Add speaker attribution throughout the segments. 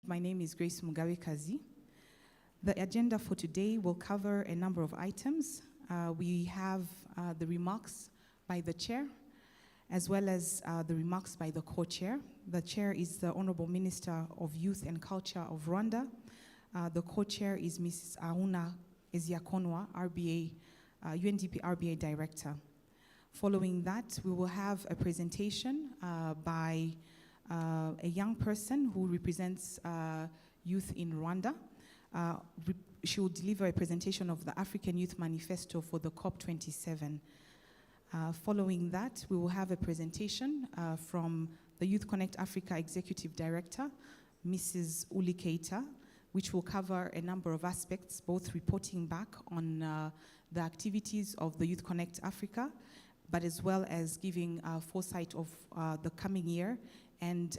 Speaker 1: My name is Grace Mugabe Kazi. The agenda for today will cover a number of items. We have the remarks by the chair, as well as the remarks by the co-chair. The chair is the Honorable Minister of Youth and Culture of Rwanda. The co-chair is Mrs. Auna Eziakonwa, RBA, UNDP RBA Director. Following that, we will have a presentation by a young person who represents youth in Rwanda. She will deliver a presentation of the African Youth Manifesto for the COP27. Following that, we will have a presentation from the YouthConnekt Africa Executive Director, Mrs. Uli Keita, which will cover a number of aspects, both reporting back on the activities of the YouthConnekt Africa, but as well as giving foresight of the coming year and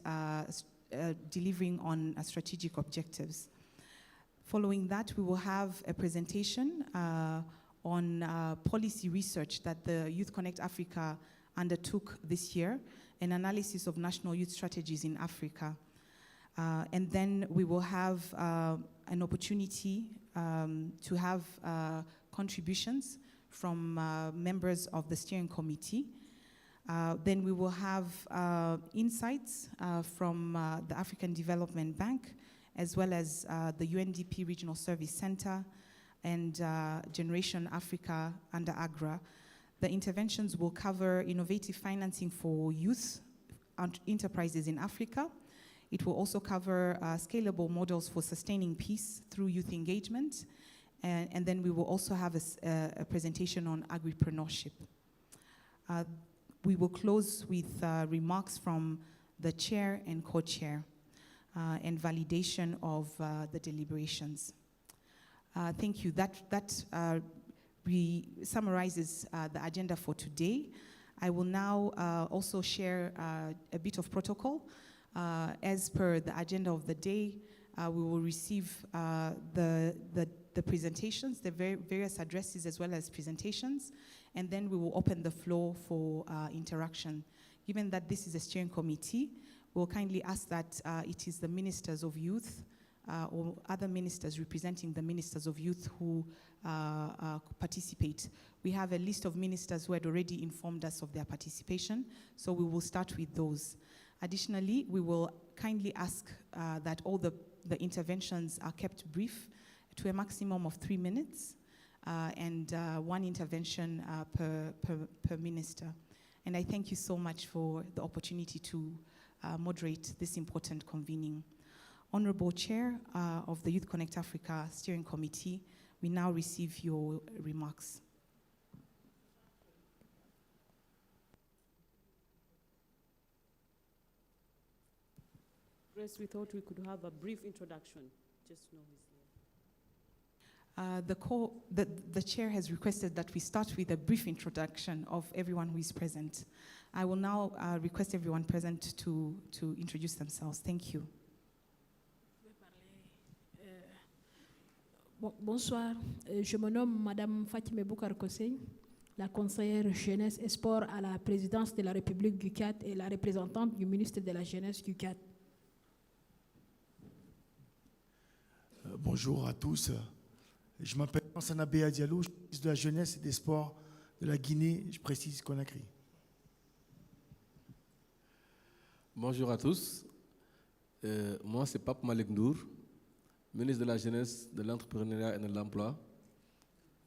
Speaker 1: delivering on strategic objectives. Following that, we will have a presentation on policy research that the YouthConnekt Africa undertook this year, an analysis of national youth strategies in Africa. And then we will have an opportunity to have contributions from members of the steering committee. Then we will have insights from the African Development Bank, as well as the UNDP Regional Service Center and Generation Africa under AGRA. The interventions will cover innovative financing for youth enterprises in Africa. It will also cover scalable models for sustaining peace through youth engagement. And then we will also have a presentation on agripreneurship. We will close with remarks from the chair and co-chair and validation of the deliberations. Thank you. That summarizes the agenda for today. I will now also share a bit of protocol. As per the agenda of the day, we will receive the presentations, the various addresses as well as presentations, and then we will open the floor for interaction. Given that this is a steering committee, we'll kindly ask that it is the ministers of youth or other ministers representing the ministers of youth who participate. We have a list of ministers who had already informed us of their participation, so we will start with those. Additionally, we will kindly ask that all the interventions are kept brief to a maximum of 3 minutes and one intervention per minister. And I thank you so much for the opportunity to moderate this important convening. Honorable Chair of the YouthConnekt Africa Steering Committee, we now receive your remarks.
Speaker 2: Grace, we thought we could have a brief introduction. Just know he's
Speaker 1: here. The chair has requested that we start with a brief introduction of everyone who is present. I will now request everyone present to introduce themselves. Thank you.
Speaker 3: Bonsoir, je me nomme Madame Fatime Boukar-Kossei, la conseillère jeunesse et sport à la présidence de la République du CAD et la représentante du ministre de la Jeunesse du CAD.
Speaker 4: Bonjour à tous. Je m'appelle Ansana Béa Diallo, je suis ministre de la Jeunesse et des Sports de la Guinée, je précise Conakry.
Speaker 5: Bonjour à tous. Moi, c'est Pape Malik Ndour, ministre de la Jeunesse, de l'Entrepreneuriat et de l'Emploi,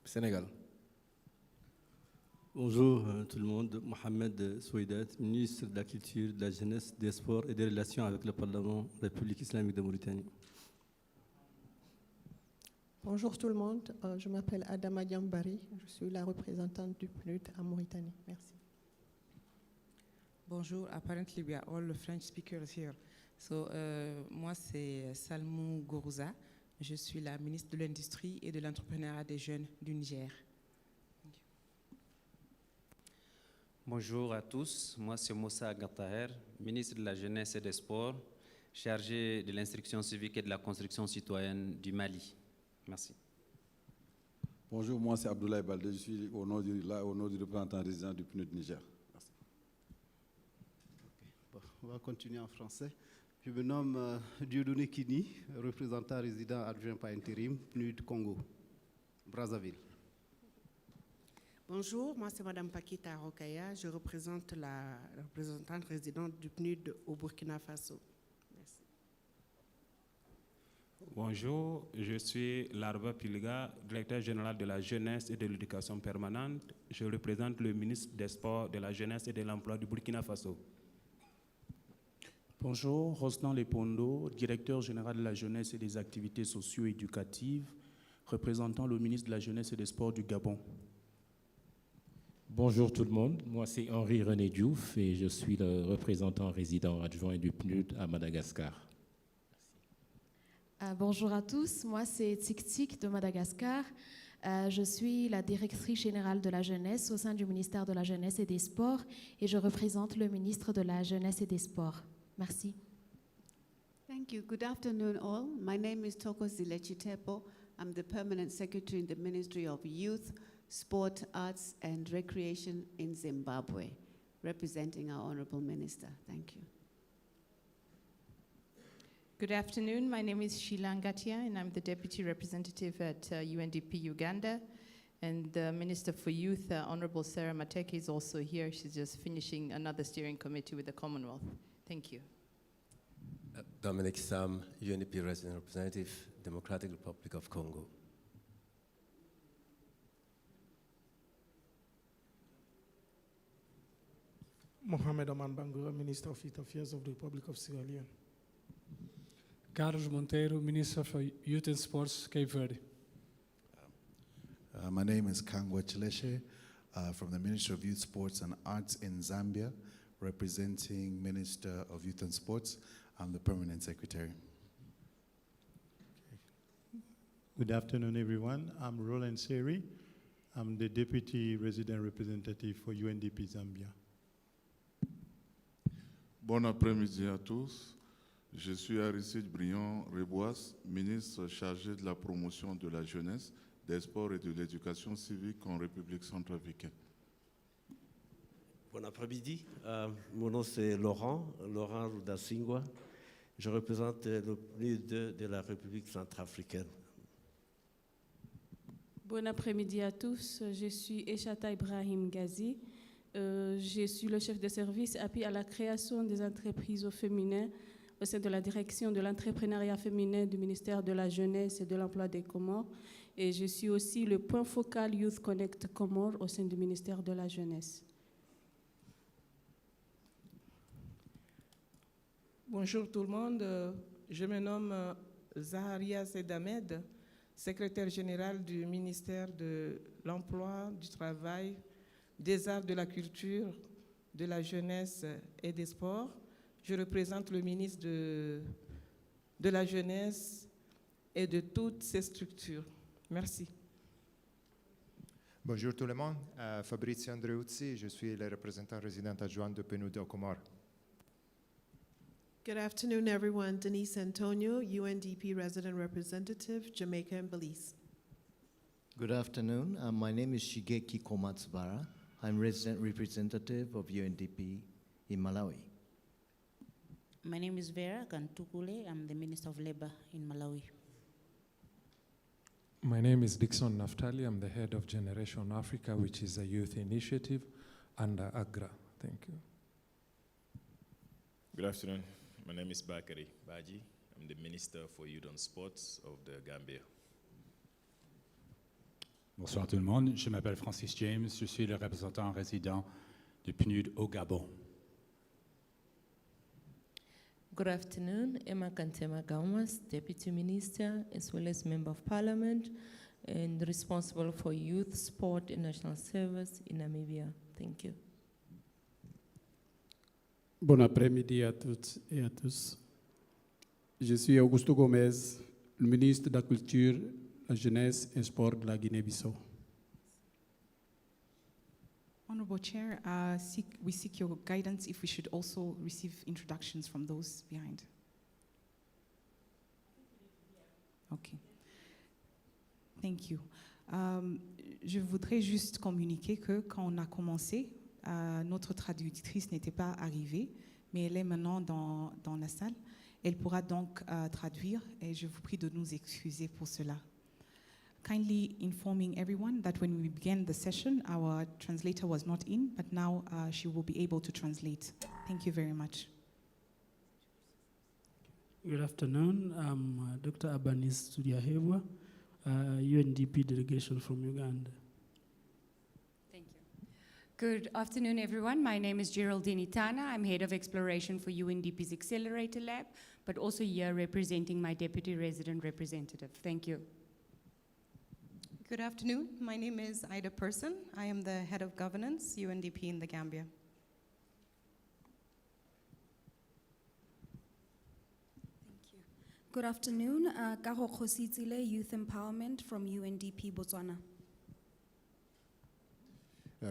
Speaker 5: Sénégal.
Speaker 6: Bonjour tout le monde, Mohamed Souidat, ministre de la Culture, de la Jeunesse, des Sports et des Relations avec le Parlement de la République islamique de Mauritanie.
Speaker 7: Bonjour tout le monde, je m'appelle Adama Diambari, je suis la représentante du PNUD en Mauritanie. Merci.
Speaker 8: Bonjour, apparently we are all French speakers here. So, moi c'est Salmou Gourouza, je suis la ministre de l'Industrie et de l'Entrepreneuriat des Jeunes du Niger.
Speaker 9: Bonjour à tous, moi c'est Moussa Gattaher, ministre de la Jeunesse et des Sports, chargé de l'instruction civique et de la construction citoyenne du Mali. Merci.
Speaker 10: Bonjour, moi c'est Abdoulaye Baldé, je suis au nom du représentant résident du PNUD Niger. Merci.
Speaker 11: On va continuer en français. Je me nomme YouthConnekt2022, représentant résident adjoint par intérim, PNUD Congo, Brazzaville.
Speaker 12: Bonjour, moi c'est Madame Pakita Rokaya, je représente la représentante résidente du PNUD au Burkina Faso. Merci.
Speaker 13: Bonjour, je suis Larba Pilga, directeur général de la jeunesse et de l'éducation permanente. Je représente le ministre des Sports, de la jeunesse et de l'emploi du Burkina Faso.
Speaker 14: Bonjour, Rosnan Lepondo, directeur général de la jeunesse et des activités socio-éducatives, représentant le ministre de la jeunesse et des sports du Gabon.
Speaker 15: Bonjour tout le monde, moi c'est Henri-René Diouf et je suis le représentant résident adjoint du PNUD à Madagascar.
Speaker 16: Bonjour à tous, moi c'est Tik de Madagascar. Je suis la directrice générale de la jeunesse au sein du ministère de la jeunesse et des sports et je représente le ministre de la jeunesse et des sports. Merci.
Speaker 17: Thank you. Good afternoon, all. My name is Toko Zilechitepo. I'm the permanent secretary in the Ministry of Youth, Sport, Arts and Recreation in Zimbabwe, representing our honorable minister. Thank you.
Speaker 18: Good afternoon. My name is Sheila Ngatia, and I'm the deputy representative at UNDP Uganda. And the Minister for Youth, Honorable Sarah Mateke, is also here. She's just finishing another steering committee with the Commonwealth. Thank you.
Speaker 19: Dominic Sam, UNDP resident representative, Democratic Republic of Congo.
Speaker 20: Mohamed Oman Bangura, Minister of Youth Affairs of the Republic of Sierra Leone.
Speaker 21: Carlos Monteiro, Minister for Youth and Sports, Cape Verde.
Speaker 22: My name is Kangwa Chileshe from the Ministry of Youth, Sports and Arts in Zambia, representing Minister of Youth and Sports. I'm the Permanent Secretary.
Speaker 23: Good afternoon, everyone. I'm Roland Seri. I'm the Deputy Resident Representative for UNDP Zambia.
Speaker 24: Bon après-midi à tous. Je suis Aristide Briand-Rebois, ministre chargé de la promotion de la jeunesse, des sports et de l'éducation civique en République centrafricaine.
Speaker 25: Bon après-midi. Mon nom c'est Laurent Rudasingwa. Je représente le PNUD de la République centrafricaine.
Speaker 2: Bon après-midi à tous. Je suis Eshata Ibrahim Gazi. Je suis le chef de service appui à la création des entreprises au féminin au sein de la direction de l'entrepreneuriat féminin du ministère de la Jeunesse et de l'Emploi des Comores. Et je suis aussi le point focal YouthConnekt Comores au sein du ministère de la Jeunesse.
Speaker 26: Bonjour tout le monde. Je me nomme Zaharia Sedamed, secrétaire général du ministère de l'Emploi, du Travail, des Arts, de la Culture, de la Jeunesse et des Sports. Je représente le ministre de la Jeunesse et de toutes ces structures. Merci.
Speaker 27: Bonjour tout le monde. Fabrizio Andreuzzi, je suis le représentant résident adjoint de PNUD aux Comores.
Speaker 28: Good afternoon, everyone. Denise Antonio, UNDP Resident Representative, Jamaica and Belize.
Speaker 29: Good afternoon. My name is Shigeki Komatsubara. I'm resident representative of UNDP in Malawi.
Speaker 30: My name is Vera Gantukule. I'm the Minister of Labor in Malawi.
Speaker 21: My name is Dixon Naftali. I'm the head of Generation Africa, which is a youth initiative under AGRA. Thank you.
Speaker 31: Good afternoon. My name is Bakari Baji. I'm the Minister for Youth and Sports of the Gambia.
Speaker 32: Bonsoir tout le monde. Je m'appelle Francis James. Je suis le représentant résident du PNUD au Gabon.
Speaker 33: Good afternoon. Emma Kantema Gaumas, Deputy Minister, as well as Member of Parliament, and responsible for youth, sport, and national service in Namibia. Thank you.
Speaker 34: Bon après-midi à toutes et à tous. Je suis Augusto Gomez, le ministre de la Culture, la Jeunesse et Sport de la Guinée-Bissau.
Speaker 1: Honorable Chair, we seek your guidance if we should also receive introductions from those behind. Okay. Thank you. Je voudrais juste communiquer que quand on a commencé, notre traductrice n'était pas arrivée, mais elle est maintenant dans la salle. Elle pourra donc traduire et je vous prie de nous excuser pour cela. Kindly informing everyone that when we began the session, our translator was not in, but now she will be able to translate. Thank you very much.
Speaker 34: Good afternoon. I'm Dr. Abanis Sudiahebwa, UNDP delegation from Uganda.
Speaker 3: Thank you. Good afternoon, everyone. My name is Geraldine Itana. I'm head of exploration for UNDP's Accelerator Lab, but also here representing my deputy resident representative. Thank you.
Speaker 4: Good afternoon. My name is Ida Person. I am the head of governance, UNDP in the Gambia.
Speaker 5: Good afternoon. Kaho Khositsile, Youth Empowerment from UNDP Botswana.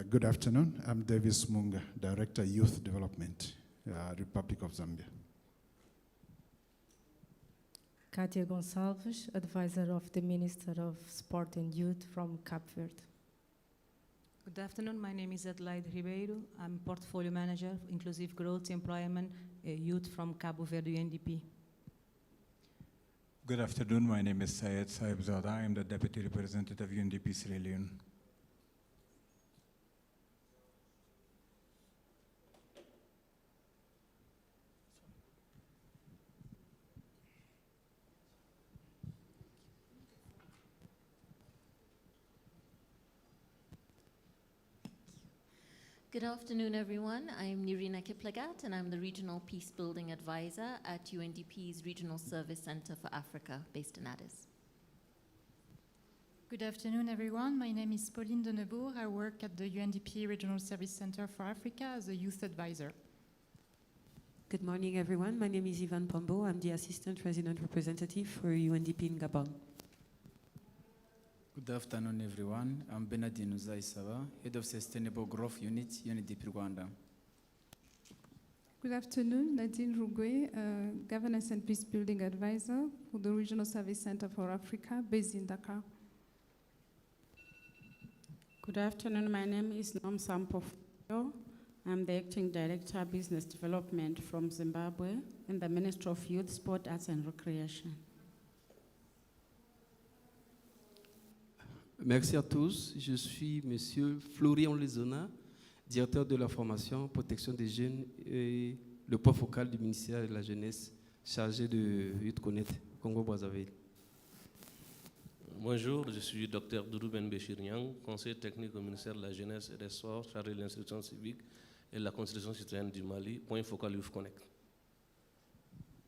Speaker 22: Good afternoon. I'm Davis Munga, Director Youth Development, Republic of Zambia.
Speaker 6: Katia Gonçalves, Advisor of the Minister of Sport and Youth from Cape Verde.
Speaker 7: Good afternoon. My name is Adelaide Ribeiro. I'm Portfolio Manager of Inclusive Growth, Employment, Youth from Cabo Verde UNDP.
Speaker 8: Good afternoon. My name is Syed Saibzada. I am the Deputy Representative of UNDP Sierra Leone.
Speaker 9: Good afternoon, everyone. I'm Nirina Kiplagat, and I'm the Regional Peace Building Advisor at UNDP's Regional Service Center for Africa, based in Addis.
Speaker 10: Good afternoon, everyone. My name is Pauline Denebourg. I work at the UNDP Regional Service Center for Africa as a youth advisor.
Speaker 11: Good morning, everyone. My name is Yvonne Pombo. I'm the Assistant Resident Representative for UNDP in Gabon.
Speaker 12: Good afternoon, everyone. I'm Benadine Uzaisawa, Head of Sustainable Growth Unit, UNDP Rwanda.
Speaker 2: Good afternoon, Nadine Rugwe, Governance and Peace Building Advisor for the Regional Service Center for Africa, based in Dakar.
Speaker 13: Good afternoon, my name is Nom Sampo. I'm the Acting Director of Business Development from Zimbabwe in the Ministry of Youth, Sport, Arts and Recreation.
Speaker 14: Merci à tous. Je suis Monsieur Florian Lezona, directeur de la formation, protection des jeunes et le point focal du ministère de la Jeunesse chargé de YouthConnekt Congo-Brazzaville.
Speaker 15: Bonjour, je suis Dr Doudou Ben Béchir Niang, conseiller technique au ministère de la Jeunesse et des Sports chargé de l'instruction civique et de la constitution citoyenne du Mali, point focal YouthConnekt.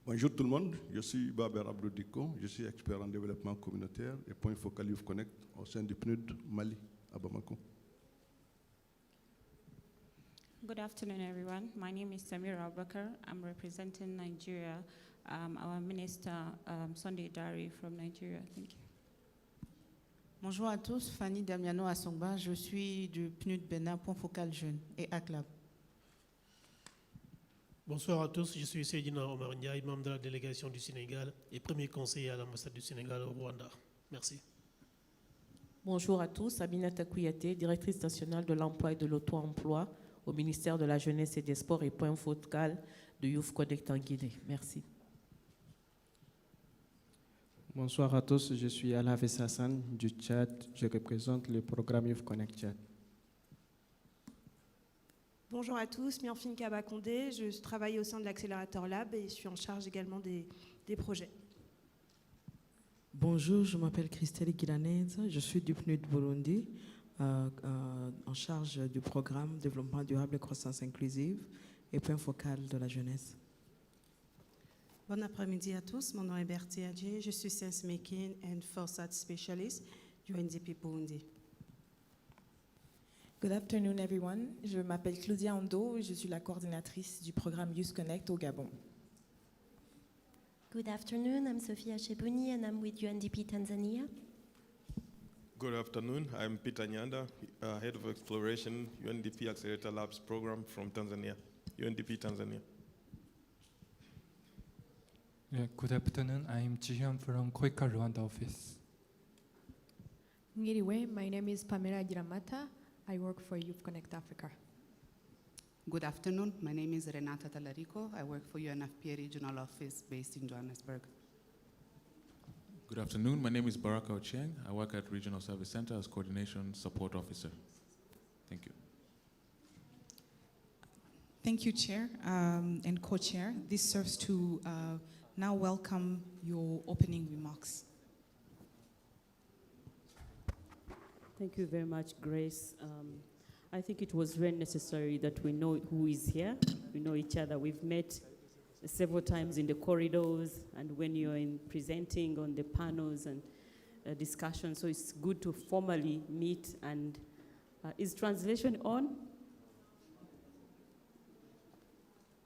Speaker 16: Bonjour tout le monde, je suis Baber Abdou Diko, je suis expert en développement communautaire et point focal YouthConnekt au sein du PNUD Mali à Bamako.
Speaker 13: Good afternoon, everyone. My name is Samira Abubakar. I'm representing Nigeria, our Minister Sunday Dari from Nigeria. Thank you.
Speaker 35: Bonjour à tous, Fanny Damiano Assongba, je suis du PNUD Bénin, point focal jeune et ACLAB.
Speaker 20: Bonsoir à tous, je suis Seydina Omar Ndiaye, membre de la délégation du Sénégal et premier conseiller à l'ambassade du Sénégal au Rwanda. Merci.
Speaker 36: Bonjour à tous, Aminata Kouyaté, directrice nationale de l'emploi et de l'auto-emploi au ministère de la Jeunesse et des Sports et point focal de YouthConnekt en Guinée. Merci.
Speaker 34: Bonsoir à tous, je suis Alain Hassan du Tchad. Je représente le programme YouthConnekt Tchad.
Speaker 28: Bonjour à tous, Mianfine Kabakondé, je travaille au sein de l'Accélérateur Lab et je suis en charge également des projets.
Speaker 37: Bonjour, je m'appelle Christelle Guilanese, je suis du PNUD Burundi, en charge du programme Développement durable et croissance inclusive et point focal de la jeunesse.
Speaker 28: Bon après-midi à tous, mon nom est Bertie Adjé, je suis Sense Making and Foresight Specialist du UNDP Burundi.
Speaker 38: Good afternoon, everyone. Je m'appelle Claudia Ando et je suis la coordinatrice du programme YouthConnekt au Gabon.
Speaker 39: Good afternoon. I'm Sophia Chebuni and I'm with UNDP Tanzania.
Speaker 40: Good afternoon. I'm Peter Nyanda, Head of Exploration, UNDP Accelerator Labs Program from Tanzania, UNDP Tanzania.
Speaker 41: Yeah, good afternoon. I'm Jihyun from Koika Rwanda office.
Speaker 42: Ngiriwe, my name is Pamela Giramata. I work for YouthConnekt Africa.
Speaker 1: Good afternoon. My name is Renata Talarico. I work for UNFPA Regional Office based in Johannesburg.
Speaker 3: Good afternoon. My name is Baraka Ochieng. I work at Regional Service Center as Coordination Support Officer. Thank you.
Speaker 38: Thank you, Chair and Co-Chair. This serves to now welcome your opening remarks.
Speaker 4: Thank you very much, Grace. I think it was very necessary that we know who is here. We know each other. We've met several times in the corridors and when you're presenting on the panels and discussions. So it's good to formally meet. And is translation on?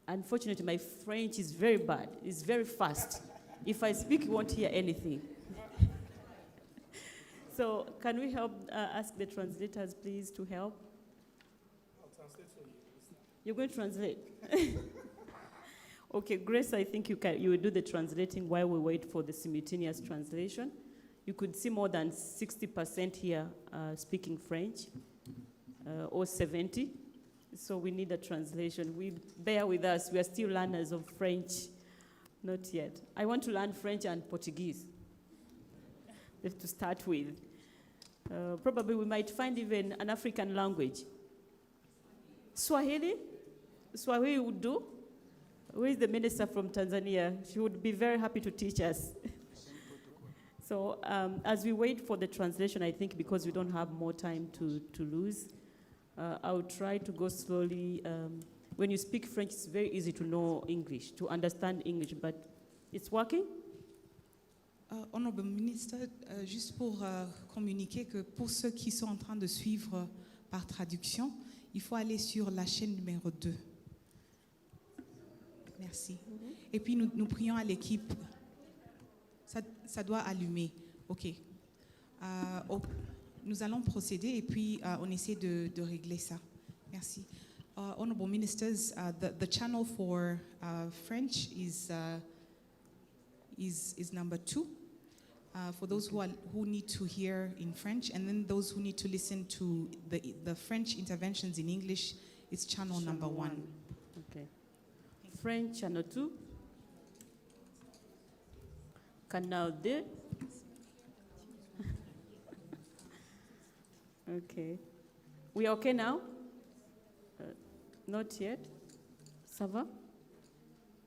Speaker 4: Unfortunately, my French is very bad. It's very fast. If I speak, you won't hear anything. So can we help ask the translators, please, to help?
Speaker 41: I'll translate for you.
Speaker 4: You're going to translate? Okay, Grace, I think you will do the translating while we wait for the simultaneous translation. You could see more than 60% here speaking French, or 70. So we need a translation. Bear with us. We are still learners of French. Not yet. I want to learn French and Portuguese to start with. Probably we might find even an African language. Swahili? Swahili would do. Who is the minister from Tanzania? She would be very happy to teach us. So as we wait for the translation, I think because we don't have more time to lose, I'll try to go slowly. When you speak French, it's very easy to know English, to understand English, but it's working?
Speaker 38: Honorable Minister, juste pour communiquer que pour ceux qui sont en train de suivre par traduction, il faut aller sur la chaîne numéro 2. Merci. Et puis nous prions à l'équipe. Ça doit allumer. OK. Nous allons procéder et puis on essaie de régler ça. Merci. Honorable Ministers, the channel for French is number 2. For those who need to hear in French, and then those who need to listen to the French interventions in English, it's channel number 1.
Speaker 4: Okay. French channel 2. Canal 2. Okay. We okay now? Not yet. Ça va?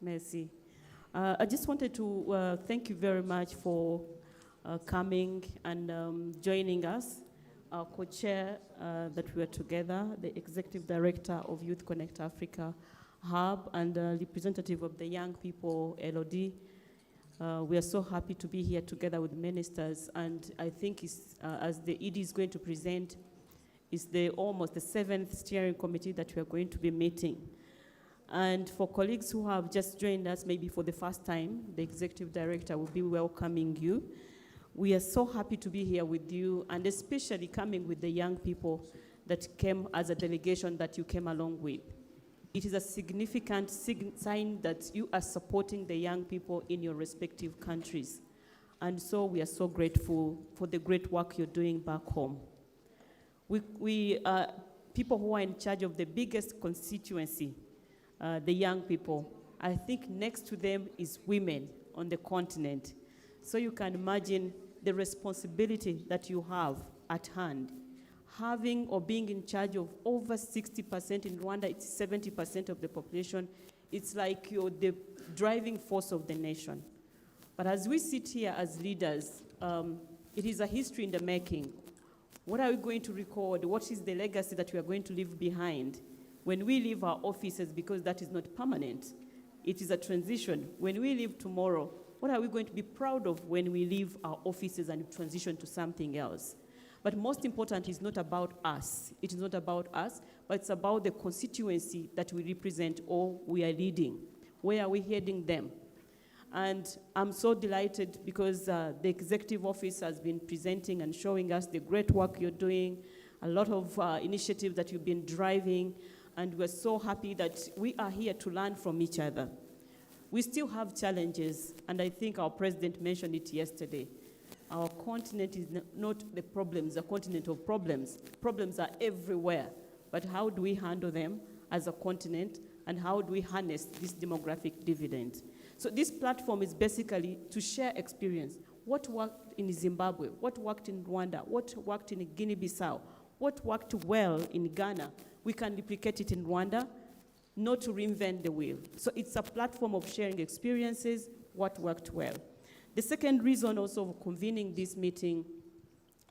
Speaker 4: Merci. I just wanted to thank you very much for coming and joining us. Our co-chair that we are together, the executive director of YouthConnekt Africa Hub, and the representative of the young people, LOD. We are so happy to be here together with ministers, and I think as the ED is going to present, it's almost the 7th steering committee that we are going to be meeting. And for colleagues who have just joined us, maybe for the first time, the executive director will be welcoming you. We are so happy to be here with you, and especially coming with the young people that came as a delegation that you came along with. It is a significant sign that you are supporting the young people in your respective countries. And so we are so grateful for the great work you're doing back home. We are people who are in charge of the biggest constituency, the young people. I think next to them is women on the continent. So you can imagine the responsibility that you have at hand. Having or being in charge of over 60%, in Rwanda it's 70% of the population, it's like you're the driving force of the nation. But as we sit here as leaders, it is a history in the making. What are we going to record? What is the legacy that we are going to leave behind when we leave our offices, because that is not permanent? It is a transition. When we leave tomorrow, what are we going to be proud of when we leave our offices and transition to something else? But most important is not about us. It is not about us, but it's about the constituency that we represent or we are leading. Where are we heading them? And I'm so delighted because the executive office has been presenting and showing us the great work you're doing, a lot of initiatives that you've been driving, and we're so happy that we are here to learn from each other. We still have challenges, and I think our president mentioned it yesterday. Our continent is not the problems, a continent of problems. Problems are everywhere, but how do we handle them? as a continent, and how do we harness this demographic dividend. So this platform is basically to share experience. What worked in Zimbabwe? What worked in Rwanda? What worked in Guinea-Bissau? What worked well in Ghana? We can replicate it in Rwanda, not to reinvent the wheel. So it's a platform of sharing experiences, what worked well. The second reason also of convening this meeting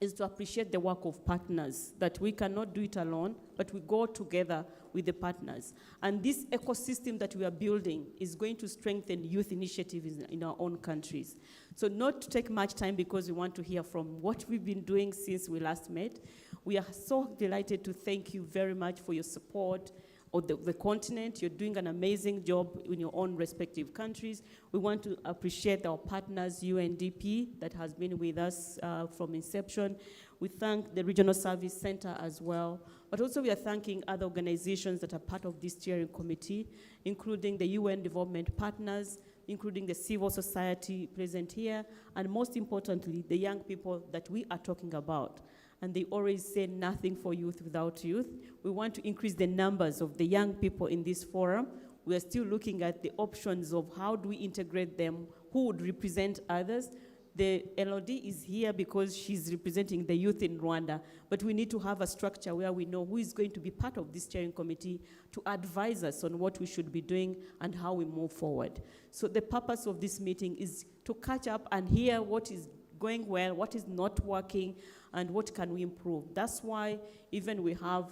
Speaker 4: is to appreciate the work of partners, that we cannot do it alone, but we go together with the partners. And this ecosystem that we are building is going to strengthen youth initiatives in our own countries. So not to take much time because we want to hear from what we've been doing since we last met. We are so delighted to thank you very much for your support of the continent. You're doing an amazing job in your own respective countries. We want to appreciate our partners, UNDP, that has been with us from inception. We thank the Regional Service Center as well. But also we are thanking other organizations that are part of this steering committee, including the UN Development Partners, including the civil society present here, and most importantly, the young people that we are talking about. And they always say nothing for youth without youth. We want to increase the numbers of the young people in this forum. We are still looking at the options of how do we integrate them, who would represent others. The LOD is here because she's representing the youth in Rwanda, but we need to have a structure where we know who is going to be part of this steering committee to advise us on what we should be doing and how we move forward. So the purpose of this meeting is to catch up and hear what is going well, what is not working, and what can we improve. That's why even we have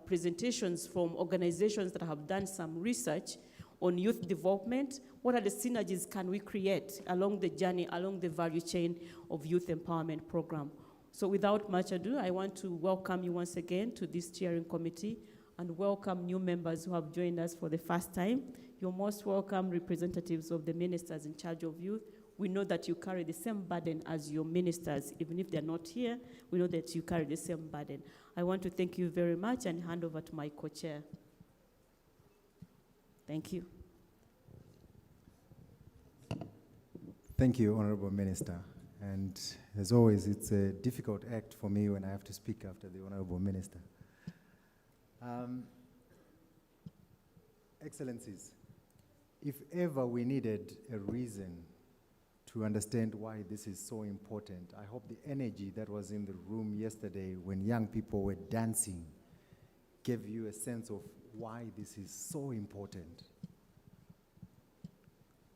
Speaker 4: presentations from organizations that have done some research on youth development. What are the synergies can we create along the journey, along the value chain of youth empowerment program? So without much ado, I want to welcome you once again to this steering committee and welcome new members who have joined us for the first time. You're most welcome, representatives of the ministers in charge of youth. We know that you carry the same burden as your ministers. Even if they're not here, we know that you carry the same burden. I want to thank you very much and hand over to my co-chair. Thank you.
Speaker 5: Thank you, Honorable Minister. And as always, it's a difficult act for me when I have to speak after the Honorable Minister. Excellencies, if ever we needed a reason to understand why this is so important, I hope the energy that was in the room yesterday when young people were dancing gave you a sense of why this is so important.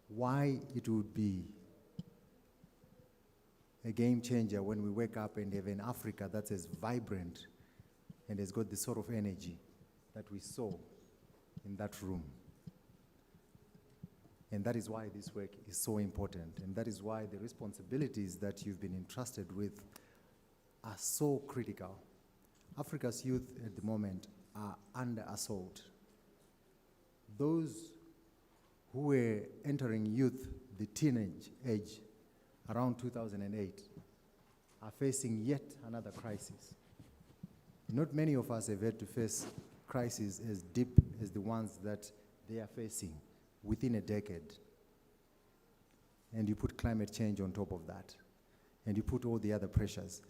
Speaker 5: Why it would be a game changer when we wake up and have an Africa that's as vibrant and has got the sort of energy that we saw in that room. And that is why this work is so important. And that is why the responsibilities that you've been entrusted with are so critical. Africa's youth at the moment are under assault. Those who were entering youth, the teenage age, around 2008, are facing yet another crisis. Not many of us have had to face crises as deep as the ones that they are facing within a decade. And you put climate change on top of that. And you put all the other pressures.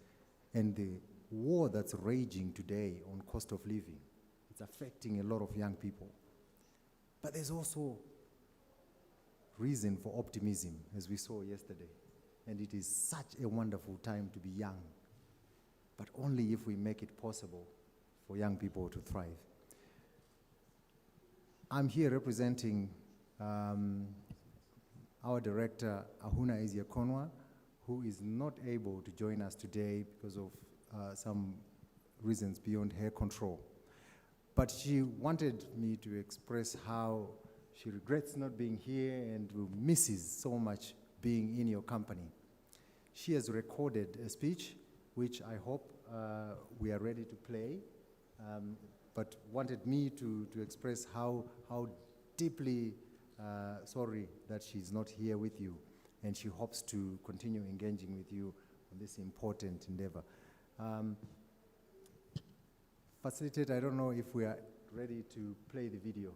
Speaker 5: And the war that's raging today on cost of living, it's affecting a lot of young people. But there's also reason for optimism, as we saw yesterday. And it is such a wonderful time to be young, but only if we make it possible for young people to thrive. I'm here representing our director, Ahuna Eziakonwa, who is not able to join us today because of some reasons beyond her control. But she wanted me to express how she regrets not being here and misses so much being in your company. She has recorded a speech, which I hope we are ready to play, but wanted me to express how deeply sorry that she's not here with you, and she hopes to continue engaging with you on this important endeavor. Facilitator, I don't know if we are ready to play the video.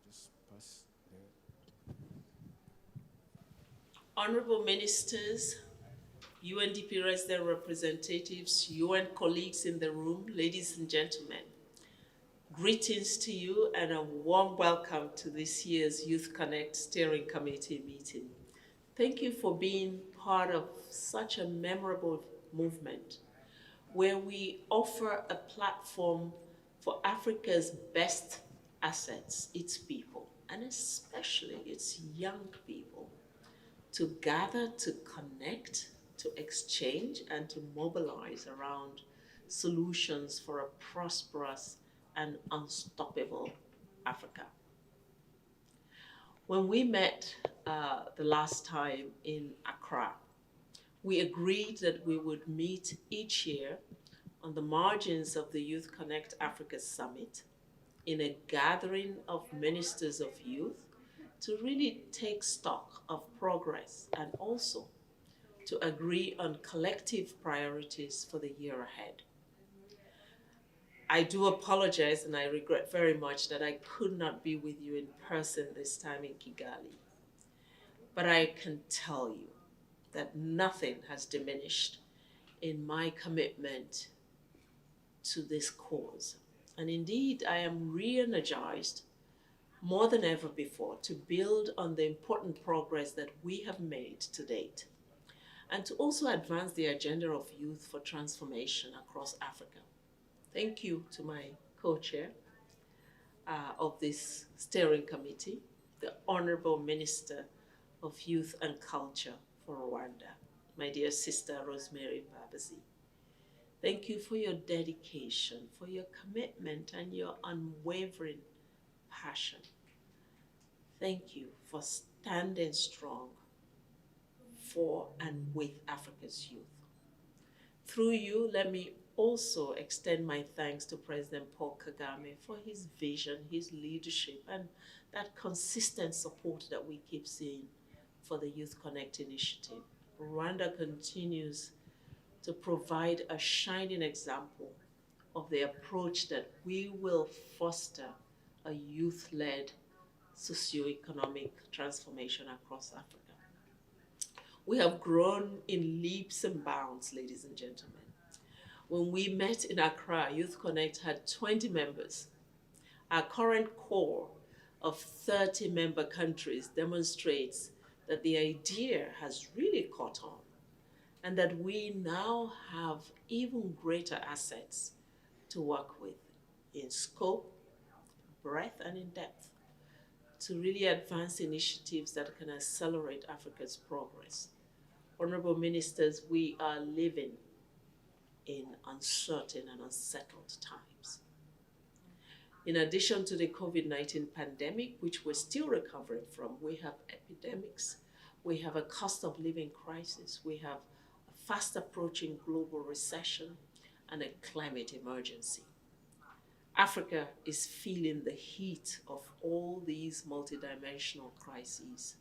Speaker 5: Just pass there.
Speaker 36: Honorable Ministers, UNDP resident representatives, UN colleagues in the room, ladies and gentlemen.
Speaker 6: Greetings to you and a warm welcome to this year's YouthConnekt Steering Committee meeting. Thank you for being part of such a memorable movement where we offer a platform for Africa's best assets, its people, and especially its young people, to gather, to connect, to exchange, and to mobilize around solutions for a prosperous and unstoppable Africa. When we met the last time in Accra, we agreed that we would meet each year on the margins of the YouthConnekt Africa Summit in a gathering of ministers of youth to really take stock of progress and also to agree on collective priorities for the year ahead. I do apologize and I regret very much that I could not be with you in person this time in Kigali. But I can tell you that nothing has diminished in my commitment to this cause. And indeed, I am re-energized more than ever before to build on the important progress that we have made to date and to also advance the agenda of youth for transformation across Africa. Thank you to my co-chair of this steering committee, the Honorable Minister of Youth and Culture for Rwanda, my dear sister Rosemary Babazi. Thank you for your dedication, for your commitment and your unwavering passion. Thank you for standing strong for and with Africa's youth. Through you, let me also extend my thanks to President Paul Kagame for his vision, his leadership, and that consistent support that we keep seeing for the YouthConnekt initiative. Rwanda continues to provide a shining example of the approach that we will foster a youth-led socioeconomic transformation across Africa. We have grown in leaps and bounds, ladies and gentlemen. When we met in Accra, YouthConnekt had 20 members. Our current core of 30 member countries demonstrates that the idea has really caught on and that we now have even greater assets to work with in scope, breadth, and in depth to really advance initiatives that can accelerate Africa's progress. Honorable Ministers, we are living in uncertain and unsettled times. In addition to the COVID-19 pandemic, which we're still recovering from, we have epidemics, we have a cost of living crisis, we have a fast approaching global recession, and a climate emergency. Africa is feeling the heat of all these multidimensional crises,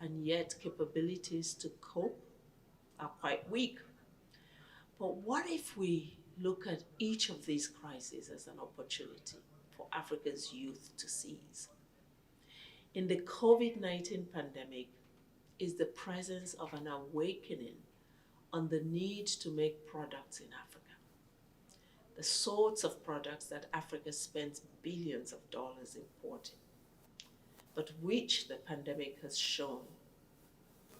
Speaker 6: and yet capabilities to cope are quite weak. But what if we look at each of these crises as an opportunity for Africa's youth to seize? In the COVID-19 pandemic is the presence of an awakening on the need to make products in Africa. The sorts of products that Africa spends billions of dollars importing, but which the pandemic has shown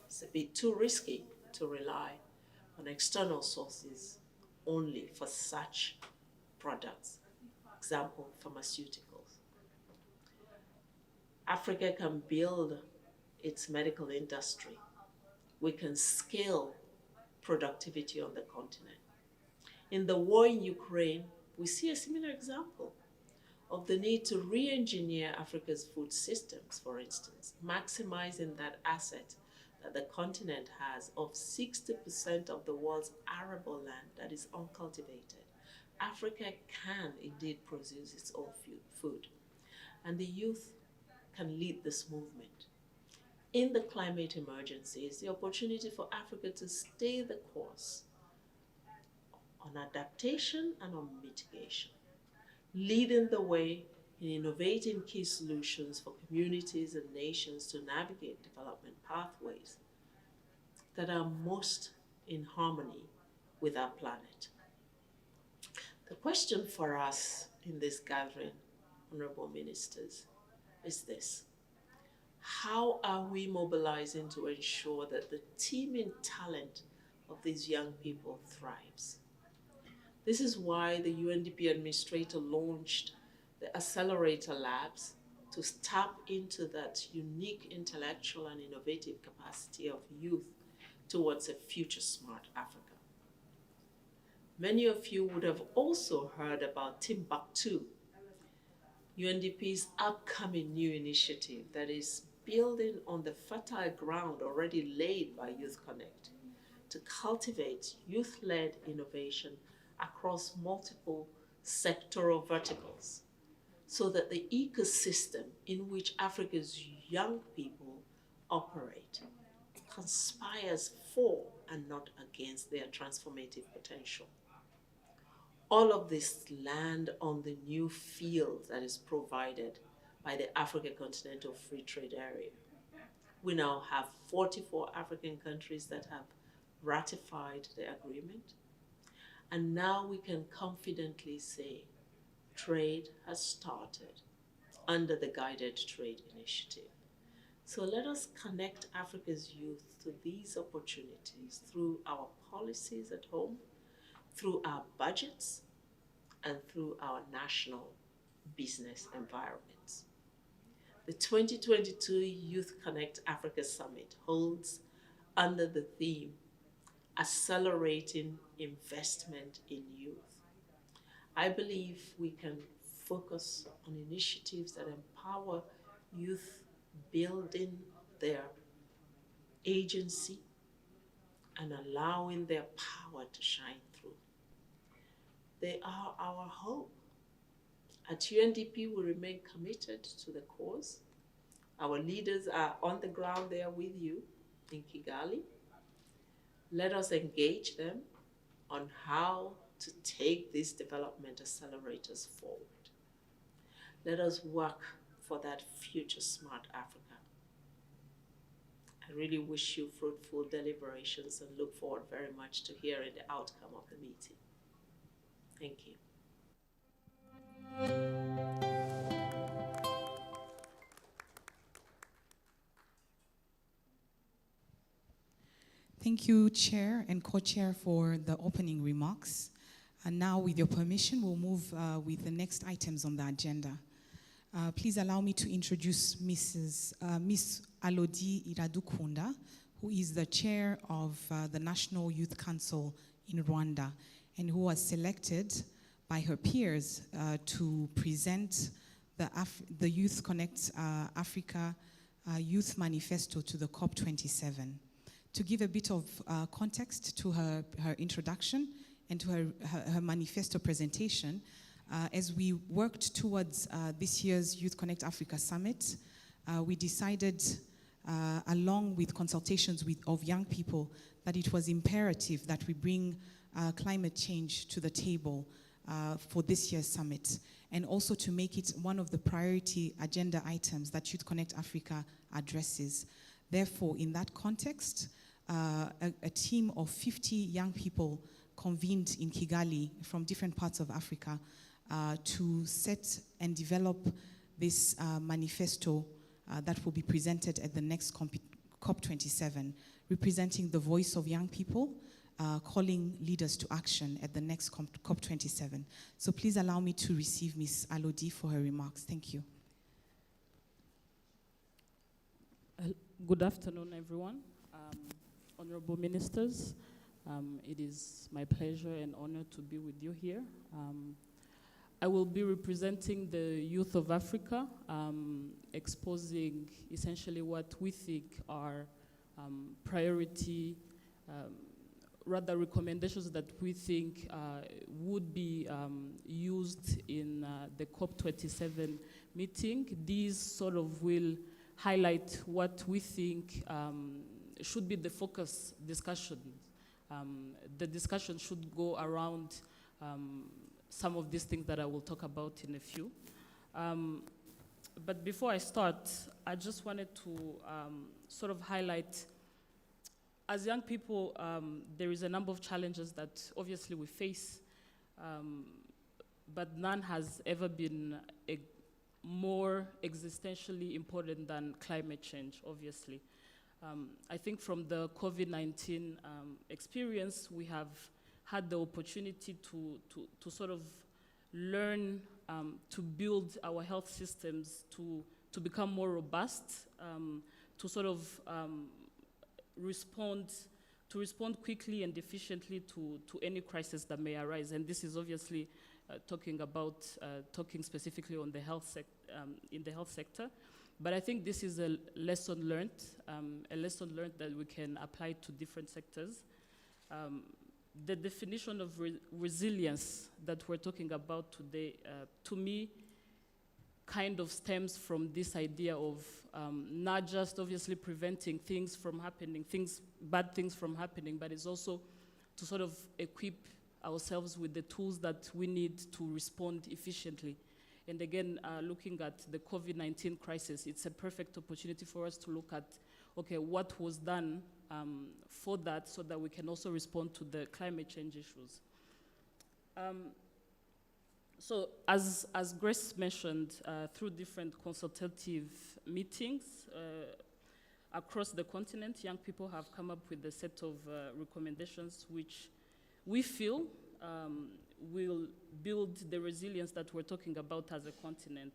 Speaker 6: is a bit too risky to rely on external sources only for such products. Example, pharmaceuticals. Africa can build its medical industry. We can scale productivity on the continent. In the war in Ukraine, we see a similar example of the need to re-engineer Africa's food systems, for instance, maximizing that asset that the continent has of 60% of the world's arable land that is uncultivated. Africa can indeed produce its own food, and the youth can lead this movement. In the climate emergency is the opportunity for Africa to stay the course on adaptation and on mitigation, leading the way in innovating key solutions for communities and nations to navigate development pathways that are most in harmony with our planet. The question for us in this gathering, honorable ministers, is this. How are we mobilizing to ensure that the teeming talent of these young people thrives? This is why the UNDP administrator launched the Accelerator Labs to tap into that unique intellectual and innovative capacity of youth towards a future smart Africa. Many of you would have also heard about Timbuktu, UNDP's upcoming new initiative that is building on the fertile ground already laid by YouthConnekt to cultivate youth-led innovation across multiple sectoral verticals, so that the ecosystem in which Africa's young people operate conspires for and not against their transformative potential. All of this land on the new field that is provided by the African Continental Free Trade Area. We now have 44 African countries that have ratified the agreement. And now we can confidently say trade has started under the Guided Trade Initiative. So let us connect Africa's youth to these opportunities through our policies at home, through our budgets, and through our national business environments. The 2022 YouthConnekt Africa Summit holds under the theme, Accelerating Investment in Youth. I believe we can focus on initiatives that empower youth, building their agency and allowing their power to shine through. They are our hope. At UNDP, we remain committed to the cause. Our leaders are on the ground there with you in Kigali. Let us engage them on how to take these development accelerators forward. Let us work for that future smart Africa. I really wish you fruitful deliberations and look forward very much to hearing the outcome of the meeting. Thank you.
Speaker 38: Thank you, Chair and Co-Chair, for the opening remarks. And now, with your permission, we'll move with the next items on the agenda. Please allow me to introduce Miss Alodi Iradukunda, who is the chair of the National Youth Council in Rwanda, and who was selected by her peers to present the YouthConnekt Africa Youth Manifesto to the COP27. To give a bit of context to her introduction and to her manifesto presentation, as we worked towards this year's YouthConnekt Africa Summit, we decided, along with consultations of young people, that it was imperative that we bring climate change to the table for this year's summit, and also to make it one of the priority agenda items that YouthConnekt Africa addresses. Therefore, in that context, a team of 50 young people convened in Kigali from different parts of Africa to set and develop this manifesto that will be presented at the next COP27, representing the voice of young people, calling leaders to action at the next COP27. So please allow me to receive Ms. Alodi for her remarks. Thank you.
Speaker 2: Good afternoon, everyone. Honorable ministers, it is my pleasure and honor to be with you here. I will be representing the youth of Africa, exposing essentially what we think are priority, rather recommendations that we think would be used in the COP27 meeting. These sort of will highlight what we think should be the focus discussion. The discussion should go around some of these things that I will talk about in a few. But before I start, I just wanted to sort of highlight, as young people, there is a number of challenges that obviously we face. but none has ever been more existentially important than climate change, obviously. I think from the COVID-19 experience, we have had the opportunity to sort of learn to build our health systems to become more robust, to sort of respond quickly and efficiently to any crisis that may arise. And this is obviously talking specifically on the in the health sector. But I think this is a lesson learned that we can apply to different sectors. The definition of resilience that we're talking about today, to me, kind of stems from this idea of not just obviously preventing things from happening, bad things from happening, but it's also to sort of equip ourselves with the tools that we need to respond efficiently. And again, looking at the COVID-19 crisis, it's a perfect opportunity for us to look at, okay, what was done for that so that we can also respond to the climate change issues. So as Grace mentioned, through different consultative meetings across the continent, young people have come up with a set of recommendations which we feel will build the resilience that we're talking about as a continent.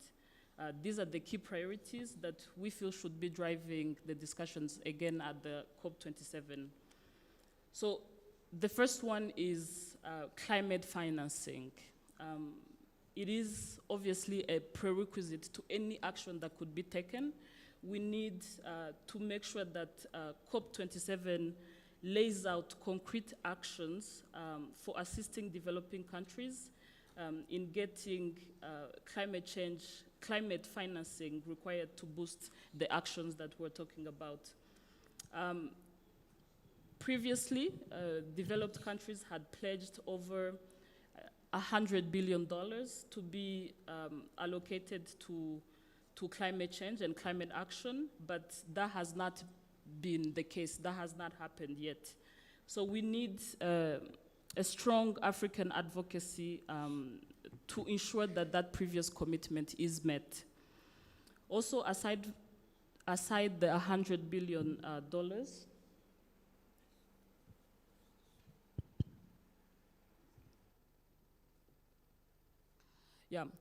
Speaker 2: These are the key priorities that we feel should be driving the discussions again at the COP27. So the first one is climate financing. It is obviously a prerequisite to any action that could be taken. We need to make sure that COP27 lays out concrete actions for assisting developing countries in getting climate financing required to boost the actions that we're talking about. Previously, developed countries had pledged over $100 billion to be allocated to climate change and climate action, but that has not been the case. That has not happened yet. So we need a strong African advocacy to ensure that that previous commitment is met. Also, aside the $100 billion,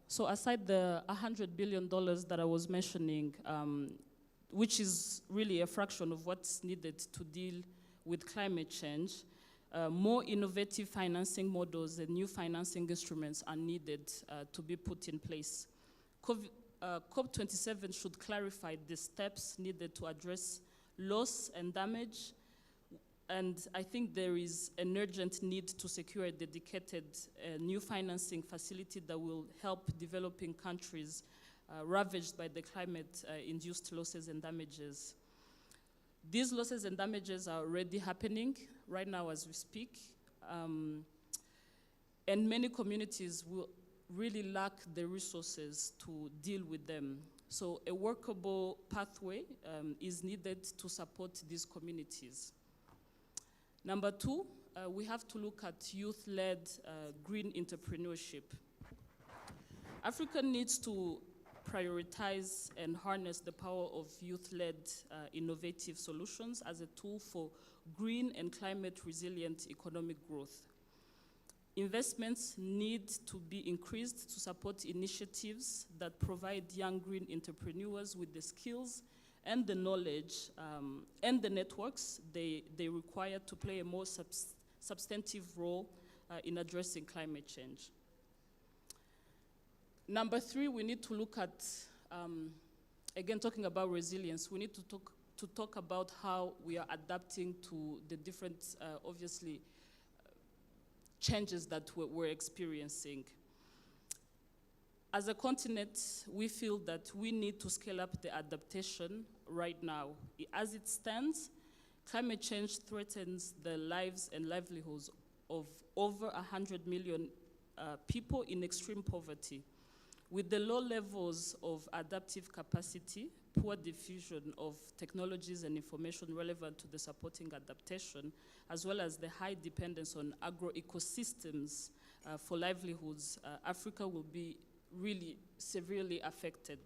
Speaker 2: so aside the $100 billion that I was mentioning, which is really a fraction of what's needed to deal with climate change, more innovative financing models and new financing instruments are needed to be put in place. COP27 should clarify the steps needed to address loss and damage, and I think there is an urgent need to secure a dedicated new financing facility that will help developing countries ravaged by the climate-induced losses and damages. These losses and damages are already happening right now as we speak, and many communities will really lack the resources to deal with them. So a workable pathway is needed to support these communities. Number two, we have to look at youth-led green entrepreneurship. Africa needs to prioritize and harness the power of youth-led innovative solutions as a tool for green and climate-resilient economic growth. Investments need to be increased to support initiatives that provide young green entrepreneurs with the skills and the knowledge and the networks they require to play a more substantive role in addressing climate change. Number three, we need to look at, again, talking about resilience, we need to talk about how we are adapting to the different, obviously, changes that we're experiencing. As a continent, we feel that we need to scale up the adaptation right now. As it stands, climate change threatens the lives and livelihoods of over 100 million people in extreme poverty. With the low levels of adaptive capacity, poor diffusion of technologies and information relevant to the supporting adaptation, as well as the high dependence on agroecosystems for livelihoods, Africa will be really severely affected.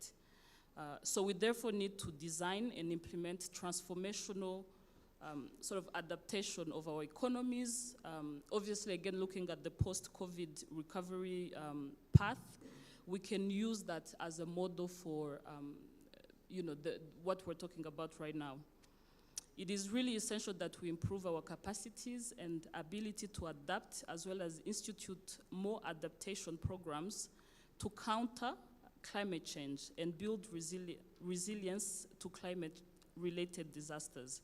Speaker 2: So we therefore need to design and implement transformational sort of adaptation of our economies. Obviously, again, looking at the post-COVID recovery path, we can use that as a model for what we're talking about right now. It is really essential that we improve our capacities and ability to adapt, as well as institute more adaptation programs to counter climate change and build resilience to climate-related disasters.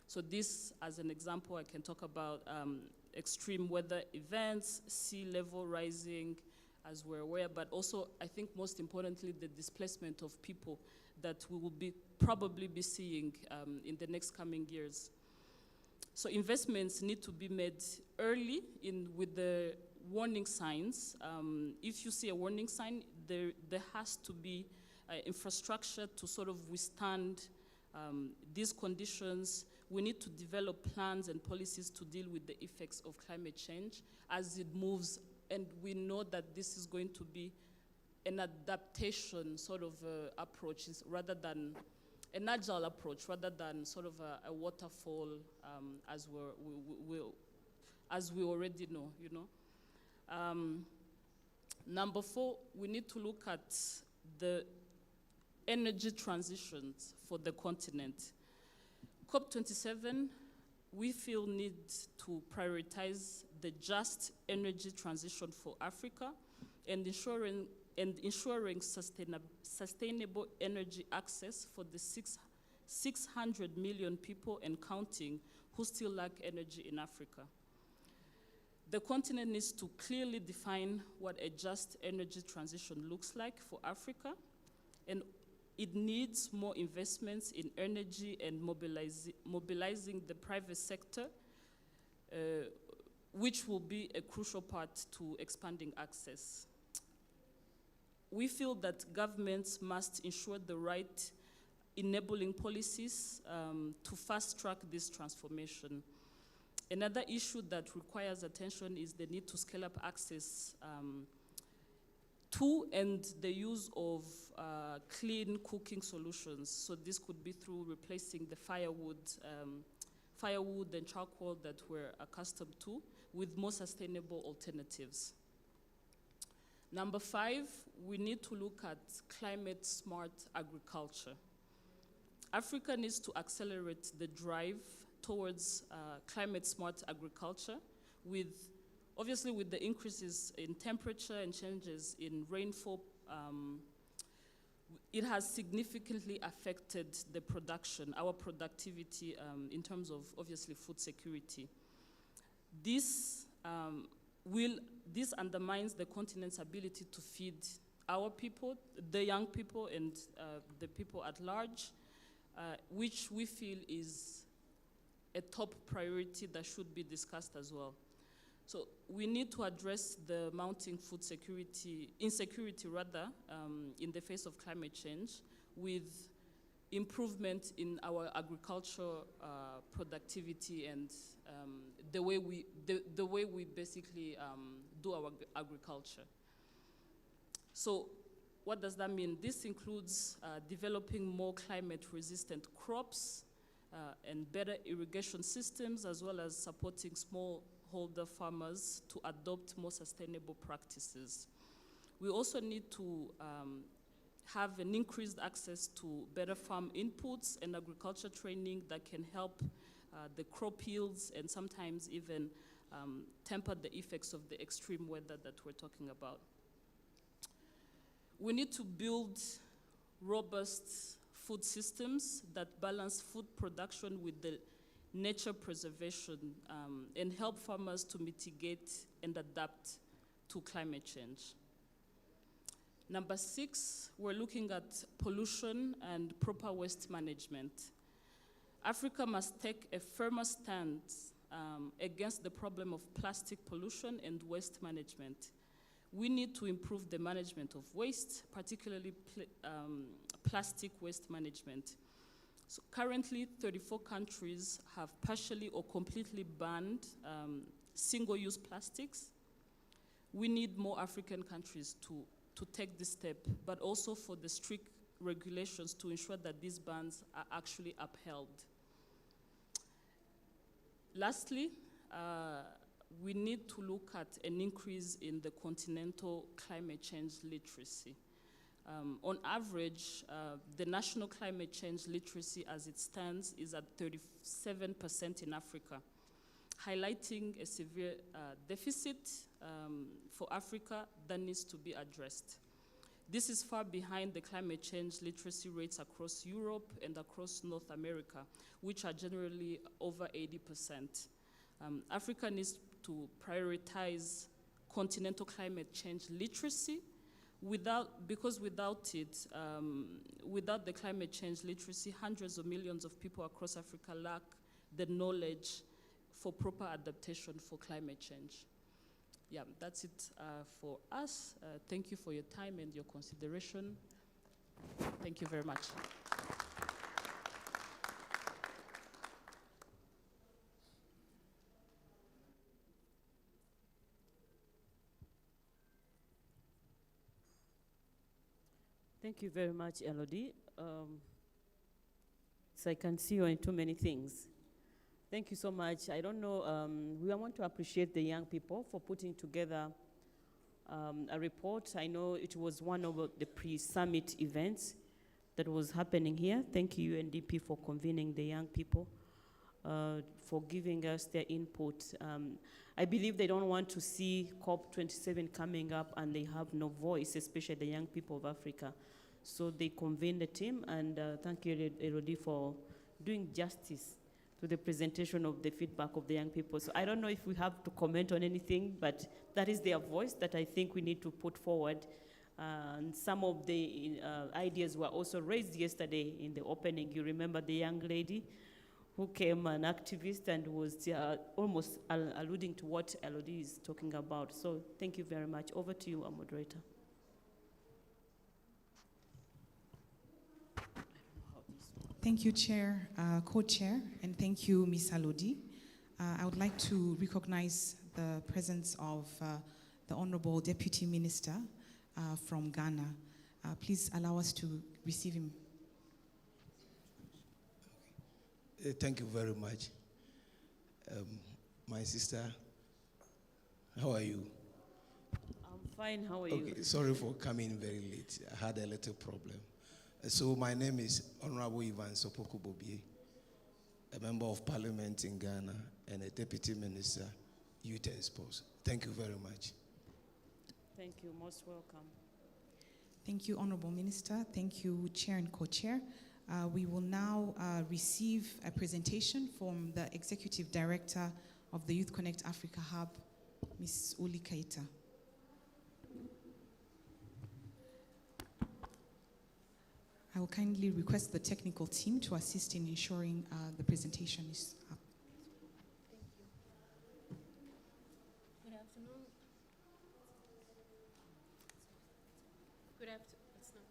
Speaker 2: So this, as an example, I can talk about extreme weather events, sea level rising, as we're aware, but also, I think most importantly, the displacement of people that we will probably be seeing in the next coming years. So investments need to be made early with the warning signs. If you see a warning sign, there has to be infrastructure to sort of withstand these conditions. We need to develop plans and policies to deal with the effects of climate change as it moves, and we know that this is going to be an adaptation sort of approach rather than an agile approach, rather than sort of a waterfall as we already know, you know. Number 4, we need to look at the energy transitions for the continent. COP27, we feel needs to prioritize the just energy transition for Africa and ensuring sustainable energy access for the 600 million people and counting who still lack energy in Africa. The continent needs to clearly define what a just energy transition looks like for Africa, and it needs more investments in energy and mobilizing the private sector, which will be a crucial part to expanding access. We feel that governments must ensure the right enabling policies to fast-track this transformation. Another issue that requires attention is the need to scale up access to and the use of clean cooking solutions. So this could be through replacing the firewood and charcoal that we're accustomed to with more sustainable alternatives. Number 5, we need to look at climate-smart agriculture. Africa needs to accelerate the drive towards climate-smart agriculture obviously with the increases in temperature and changes in rainfall. It has significantly affected the production, our productivity in terms of obviously food security. This undermines the continent's ability to feed our people, the young people, and the people at large, which we feel is a top priority that should be discussed as well. So we need to address the mounting food insecurity in the face of climate change with improvement in our agricultural productivity and the way we basically do our agriculture. So what does that mean? This includes developing more climate-resistant crops and better irrigation systems, as well as supporting smallholder farmers to adopt more sustainable practices. We also need to have an increased access to better farm inputs and agriculture training that can help the crop yields and sometimes even temper the effects of the extreme weather that we're talking about. We need to build robust food systems that balance food production with the nature preservation and help farmers to mitigate and adapt to climate change. Number 6, we're looking at pollution and proper waste management. Africa must take a firmer stance against the problem of plastic pollution and waste management. We need to improve the management of waste, particularly plastic waste management. So currently, 34 countries have partially or completely banned single-use plastics. we need more African countries to take this step, but also for the strict regulations to ensure that these bans are actually upheld. Lastly, we need to look at an increase in the continental climate change literacy. On average, the national climate change literacy as it stands is at 37% in Africa, highlighting a severe deficit for Africa that needs to be addressed. This is far behind the climate change literacy rates across Europe and across North America, which are generally over 80%. Africa needs to prioritize continental climate change literacy because without it, without the climate change literacy, hundreds of millions of people across Africa lack the knowledge for proper adaptation for climate change. Yeah, that's it for us. Thank you for your time and your consideration. Thank you very much.
Speaker 4: Thank you very much, Elodie. So I can see you in too many things. Thank you so much. I don't know, we want to appreciate the young people for putting together a report. I know it was one of the pre-summit events that was happening here. Thank you, UNDP, for convening the young people, for giving us their input. I believe they don't want to see COP27 coming up and they have no voice, especially the young people of Africa. So they convened the team, and thank you, Elodie, for doing justice to the presentation of the feedback of the young people. So I don't know if we have to comment on anything, but that is their voice that I think we need to put forward. And some of the ideas were also raised yesterday in the opening. You remember the young lady who came, an activist, and was almost alluding to what Elodie is talking about. So thank you very much. Over to you, our moderator.
Speaker 38: Thank you, Chair, Co-Chair, and thank you, Ms. Elodie. I would like to recognize the presence of the Honorable Deputy Minister from Ghana. Please allow us to receive him.
Speaker 7: Thank you very much. My sister, how are you?
Speaker 4: I'm fine, how are you?
Speaker 7: Sorry for coming very late. I had a little problem. So my name is Honorable Ivan Sopoko Bobie, a member of Parliament in Ghana and a Deputy Minister, Youth and Sports. Thank you very much.
Speaker 4: Thank you, most welcome.
Speaker 38: Thank you, Honorable Minister. Thank you, Chair and Co-Chair. We will now receive a presentation from the Executive Director of the YouthConnekt Africa Hub, Ms. Uli Keita. I will kindly request the technical team to assist in ensuring the presentation is up.
Speaker 2: Good afternoon. Good afternoon. It's not.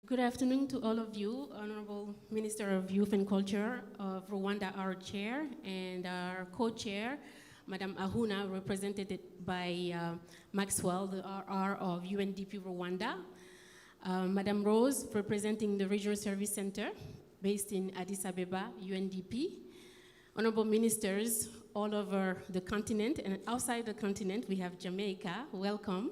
Speaker 2: Good afternoon to all of you, Honorable Minister of Youth and Culture of Rwanda, our chair, and our co-chair, Madam Ahuna, represented by Maxwell, the RR of UNDP Rwanda, Madam Rose, representing the Regional Service Center, based in Addis Ababa, UNDP, Honorable Ministers all over the continent, and outside the continent, we have Jamaica, welcome.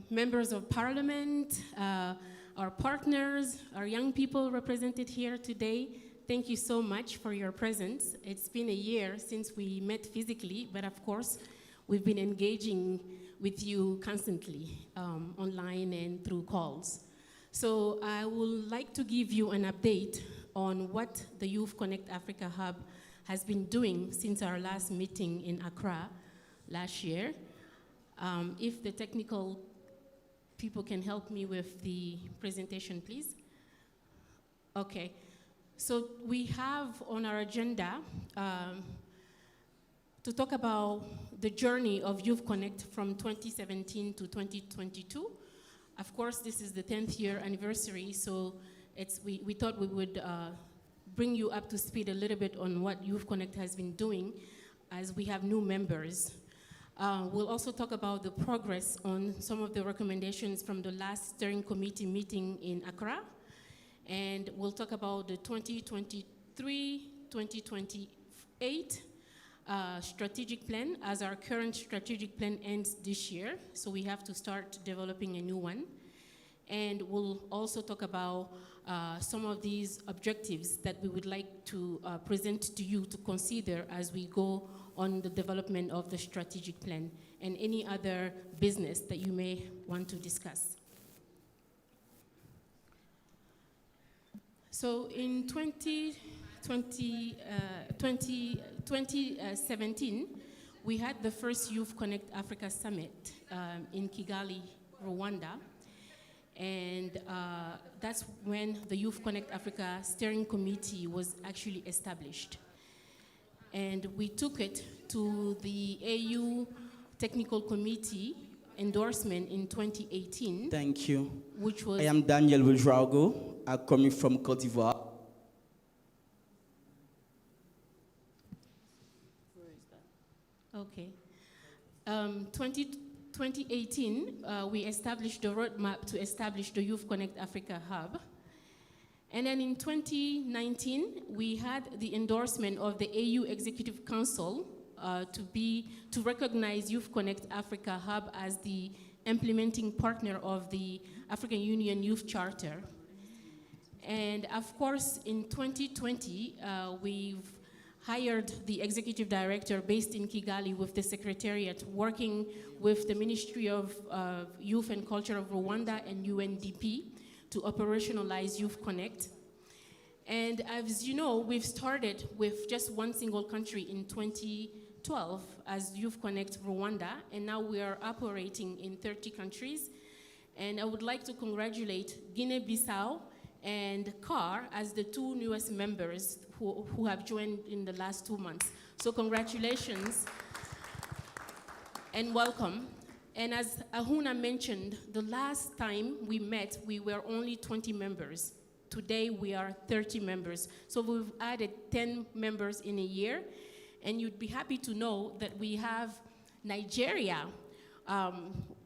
Speaker 2: Members of Parliament, our partners, our young people represented here today, thank you so much for your presence. It's been a year since we met physically, but of course, we've been engaging with you constantly, online and through calls. So I would like to give you an update on what the YouthConnekt Africa Hub has been doing since our last meeting in Accra last year. If the technical people can help me with the presentation, please. Okay, so we have on our agenda to
Speaker 8: to talk about the journey of YouthConnekt from 2017 to 2022. Of course, this is the 10th year anniversary, so we thought we would bring you up to speed a little bit on what YouthConnekt has been doing as we have new members. We'll also talk about the progress on some of the recommendations from the last steering committee meeting in Accra. And we'll talk about the 2023-2028 strategic plan, as our current strategic plan ends this year. So we have to start developing a new one. And we'll also talk about some of these objectives that we would like to present to you to consider as we go on the development of the strategic plan and any other business that you may want to discuss. So in 2017, we had the first YouthConnekt Africa Summit in Kigali, Rwanda. And that's when the YouthConnekt Africa Steering Committee was actually established. And we took it to the AU Technical Committee endorsement in 2018.
Speaker 9: Thank you.
Speaker 8: Which was...
Speaker 9: I am Daniel Wildrago. I'm coming from Côte d'Ivoire.
Speaker 8: Okay. 2018, we established the roadmap to establish the YouthConnekt Africa Hub. And then in 2019, we had the endorsement of the AU Executive Council to recognize YouthConnekt Africa Hub as the implementing partner of the African Union Youth Charter. And of course, in 2020, we've hired the executive director based in Kigali with the secretariat, working with the Ministry of Youth and Culture of Rwanda and UNDP to operationalize YouthConnekt. And as you know, we've started with just one single country in 2012 as YouthConnekt Rwanda, and now we are operating in 30 countries. And I would like to congratulate Guinea-Bissau and CAR as the two newest members who have joined in the last 2 months. So congratulations and welcome. And as Ahuna mentioned, the last time we met, we were only 20 members. Today, we are 30 members. So we've added 10 members in a year. And you'd be happy to know that we have Nigeria.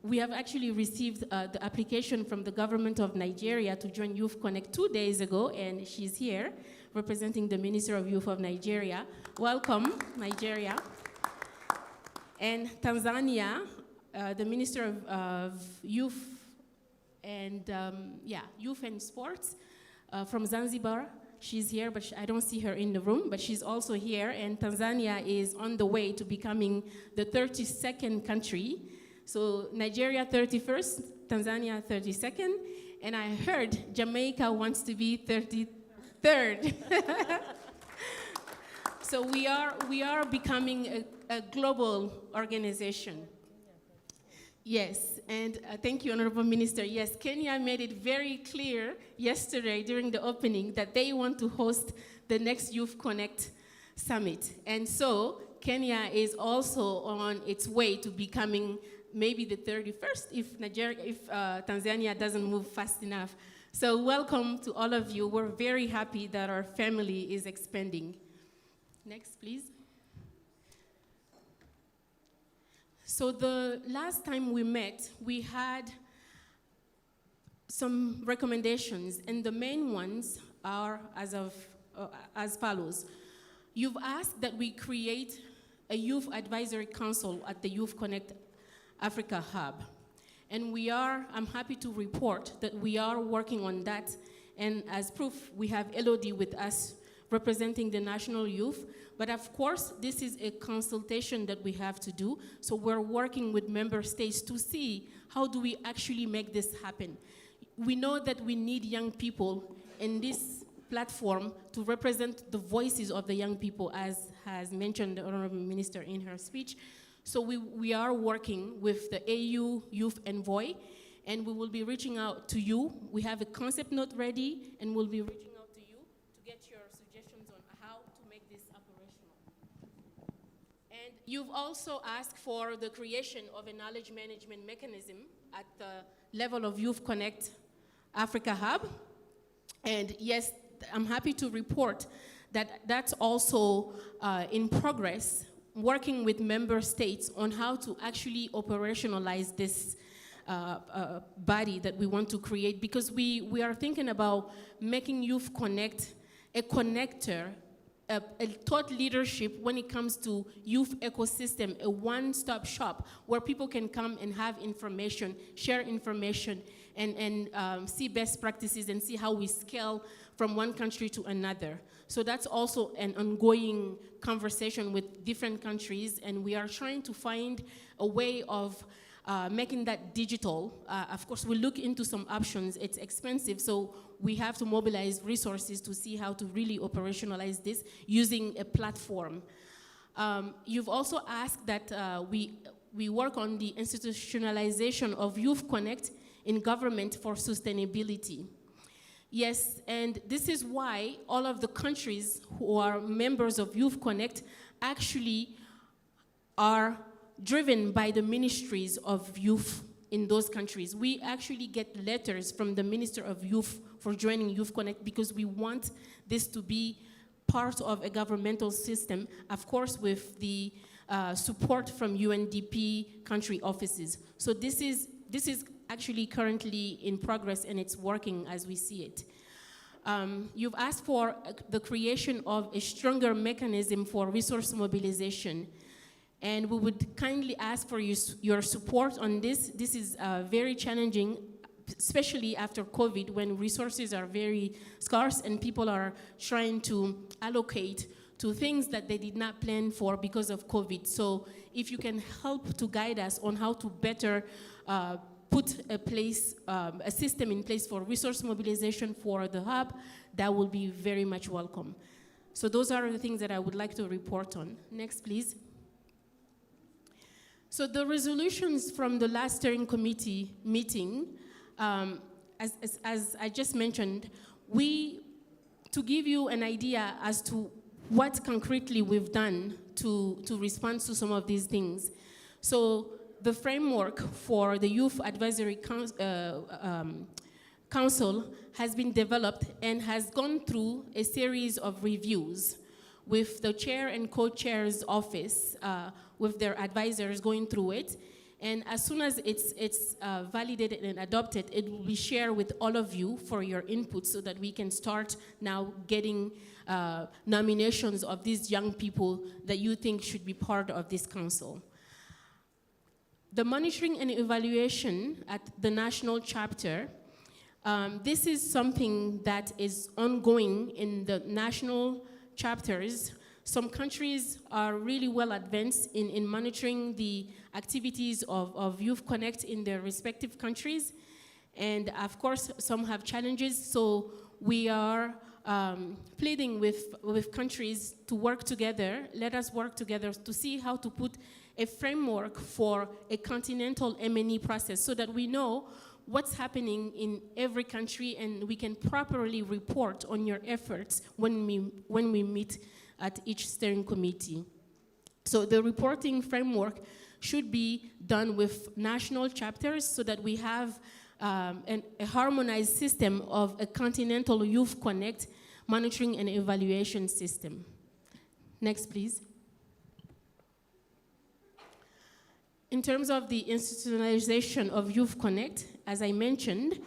Speaker 8: We have actually received the application from the government of Nigeria to join YouthConnekt 2 days ago, and she's here representing the Minister of Youth of Nigeria. Welcome, Nigeria. And Tanzania, the Minister of Youth and Youth and Sports from Zanzibar. She's here, but I don't see her in the room, but she's also here. And Tanzania is on the way to becoming the 32nd country. So Nigeria 31st, Tanzania 32nd, and I heard Jamaica wants to be 33rd. So we are becoming a global organization. Yes, and thank you, Honorable Minister. Yes, Kenya made it very clear yesterday during the opening that they want to host the next YouthConnekt Summit. And so Kenya is also on its way to becoming maybe the 31st if Tanzania doesn't move fast enough. So welcome to all of you. We're very happy that our family is expanding. Next, please. So the last time we met, we had some recommendations, and the main ones are as follows. You've asked that we create a youth advisory council at the YouthConnekt Africa Hub. And I'm happy to report that we are working on that. And as proof, we have Elodie with us representing the national youth. But of course, this is a consultation that we have to do. So we're working with member states to see how do we actually make this happen. We know that we need young people in this platform to represent the voices of the young people, as has mentioned the Honorable Minister in her speech. So we are working with the AU Youth Envoy, and we will be reaching out to you. We have a concept note ready, and we'll be reaching out to you to get your suggestions on how to make this operational. And You've also asked for the creation of a knowledge management mechanism at the level of YouthConnekt Africa Hub. And yes, I'm happy to report that that's also in progress, working with member states on how to actually operationalize this body that we want to create, because we are thinking about making YouthConnekt a connector, a thought leadership when it comes to youth ecosystem, a one-stop shop where people can come and have information, share information, and see best practices and see how we scale from one country to another. So that's also an ongoing conversation with different countries, and we are trying to find a way of making that digital. Of course, we look into some options. It's expensive, so we have to mobilize resources to see how to really operationalize this using a platform. You've also asked that we work on the institutionalization of YouthConnekt in government for sustainability. Yes, and this is why all of the countries who are members of YouthConnekt actually are driven by the ministries of youth in those countries. We actually get letters from the Minister of Youth for joining YouthConnekt because we want this to be part of a governmental system, of course with the support from UNDP country offices. So this is actually currently in progress, and it's working as we see it. You've asked for the creation of a stronger mechanism for resource mobilization, and we would kindly ask for your support on this. This is very challenging, especially after COVID, when resources are very scarce and people are trying to allocate to things that they did not plan for because of COVID. So if you can help to guide us on how to better put a system in place for resource mobilization for the hub, that will be very much welcome. So those are the things that I would like to report on. Next, please. So the resolutions from the last steering committee meeting, as I just mentioned, to give you an idea as to what concretely we've done to respond to some of these things. So the framework for the Youth Advisory Council has been developed and has gone through a series of reviews with the chair and co-chair's office, with their advisors going through it. And as soon as it's validated and adopted, it will be shared with all of you for your input so that we can start now getting nominations of these young people that you think should be part of this council. The monitoring and evaluation at the national chapter, this is something that is ongoing in the national chapters. Some countries are really well advanced in monitoring the activities of YouthConnekt in their respective countries. And of course, some have challenges, so we are pleading with countries to work together. Let us work together to see how to put a framework for a continental M&E process so that we know what's happening in every country and we can properly report on your efforts when we meet at each steering committee. So the reporting framework should be done with national chapters so that we have a harmonized system of a continental YouthConnekt monitoring and evaluation system. Next, please. In terms of the institutionalization of YouthConnekt, as I mentioned,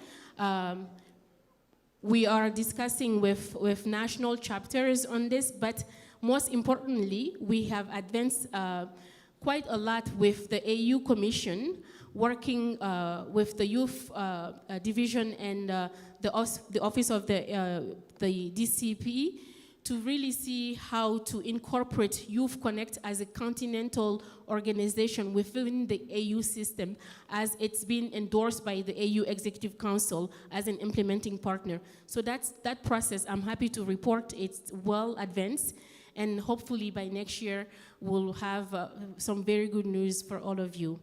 Speaker 8: we are discussing with national chapters on this, but most importantly, we have advanced quite a lot with the AU Commission, working with the Youth Division and the Office of the DCP to really see how to incorporate YouthConnekt as a continental organization within the AU system, as it's been endorsed by the AU Executive Council as an implementing partner. So that process, I'm happy to report, it's well advanced, and hopefully by next year, we'll have some very good news for all of you.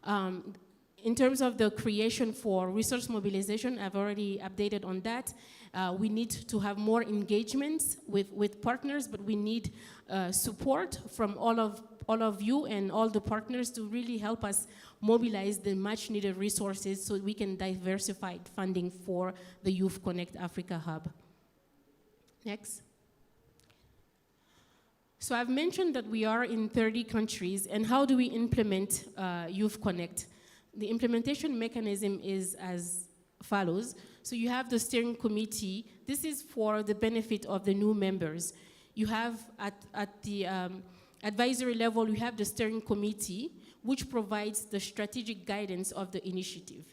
Speaker 8: In terms of the creation for resource mobilization, I've already updated on that. We need to have more engagements with partners, but we need support from all of all of you and all the partners to really help us mobilize the much needed resources so we can diversify funding for the YouthConnekt Africa Hub. Next. So I've mentioned that we are in 30 countries, and how do we implement YouthConnekt? The implementation mechanism is as follows. So you have the steering committee. This is for the benefit of the new members. You have at the advisory level, you have the steering committee, which provides the strategic guidance of the initiative.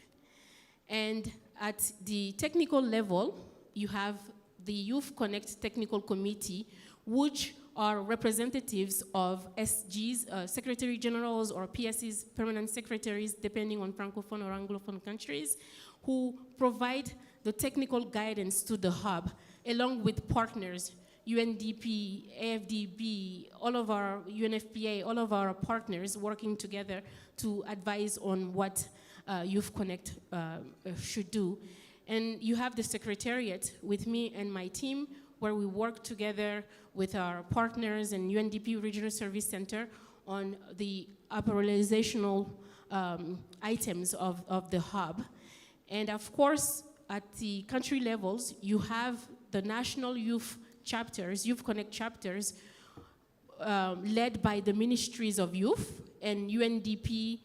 Speaker 8: And at the technical level, you have the YouthConnekt Technical Committee, which are representatives of SGs, Secretary Generals or PSCs, permanent secretaries, depending on Francophone or Anglophone countries, who provide the technical guidance to the hub, along with partners, UNDP, AFDB, all of our UNFPA, all of our partners working together to advise on what YouthConnekt should do. And you have the secretariat with me and my team, where we work together with our partners and UNDP Regional Service Center on the operationalizational items of the hub. And of course, at the country levels, you have the national youth chapters, YouthConnekt chapters, led by the ministries of youth and UNDP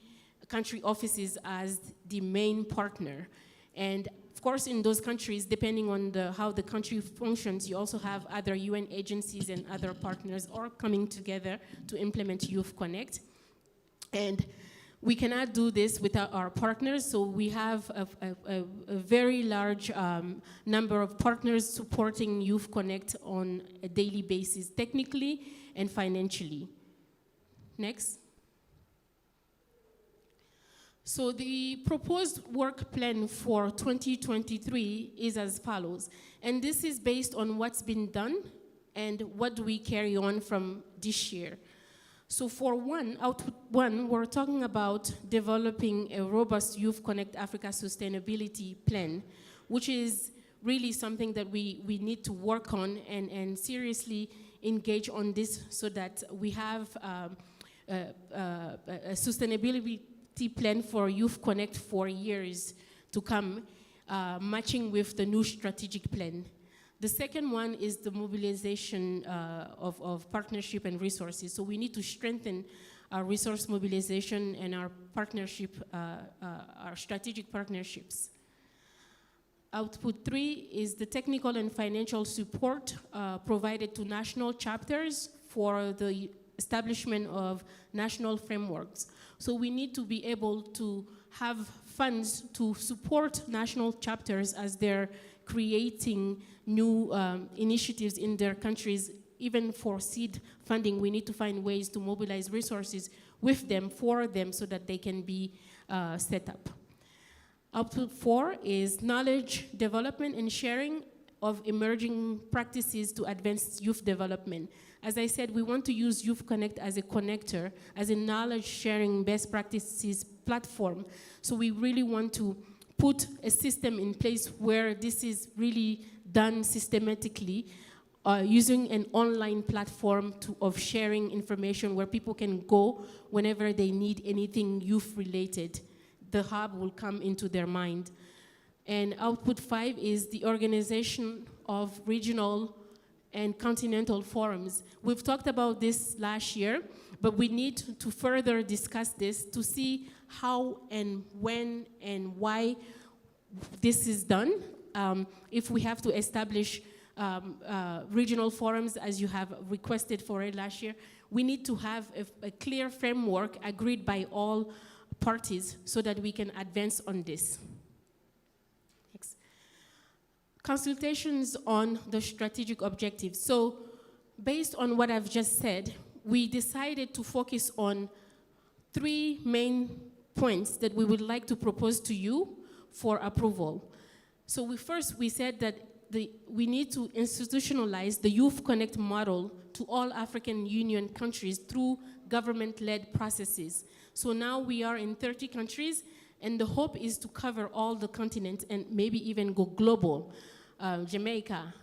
Speaker 8: country offices as the main partner. And of course, in those countries, depending on how the country functions, you also have other UN agencies and other partners all coming together to implement YouthConnekt. And we cannot do this without our partners, so we have a very large number of partners supporting YouthConnekt on a daily basis, technically and financially. Next. So the proposed work plan for 2023 is as follows, and this is based on what's been done and what do we carry on from this year. So for output one, we're talking about developing a robust YouthConnekt Africa sustainability plan, which is really something that we need to work on and seriously engage on this so that we have a sustainability plan for YouthConnekt for years to come, matching with the new strategic plan. The second one is the mobilization of partnership and resources. So we need to strengthen our resource mobilization and our partnership, our strategic partnerships. Output 3 is the technical and financial support provided to national chapters for the establishment of national frameworks. So we need to be able to have funds to support national chapters as they're creating new initiatives in their countries. Even for seed funding, we need to find ways to mobilize resources with them, for them, so that they can be set up. Output 4 is knowledge development and sharing of emerging practices to advance youth development. As I said, we want to use YouthConnekt as a connector, as a knowledge-sharing best practices platform. So we really want to put a system in place where this is really done systematically, using an online platform of sharing information where people can go whenever they need anything youth-related. The hub will come into their mind. And output 5 is the organization of regional and continental forums. We've talked about this last year, but we need to further discuss this to see how and when and why this is done. If we have to establish regional forums, as you have requested for it last year, we need to have a clear framework agreed by all parties so that we can advance on this. Next. Consultations on the strategic objectives. So based on what I've just said, we decided to focus on 3 main points that we would like to propose to you for approval. So we said that we need to institutionalize the YouthConnekt model to all African Union countries through government-led processes. So now we are in 30 countries, and the hope is to cover all the continent and maybe even go global, Jamaica.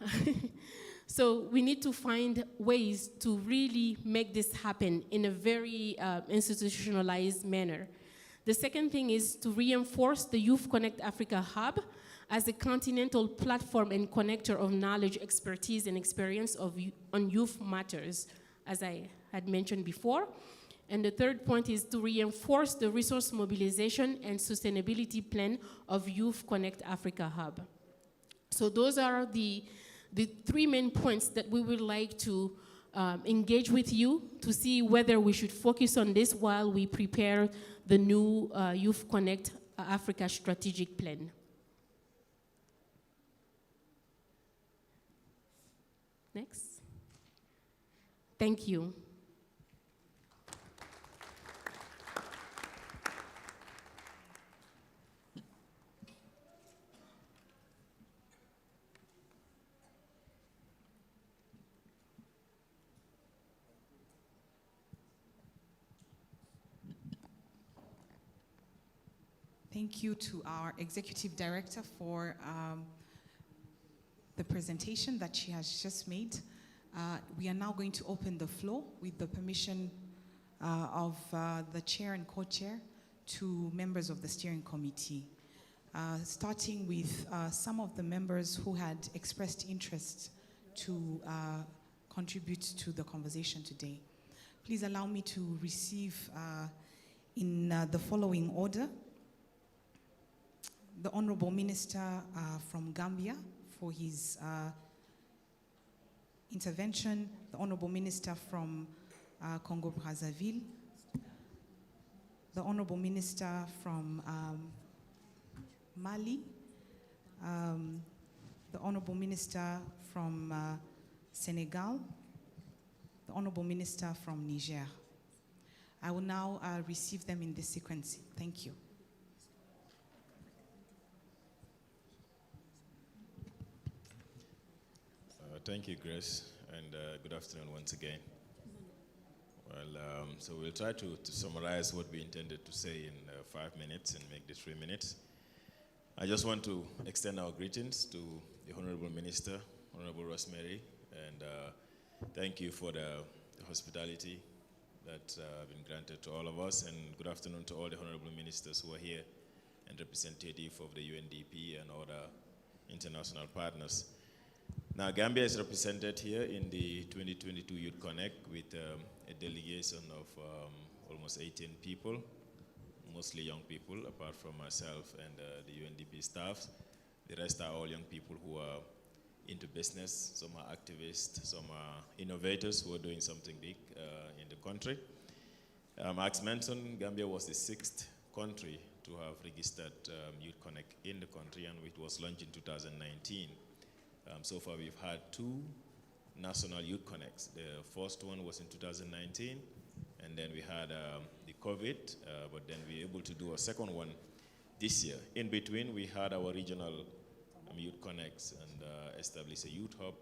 Speaker 8: So we need to find ways to really make this happen in a very institutionalized manner. The second thing is to reinforce the YouthConnekt Africa Hub as a continental platform and connector of knowledge, expertise, and experience on youth matters, as I had mentioned before. And the third point is to reinforce the resource mobilization and sustainability plan of YouthConnekt Africa Hub. So those are the 3 main points that we would like to engage with you to see whether we should focus on this while we prepare the new YouthConnekt Africa strategic plan. Next. Thank you.
Speaker 38: Thank you to our Executive Director for the presentation that she has just made. We are now going to open the floor with the permission of the chair and co-chair to members of the steering committee, starting with some of the members who had expressed interest to contribute to the conversation today. Please allow me to receive in the following order: the Honorable Minister from Gambia for his intervention, the Honorable Minister from Congo-Brazzaville, the Honorable Minister from Mali, the Honorable Minister from Senegal, the Honorable Minister from Niger. I will now receive them in this sequence. Thank you.
Speaker 40: Thank you, Grace, and good afternoon once again. Well, so we'll try to summarize what we intended to say in 5 minutes and make this 3 minutes. I just want to extend our greetings to the Honorable Minister, Honorable Rosemary, and thank you for the hospitality that been granted to all of us, and good afternoon to all the Honorable Ministers who are here and representative of the UNDP and other international partners. Now, Gambia is represented here in the 2022 YouthConnekt with a delegation of almost 18 people, mostly young people, apart from myself and the UNDP staff. The rest are all young people who are into business. Some are activists, some are innovators who are doing something big in the country. As mentioned, Gambia was the 6th country to have registered YouthConnekt in the country, and it was launched in 2019. So far, we've had 2 national YouthConnekts. The first one was in 2019, and then we had the COVID, but then we were able to do a second one this year. In between, we had our regional YouthConnekts and established a youth hub,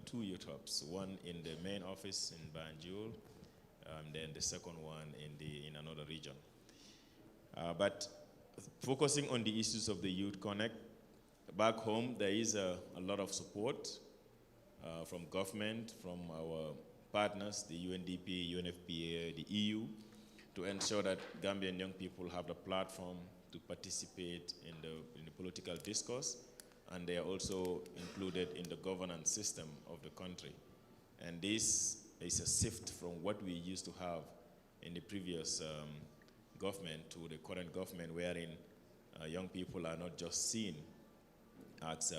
Speaker 40: 2 youth hubs, one in the main office in Banjul, then the second one in another region. But focusing on the issues of the YouthConnekt, back home, there is a lot of support from government, from our partners, the UNDP, UNFPA, the EU, to ensure that Gambian young people have the platform to participate in the political discourse, and they are also included in the governance system of the country. And this is a shift from what we used to have in the previous government to the current government, wherein young people are not just seen as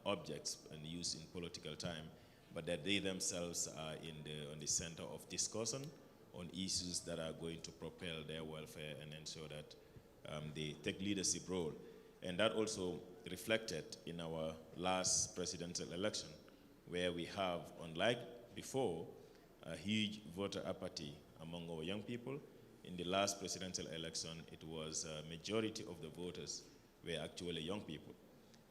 Speaker 40: objects and used in political time, but that they themselves are on the center of discussion on issues that are going to propel their welfare and ensure that they take leadership role. And that also reflected in our last presidential election, where we have, unlike before, a huge voter apathy among our young people. In the last presidential election, it was a majority of the voters were actually young people.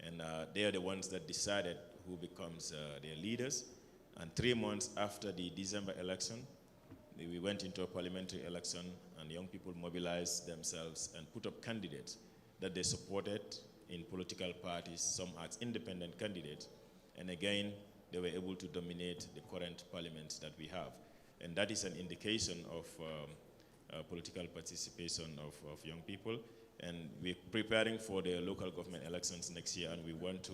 Speaker 40: And they are the ones that decided who becomes their leaders. And 3 months after the December election, we went into a parliamentary election, and young people mobilized themselves and put up candidates that they supported in political parties, some as independent candidates. And again, they were able to dominate the current parliament that we have. And that is an indication of political participation of young people. And we're preparing for the local government elections next year, and we want to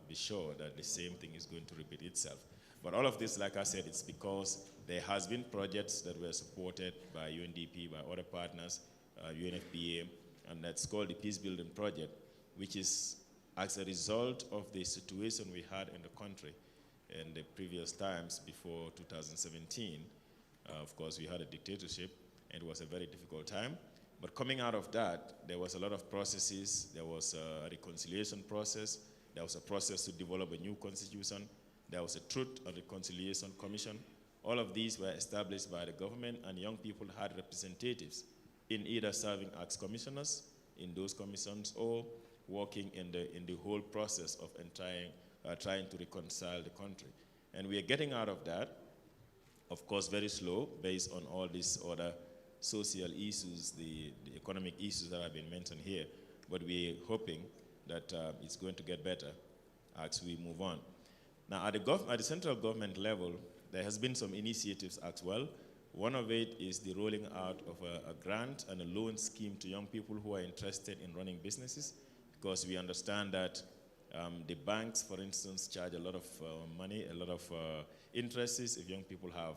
Speaker 40: be sure that the same thing is going to repeat itself. But all of this, like I said, it's because there has been projects that were supported by UNDP, by other partners, UNFPA, and that's called the Peace Building Project, which is as a result of the situation we had in the country in the previous times before 2017. Of course, we had a dictatorship, and it was a very difficult time. But coming out of that, there was a lot of processes. There was a reconciliation process. There was a process to develop a new constitution. There was a Truth and Reconciliation Commission. All of these were established by the government, and young people had representatives in either serving as commissioners in those commissions or working in the whole process of trying to reconcile the country. And we are getting out of that, of course, very slow, based on all these other social issues, the economic issues that have been mentioned here. But we're hoping that it's going to get better as we move on. Now, at the central government level, there has been some initiatives as well. One of it is the rolling out of a grant and a loan scheme to young people who are interested in running businesses, because we understand that the banks, for instance, charge a lot of money, a lot of interests if young people have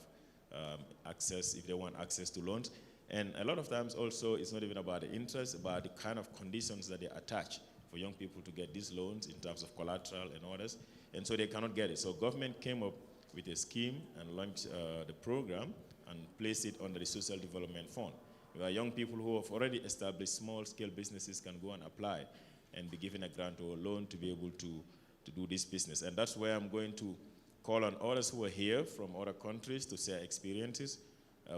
Speaker 40: access, if they want access to loans. And a lot of times also, it's not even about the interest, about the kind of conditions that they attach for young people to get these loans in terms of collateral and others. And so they cannot get it. So government came up with a scheme and launched the program and placed it under the Social Development Fund, where young people who have already established small-scale businesses can go and apply and be given a grant or a loan to be able to do this business. And that's where I'm going to call on others who are here from other countries to share experiences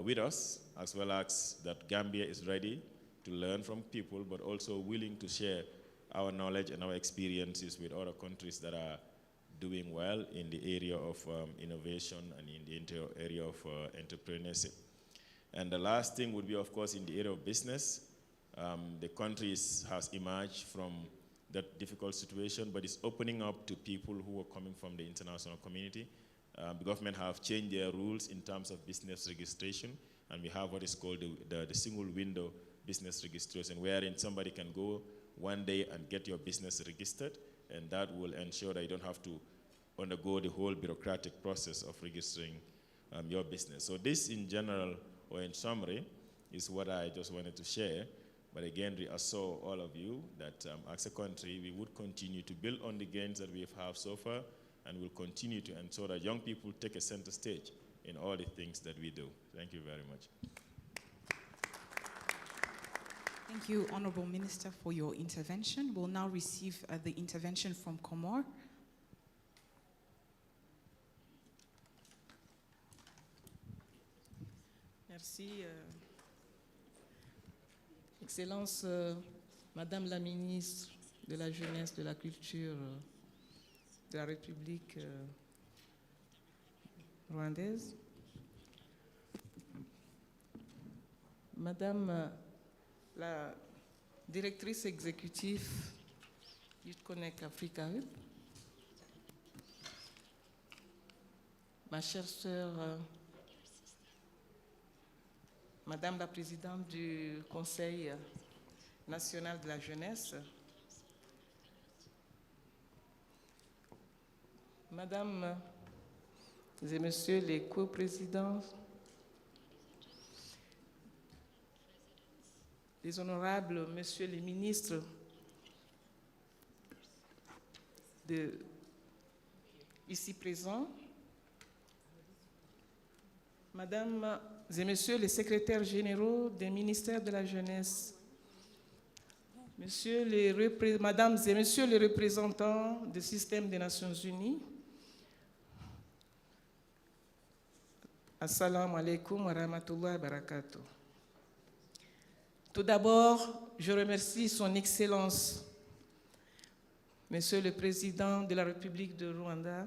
Speaker 40: with us, as well as that Gambia is ready to learn from people, but also willing to share our knowledge and our experiences with other countries that are doing well in the area of innovation and in the area of entrepreneurship. And the last thing would be, of course, in the area of business. The country has emerged from that difficult situation, but it's opening up to people who are coming from the international community. The government have changed their rules in terms of business registration, and we have what is called the single window business registration, wherein somebody can go one day and get your business registered, and that will ensure that you don't have to undergo the whole bureaucratic process of registering your business. So this in general, or in summary, is what I just wanted to share. But again, reassure all of you that as a country, we would continue to build on the gains that we have so far, and will continue to ensure that young people take a center stage in all the things that we do. Thank you very much.
Speaker 38: Thank you, Honorable Minister, for your intervention. We'll now receive the intervention from Comore.
Speaker 10: Merci. Excellence, Madame la Ministre de la Jeunesse, de la Culture de la République rwandaise. Madame la directrice exécutive YouthConnekt Africa Hub, ma chère sœur, Madame la présidente du Conseil national de la jeunesse, Madame et Messieurs les coprésidents, les honorables Messieurs les ministres ici présents, Madame et Messieurs les secrétaires généraux des ministères de la jeunesse, Mesdames et Messieurs les représentants du système des Nations Unies, Assalamu alaikum wa rahmatullahi wa barakatuh. Tout d'abord, je remercie Son Excellence, Monsieur le Président de la République de Rwanda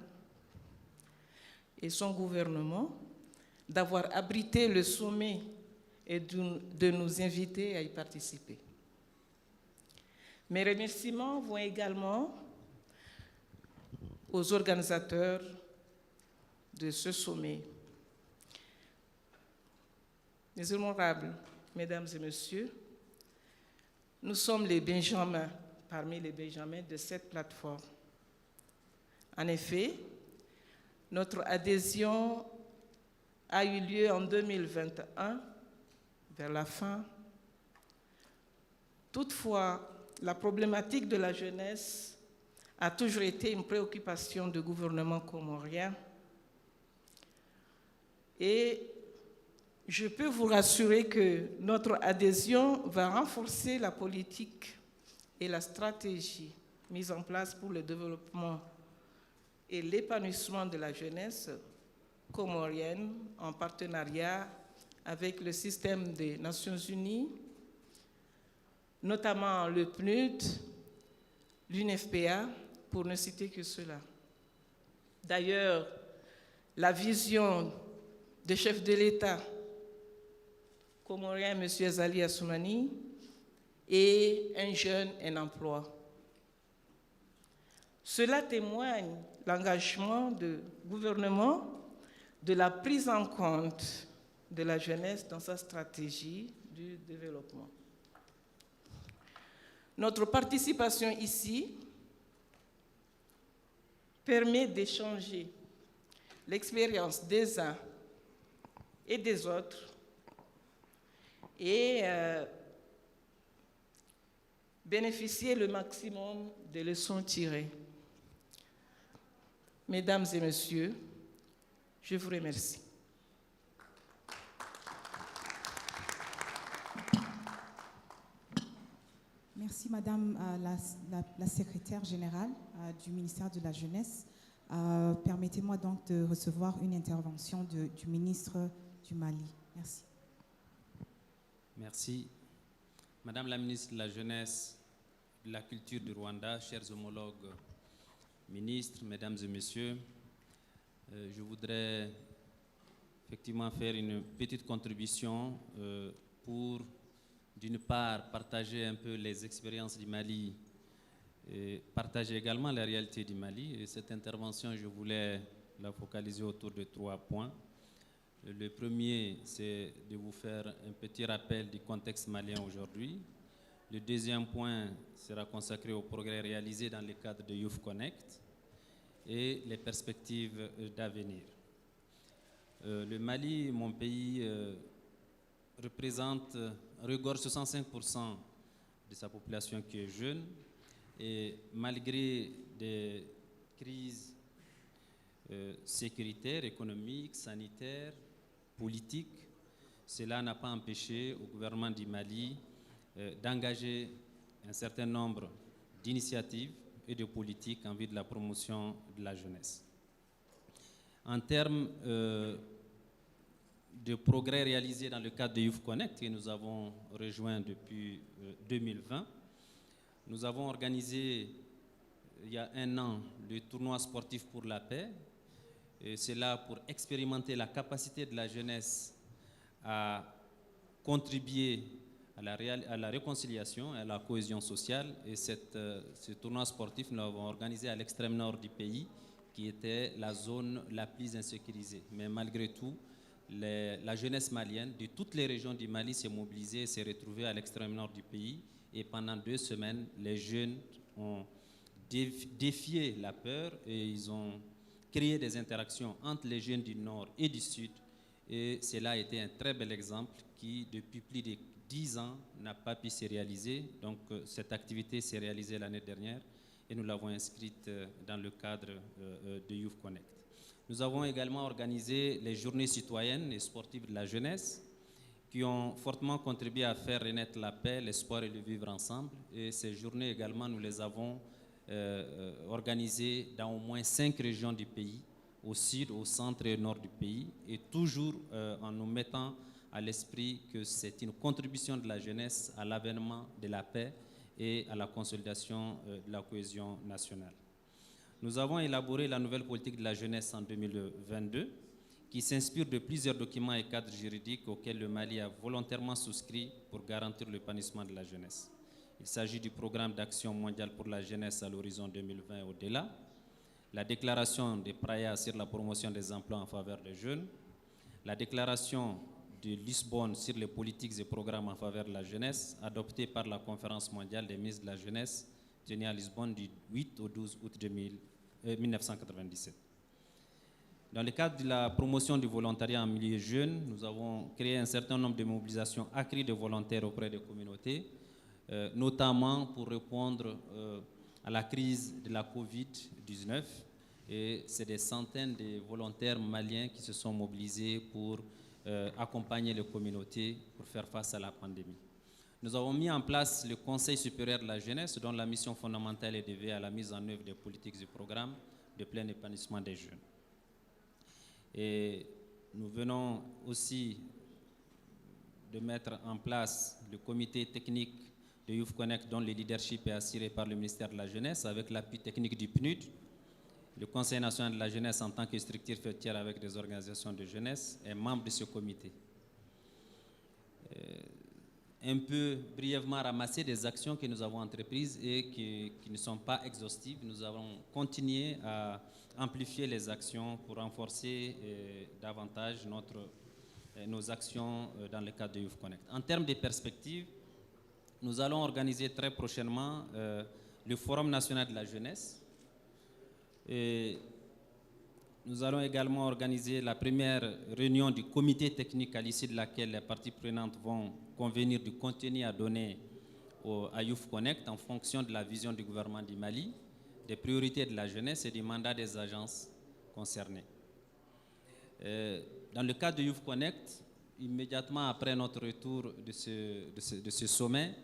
Speaker 10: et son gouvernement d'avoir abrité le sommet et de nous inviter à y participer. Mes remerciements vont également aux organisateurs de ce sommet. Mes honorables, mesdames et messieurs, nous sommes les Benjamins, parmi les Benjamins de cette plateforme. En effet, notre adhésion a eu lieu en 2021, vers la fin. Toutefois, la problématique de la jeunesse a toujours été une préoccupation du gouvernement comorien. Et je peux vous rassurer que notre adhésion va renforcer la politique et la stratégie mise en place pour le développement et l'épanouissement de la jeunesse comorienne en partenariat avec le système des Nations Unies, notamment le PNUD, l'UNFPA, pour ne citer que cela. D'ailleurs, la vision des chefs de l'État comorien, M. Azali Assoumani, est un jeune, un emploi. Cela témoigne l'engagement du gouvernement de la prise en compte de la jeunesse dans sa stratégie du développement. Notre participation ici permet d'échanger l'expérience des uns et des autres et bénéficier le maximum des leçons tirées. Mesdames et messieurs, je vous remercie.
Speaker 38: Merci Madame la secrétaire générale du ministère de la Jeunesse. Permettez-moi donc de recevoir une intervention du ministre du Mali. Merci.
Speaker 11: Merci. Madame la ministre de la Jeunesse, de la Culture du Rwanda, chers homologues ministres, mesdames et messieurs, je voudrais effectivement faire une petite contribution pour, d'une part, partager un peu les expériences du Mali et partager également la réalité du Mali. Et cette intervention, je voulais la focaliser autour de 3 points. Le premier, c'est de vous faire un petit rappel du contexte malien aujourd'hui. Le deuxième point sera consacré aux progrès réalisés dans le cadre de YouthConnekt et les perspectives d'avenir. Le Mali, mon pays, regorge 65% de sa population qui est jeune, et malgré des crises sécuritaires, économiques, sanitaires, politiques, cela n'a pas empêché au gouvernement du Mali d'engager un certain nombre d'initiatives et de politiques en vue de la promotion de la jeunesse. En termes de progrès réalisés dans le cadre de YouthConnekt, que nous avons rejoint depuis 2020, nous avons organisé il y a 1 an le tournoi sportif pour la paix. Et c'est là pour expérimenter la capacité de la jeunesse à contribuer à la réconciliation et à la cohésion sociale. Et ce tournoi sportif, nous l'avons organisé à l'extrême nord du pays, qui était la zone la plus insécurisée. Mais malgré tout, la jeunesse malienne de toutes les régions du Mali s'est mobilisée et s'est retrouvée à l'extrême nord du pays. Et pendant 2 semaines, les jeunes ont défié la peur et ils ont créé des interactions entre les jeunes du nord et du sud. Et cela a été un très bel exemple qui, depuis plus de 10 ans, n'a pas pu se réaliser. Donc, cette activité s'est réalisée l'année dernière et nous l'avons inscrite dans le cadre de YouthConnekt. Nous avons également organisé les journées citoyennes et sportives de la jeunesse qui ont fortement contribué à faire renaître la paix, l'espoir et le vivre ensemble. Et ces journées également, nous les avons organisées dans au moins 5 régions du pays, au sud, au centre et au nord du pays, et toujours en nous mettant à l'esprit que c'est une contribution de la jeunesse à l'avènement de la paix et à la consolidation de la cohésion nationale. Nous avons élaboré la nouvelle politique de la jeunesse en 2022, qui s'inspire de plusieurs documents et cadres juridiques auxquels le Mali a volontairement souscrit pour garantir l'épanouissement de la jeunesse. Il s'agit du programme d'action mondiale pour la jeunesse à l'horizon 2020 et au-delà, la déclaration de Praia sur la promotion des emplois en faveur des jeunes, la déclaration de Lisbonne sur les politiques et programmes en faveur de la jeunesse, adoptée par la Conférence mondiale des ministres de la jeunesse, tenue à Lisbonne du 8 au 12 août 1997. Dans le cadre de la promotion du volontariat en milieu jeune, nous avons créé un certain nombre de mobilisations accrues de volontaires auprès des communautés, notamment pour répondre à la crise de la COVID-19. Et c'est des centaines de volontaires maliens qui se sont mobilisés pour accompagner les communautés pour faire face à la pandémie. Nous avons mis en place le Conseil supérieur de la jeunesse, dont la mission fondamentale est de veiller à la mise en œuvre des politiques et programmes de plein épanouissement des jeunes. Et nous venons aussi de mettre en place le comité technique de YouthConnekt, dont le leadership est assuré par le ministère de la Jeunesse, avec l'appui technique du PNUD. Le Conseil national de la jeunesse, en tant que structure faîtière avec des organisations de jeunesse, est membre de ce comité. Un peu brièvement ramasser des actions que nous avons entreprises et qui ne sont pas exhaustives. Nous avons continué à amplifier les actions pour renforcer davantage nos actions dans le cadre de YouthConnekt. En termes de perspectives, nous allons organiser très prochainement le Forum national de la jeunesse. Et nous allons également organiser la première réunion du comité technique à l'issue de laquelle les parties prenantes vont convenir du contenu à donner à YouthConnekt en fonction de la vision du gouvernement du Mali, des priorités de la jeunesse et du mandat des agences concernées. Dans le cadre de YouthConnekt, immédiatement après notre retour de ce sommet,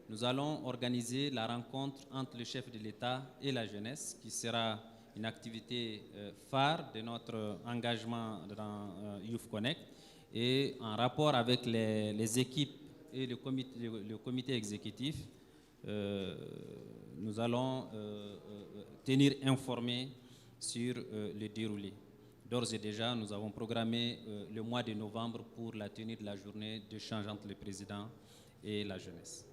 Speaker 11: nous allons organiser la rencontre entre le chef de l'État et la jeunesse, qui sera une activité phare de notre engagement dans YouthConnekt, et en rapport avec les équipes et le comité exécutif, nous allons tenir informés sur le déroulé. D'ores et déjà, nous avons programmé le mois de novembre pour la tenue de la journée d'échange entre le président et la jeunesse.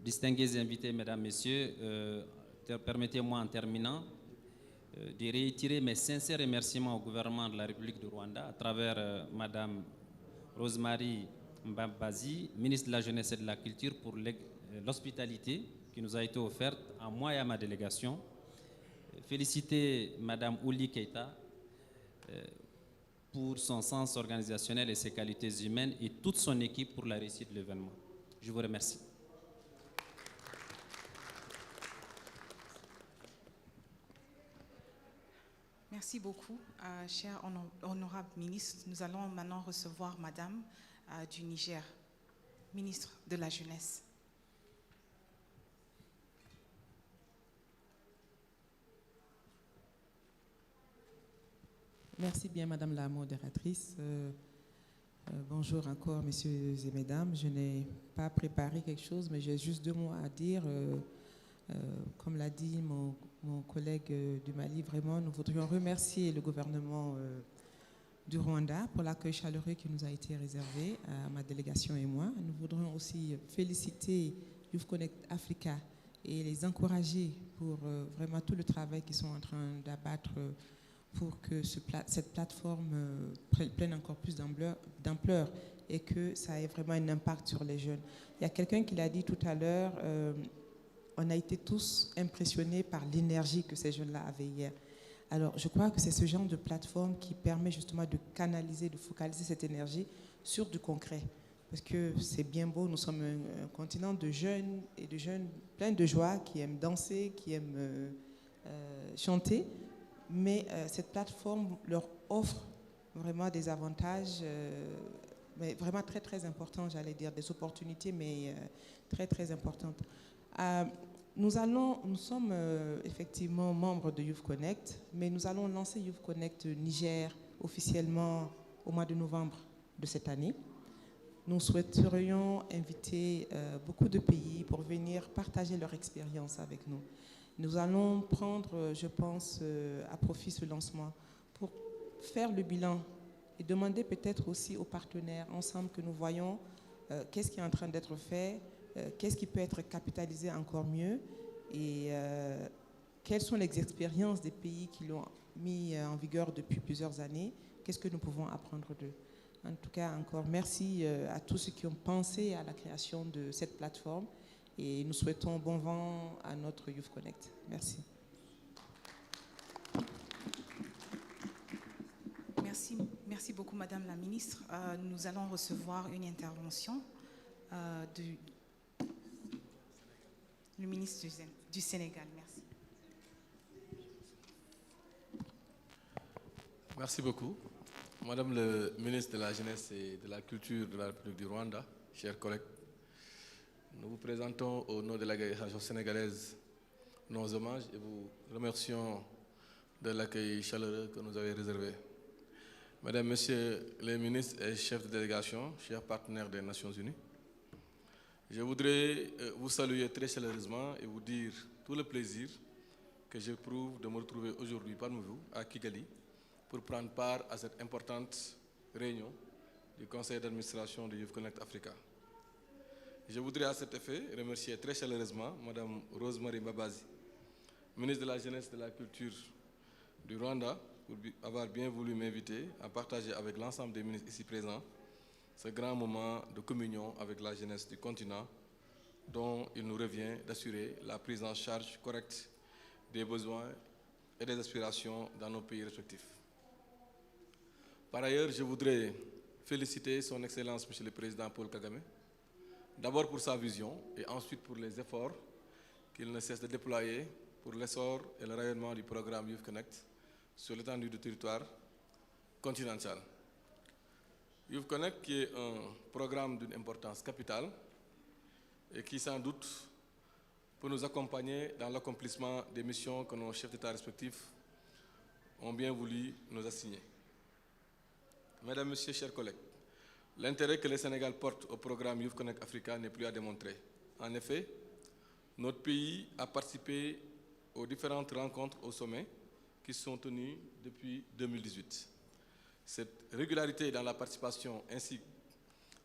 Speaker 11: Distingués invités, mesdames, messieurs, permettez-moi en terminant de réitérer mes sincères remerciements au gouvernement de la République du Rwanda à travers Madame Rosemary Mbabazi, ministre de la Jeunesse et de la Culture, pour l'hospitalité qui nous a été offerte à moi et à ma délégation. Féliciter Madame Ouli Keita pour son sens organisationnel et ses qualités humaines, et toute son équipe pour la réussite de l'événement. Je vous remercie.
Speaker 38: Merci beaucoup, cher honorable ministre. Nous allons maintenant recevoir Madame du Niger, ministre de la Jeunesse.
Speaker 37: Merci bien, Madame la modératrice. Bonjour encore, messieurs et mesdames. Je n'ai pas préparé quelque chose, mais j'ai juste 2 mots à dire. Comme l'a dit mon collègue du Mali, vraiment, nous voudrions remercier le gouvernement du Rwanda pour l'accueil chaleureux qui nous a été réservé à ma délégation et moi. Nous voudrions aussi féliciter YouthConnekt Africa et les encourager pour vraiment tout le travail qu'ils sont en train d'abattre pour que cette plateforme prenne encore plus d'ampleur et que ça ait vraiment un impact sur les jeunes. Il y a quelqu'un qui l'a dit tout à l'heure, on a été tous impressionnés par l'énergie que ces jeunes-là avaient hier. Alors, je crois que c'est ce genre de plateforme qui permet justement de canaliser, de focaliser cette énergie sur du concret. Parce que c'est bien beau, nous sommes un continent de jeunes et de jeunes pleins de joie, qui aiment danser, qui aiment chanter, mais cette plateforme leur offre vraiment des avantages, mais vraiment très très importants, j'allais dire, des opportunités, mais très très importantes. Nous sommes effectivement membres de YouthConnekt, mais nous allons lancer YouthConnekt Niger officiellement au mois de novembre de cette année. Nous souhaiterions inviter beaucoup de pays pour venir partager leur expérience avec nous. Nous allons prendre, je pense, à profit ce lancement pour faire le bilan et demander peut-être aussi aux partenaires ensemble que nous voyons qu'est-ce qui est en train d'être fait, qu'est-ce qui peut être capitalisé encore mieux et quelles sont les expériences des pays qui l'ont mis en vigueur depuis plusieurs années? Qu'est-ce que nous pouvons apprendre d'eux? En tout cas, encore merci à tous ceux qui ont pensé à la création de cette plateforme et nous souhaitons bon vent à notre YouthConnekt. Merci.
Speaker 38: Merci beaucoup, Madame la Ministre. Nous allons recevoir une intervention du ministre du Sénégal. Merci.
Speaker 12: Merci beaucoup. Madame le ministre de la Jeunesse et de la Culture de la République du Rwanda, chers collègues, nous vous présentons au nom de la délégation sénégalaise nos hommages et vous remercions de l'accueil chaleureux que nous avez réservé. Mesdames, Messieurs les ministres et chefs de délégation, chers partenaires des Nations Unies, je voudrais vous saluer très chaleureusement et vous dire tout le plaisir que j'éprouve de me retrouver aujourd'hui parmi vous à Kigali pour prendre part à cette importante réunion du conseil d'administration de YouthConnekt Africa. Je voudrais à cet effet remercier très chaleureusement Mme Rosemary Mbabazi, ministre de la Jeunesse et de la Culture du Rwanda, pour avoir bien voulu m'inviter à partager avec l'ensemble des ministres ici présents ce grand moment de communion avec la jeunesse du continent dont il nous revient d'assurer la prise en charge correcte des besoins et des aspirations dans nos pays respectifs. Par ailleurs, je voudrais féliciter son Excellence, Monsieur le Président Paul Kagame, d'abord pour sa vision et ensuite pour les efforts qu'il ne cesse de déployer pour l'essor et le rayonnement du programme YouthConnekt sur l'étendue du territoire continental. YouthConnekt, qui est un programme d'une importance capitale et qui sans doute peut nous accompagner dans l'accomplissement des missions que nos chefs d'État respectifs ont bien voulu nous assigner. Mesdames, Messieurs, chers collègues, l'intérêt que le Sénégal porte au programme YouthConnekt Africa n'est plus à démontrer. En effet, notre pays a participé aux différentes rencontres au sommet qui sont tenues depuis 2018. Cette régularité dans la participation ainsi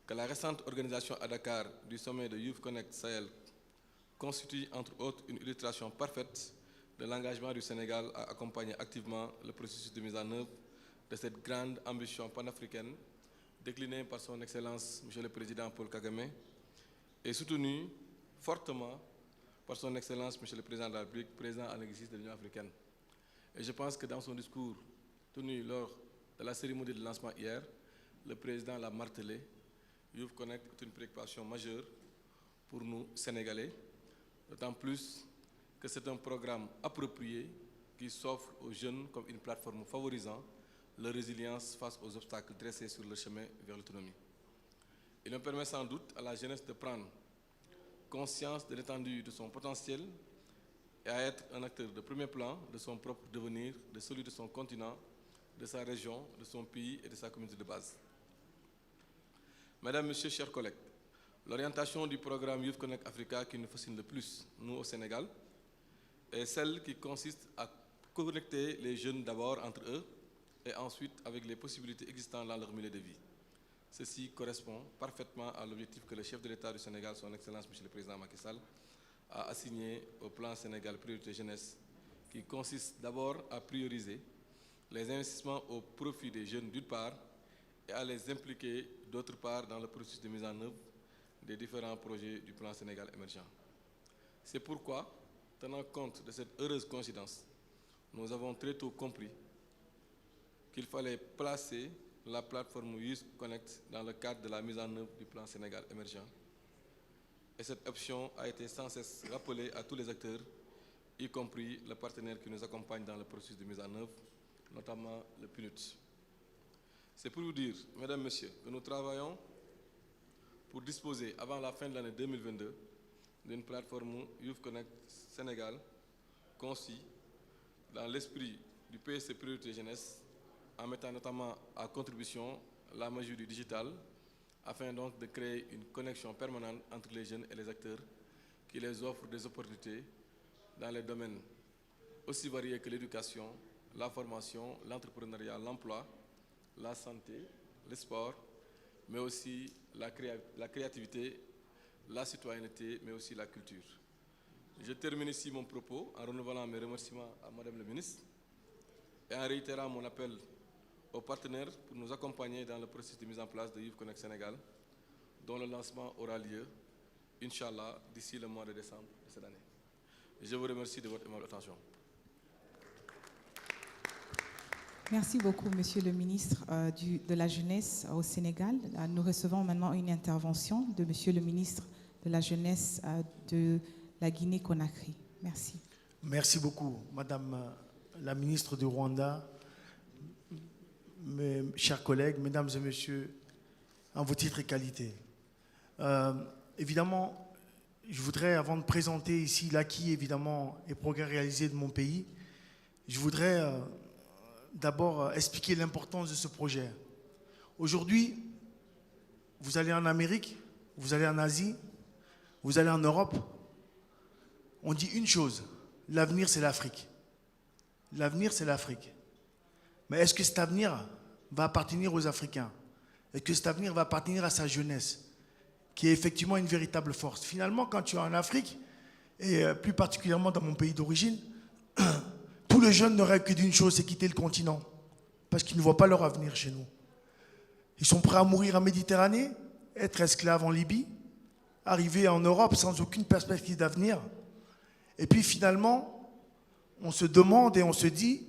Speaker 12: que la récente organisation à Dakar du sommet de YouthConnekt Sahel constitue entre autres une illustration parfaite de l'engagement du Sénégal à accompagner activement le processus de mise en œuvre de cette grande ambition panafricaine déclinée par son Excellence, Monsieur le Président Paul Kagame, et soutenue fortement par son Excellence, Monsieur le Président de la République, président en exercice de l'Union africaine. Et je pense que dans son discours tenu lors de la cérémonie de lancement hier, le Président l'a martelé, YouthConnekt est une préoccupation majeure pour nous, Sénégalais, d'autant plus que c'est un programme approprié qui s'offre aux jeunes comme une plateforme favorisant leur résilience face aux obstacles dressés sur le chemin vers l'autonomie. Il me permet sans doute à la jeunesse de prendre conscience de l'étendue de son potentiel et à être un acteur de premier plan de son propre devenir, de celui de son continent, de sa région, de son pays et de sa communauté de base. Mesdames, Messieurs, chers collègues, l'orientation du programme YouthConnekt Africa qui nous fascine le plus, nous au Sénégal, est celle qui consiste à connecter les jeunes d'abord entre eux et ensuite avec les possibilités existantes dans leur milieu de vie. Ceci correspond parfaitement à l'objectif que le chef de l'État du Sénégal, son Excellence Monsieur le Président Macky Sall, a assigné au plan Sénégal Priorité Jeunesse, qui consiste d'abord à prioriser les investissements au profit des jeunes d'une part et à les impliquer d'autre part dans le processus de mise en œuvre des différents projets du plan Sénégal émergent. C'est pourquoi, tenant compte de cette heureuse coïncidence, nous avons très tôt compris qu'il fallait placer la plateforme YouthConnekt dans le cadre de la mise en œuvre du plan Sénégal émergent. Et cette option a été sans cesse rappelée à tous les acteurs, y compris le partenaire qui nous accompagne dans le processus de mise en œuvre, notamment le PNUD. C'est pour vous dire, Mesdames, Messieurs, que nous travaillons pour disposer, avant la fin de l'année 2022, d'une plateforme YouthConnekt Sénégal conçue dans l'esprit du PSC Priorité Jeunesse, en mettant notamment à contribution la magie du digital, afin donc de créer une connexion permanente entre les jeunes et les acteurs qui les offrent des opportunités dans les domaines aussi variés que l'éducation, la formation, l'entrepreneuriat, l'emploi, la santé, le sport, mais aussi la créativité, la citoyenneté, mais aussi la culture. Je termine ici mon propos en renouvelant mes remerciements à Madame le ministre et en réitérant mon appel aux partenaires pour nous accompagner dans le processus de mise en place de YouthConnekt Sénégal, dont le lancement aura lieu, Inch'Allah, d'ici le mois de décembre de cette année. Je vous remercie de votre aimable attention.
Speaker 38: Merci beaucoup, Monsieur le ministre de la Jeunesse au Sénégal. Nous recevons maintenant une intervention de Monsieur le ministre de la Jeunesse de la Guinée-Conakry. Merci.
Speaker 13: Merci beaucoup, Madame la ministre du Rwanda, mes chers collègues, Mesdames et Messieurs, en vos titres et qualités. Évidemment, je voudrais, avant de présenter ici l'acquis, évidemment, et progrès réalisés de mon pays, je voudrais d'abord expliquer l'importance de ce projet. Aujourd'hui, vous allez en Amérique, vous allez en Asie, vous allez en Europe, on dit une chose, l'avenir c'est l'Afrique. L'avenir c'est l'Afrique. Mais est-ce que cet avenir va appartenir aux Africains? Est-ce que cet avenir va appartenir à sa jeunesse, qui est effectivement une véritable force? Finalement, quand tu es en Afrique, et plus particulièrement dans mon pays d'origine, tous les jeunes ne rêvent que d'une chose, c'est quitter le continent. Parce qu'ils ne voient pas leur avenir chez nous. Ils sont prêts à mourir en Méditerranée, être esclaves en Libye, arriver en Europe sans aucune perspective d'avenir. Et puis finalement, on se demande et on se dit,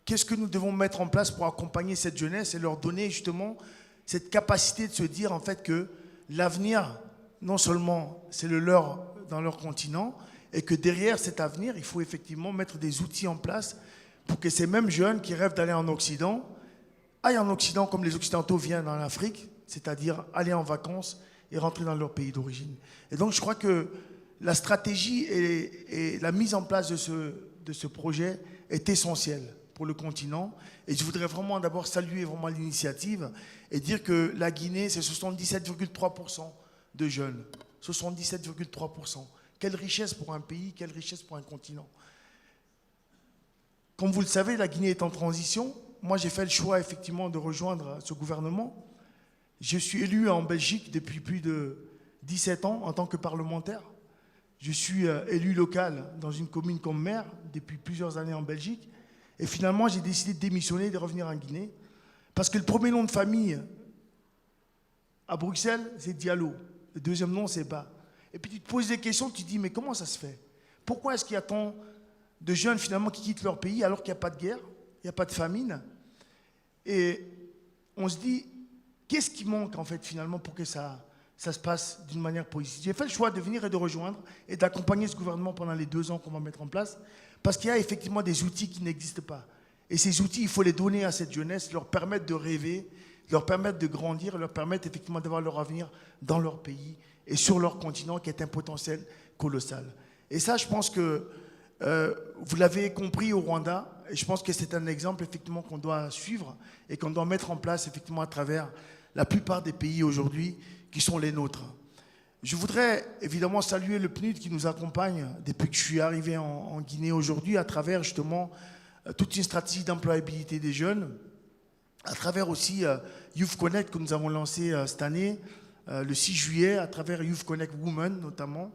Speaker 13: qu'est-ce que nous devons mettre en place pour accompagner cette jeunesse et leur donner justement cette capacité de se dire en fait que l'avenir, non seulement c'est le leur dans leur continent, et que derrière cet avenir, il faut effectivement mettre des outils en place pour que ces mêmes jeunes qui rêvent d'aller en Occident aillent en Occident comme les Occidentaux viennent en Afrique, c'est-à-dire aller en vacances et rentrer dans leur pays d'origine. Et donc je crois que la stratégie et la mise en place de ce projet est essentielle pour le continent. Et je voudrais vraiment d'abord saluer vraiment l'initiative et dire que la Guinée, c'est 77,3% de jeunes. 77,3%. Quelle richesse pour un pays, quelle richesse pour un continent. Comme vous le savez, la Guinée est en transition. Moi, j'ai fait le choix effectivement de rejoindre ce gouvernement. Je suis élu en Belgique depuis plus de 17 ans en tant que parlementaire. Je suis élu local dans une commune comme maire depuis plusieurs années en Belgique. Et finalement, j'ai décidé de démissionner et de revenir en Guinée. Parce que le premier nom de famille à Bruxelles, c'est Diallo. Le deuxième nom, c'est Ba. Et puis tu te poses des questions, tu te dis, mais comment ça se fait? Pourquoi est-ce qu'il y a tant de jeunes finalement qui quittent leur pays alors qu'il n'y a pas de guerre, il n'y a pas de famine? Et on se dit, qu'est-ce qui manque en fait finalement pour que ça se passe d'une manière positive? J'ai fait le choix de venir et de rejoindre et d'accompagner ce gouvernement pendant les 2 ans qu'on va mettre en place, parce qu'il y a effectivement des outils qui n'existent pas. Et ces outils, il faut les donner à cette jeunesse, leur permettre de rêver, leur permettre de grandir, leur permettre effectivement d'avoir leur avenir dans leur pays et sur leur continent qui est un potentiel colossal. Et ça, je pense que vous l'avez compris au Rwanda, et je pense que c'est un exemple effectivement qu'on doit suivre et qu'on doit mettre en place effectivement à travers la plupart des pays aujourd'hui qui sont les nôtres. Je voudrais évidemment saluer le PNUD qui nous accompagne depuis que je suis arrivé en Guinée aujourd'hui à travers justement toute une stratégie d'employabilité des jeunes, à travers aussi YouthConnekt que nous avons lancé cette année, le 6 juillet, à travers YouthConnekt Women notamment,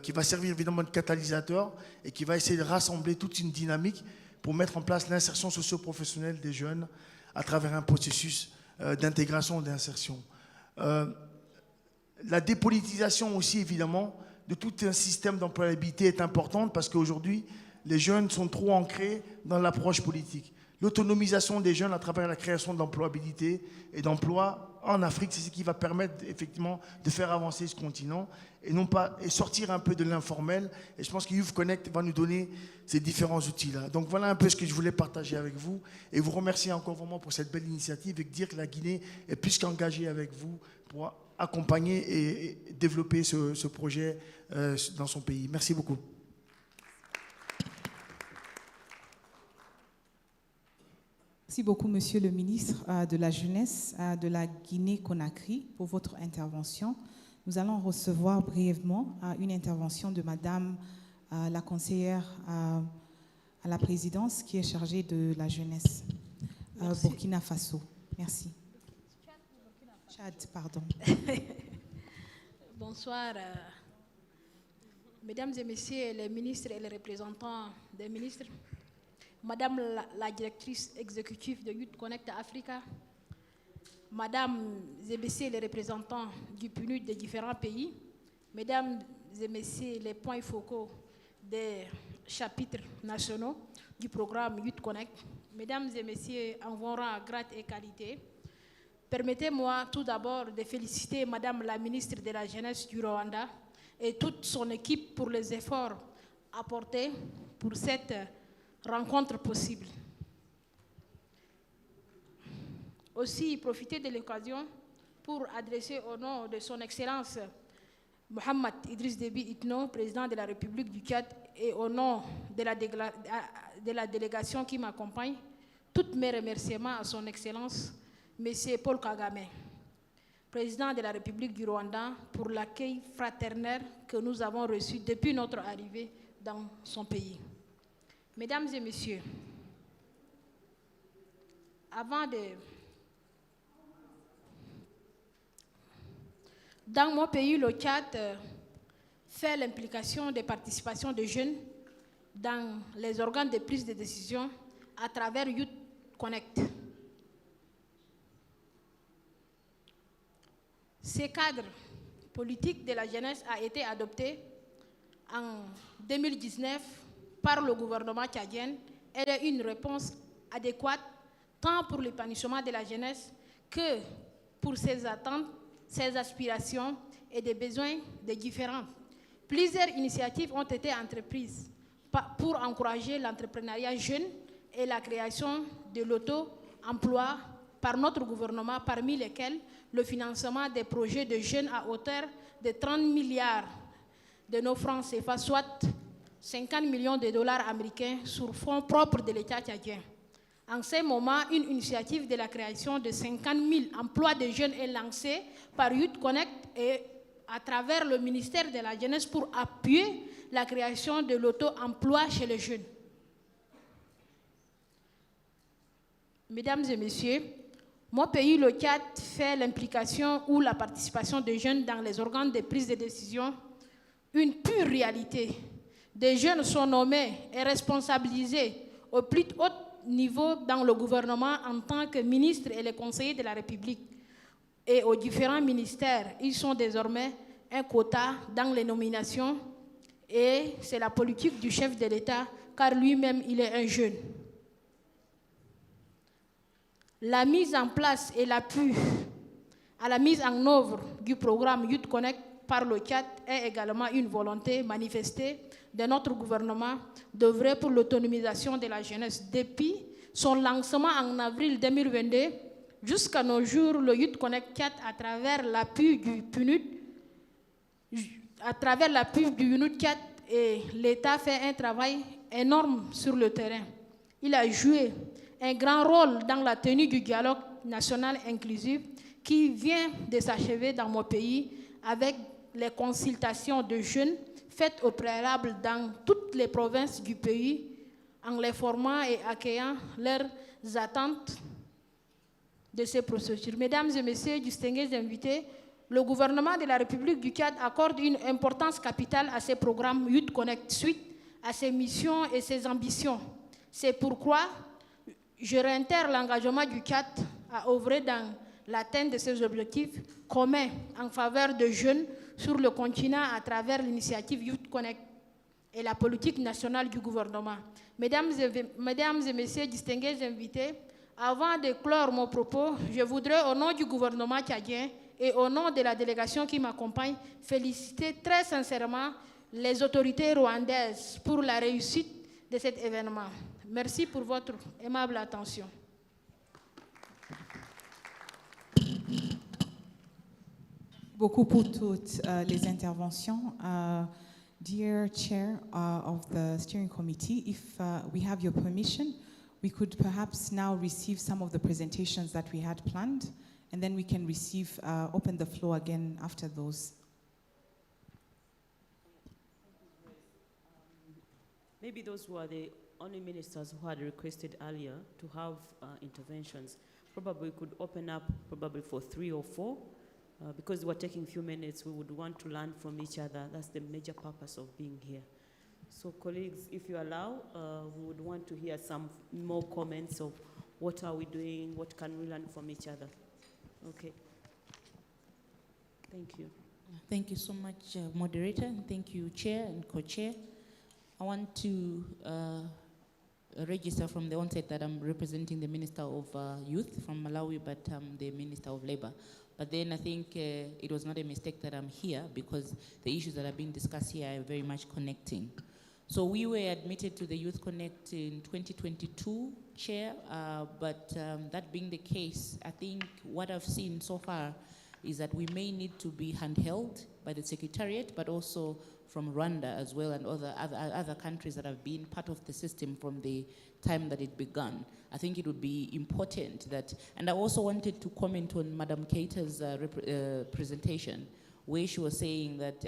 Speaker 13: qui va servir évidemment de catalyseur et qui va essayer de rassembler toute une dynamique pour mettre en place l'insertion socio-professionnelle des jeunes à travers un processus d'intégration et d'insertion. La dépolitisation aussi, évidemment, de tout un système d'employabilité est importante parce qu'aujourd'hui, les jeunes sont trop ancrés dans l'approche politique. L'autonomisation des jeunes à travers la création d'employabilité et d'emplois en Afrique, c'est ce qui va permettre effectivement de faire avancer ce continent et non pas et sortir un peu de l'informel. Et je pense que YouthConnekt va nous donner ces différents outils-là. Donc voilà un peu ce que je voulais partager avec vous et vous remercier encore vraiment pour cette belle initiative et dire que la Guinée est plus qu'engagée avec vous pour accompagner et développer ce projet dans son pays. Merci beaucoup.
Speaker 38: Merci beaucoup, Monsieur le ministre de la Jeunesse de la Guinée-Conakry, pour votre intervention. Nous allons recevoir brièvement une intervention de Madame la conseillère à la présidence qui est chargée de la jeunesse Burkina Faso. Merci.
Speaker 14: Tchad, pardon. Bonsoir, Mesdames et Messieurs les ministres et les représentants des ministres, Madame la directrice exécutive de YouthConnekt Africa, Madame et Messieurs les représentants du PNUD des différents pays, Mesdames et Messieurs les points focaux des chapitres nationaux du programme YouthConnekt, Mesdames et Messieurs en vos rangs, grade et qualité, permettez-moi tout d'abord de féliciter Madame la ministre de la Jeunesse du Rwanda et toute son équipe pour les efforts apportés pour cette rencontre possible. Aussi, profiter de l'occasion pour adresser au nom de son Excellence Mohamed Idriss Déby Itno, président de la République du Tchad, et au nom de la délégation qui m'accompagne, tous mes remerciements à son Excellence M. Paul Kagame, président de la République du Rwanda, pour l'accueil fraternel que nous avons reçu depuis notre arrivée dans son pays. Mesdames et Messieurs, dans mon pays, le Tchad fait l'implication des participations de jeunes dans les organes de prise de décision à travers YouthConnekt. Ce cadre politique de la jeunesse a été adopté en 2019 par le gouvernement tchadien et est une réponse adéquate tant pour l'épanouissement de la jeunesse que pour ses attentes, ses aspirations et des besoins des différents. Plusieurs initiatives ont été entreprises pour encourager l'entrepreneuriat jeune et la création de l'auto-emploi par notre gouvernement, parmi lesquels le financement des projets de jeunes à hauteur de 30 milliards de nos francs CFA, soit 50 millions de dollars américains sur fonds propres de l'État tchadien. En ce moment, une initiative de la création de 50 000 emplois de jeunes est lancée par YouthConnekt et à travers le ministère de la Jeunesse pour appuyer la création de l'auto-emploi chez les jeunes. Mesdames et Messieurs, mon pays, le Tchad, fait l'implication ou la participation des jeunes dans les organes de prise de décision une pure réalité. Des jeunes sont nommés et responsabilisés au plus haut niveau dans le gouvernement en tant que ministres et les conseillers de la République. Et aux différents ministères, ils sont désormais un quota dans les nominations et c'est la politique du chef de l'État car lui-même, il est un jeune. La mise en place et l'appui à la mise en œuvre du programme YouthConnekt par le Tchad est également une volonté manifestée de notre gouvernement d'œuvrer pour l'autonomisation de la jeunesse. Depuis son lancement en avril 2022, jusqu'à nos jours, le YouthConnekt 4, à travers l'appui du PNUD, et l'État fait un travail énorme sur le terrain. Il a joué un grand rôle dans la tenue du dialogue national inclusif qui vient de s'achever dans mon pays avec les consultations de jeunes faites au préalable dans toutes les provinces du pays en les formant et accueillant leurs attentes de ces procédures. Mesdames et Messieurs, distingués invités, le gouvernement de la République du Tchad accorde une importance capitale à ces programmes YouthConnekt suite à ses missions et ses ambitions. C'est pourquoi je réitère l'engagement du Tchad à œuvrer dans l'atteinte de ces objectifs communs en faveur de jeunes sur le continent à travers l'initiative YouthConnekt et la politique nationale du gouvernement. Mesdames et Messieurs, distingués invités, avant de clore mon propos, je voudrais, au nom du gouvernement tchadien et au nom de la délégation qui m'accompagne, féliciter très sincèrement les autorités rwandaises pour la réussite de cet événement. Merci pour votre aimable attention.
Speaker 38: Beaucoup pour toutes les interventions. Dear Chair of the Steering Committee, if we have your permission, we could perhaps now receive some of the presentations that we had planned, and then we can open the floor again after those.
Speaker 4: Maybe those who are the only ministers who had requested earlier to have interventions, probably could open up probably for 3 or 4 because we're taking a few minutes, we would want to learn from each other. That's the major purpose of being here. So colleagues, if you allow, we would want to hear some more comments of what are we doing, what can we learn from each other. Okay. Thank you.
Speaker 15: Thank you so much, moderator, and thank you, chair and co-chair. I want to register from the onset that I'm representing the Minister of Youth from Malawi, but I'm the Minister of Labor. But then I think it was not a mistake that I'm here, because the issues that are being discussed here are very much connecting. So we were admitted to the YouthConnekt in 2022, Chair, but that being the case, I think what I've seen so far is that we may need to be handheld by the Secretariat, but also from Rwanda as well, and other countries that have been part of the system from the time that it began. I think it would be important that, and I also wanted to comment on Madam Keita's presentation, where she was saying that,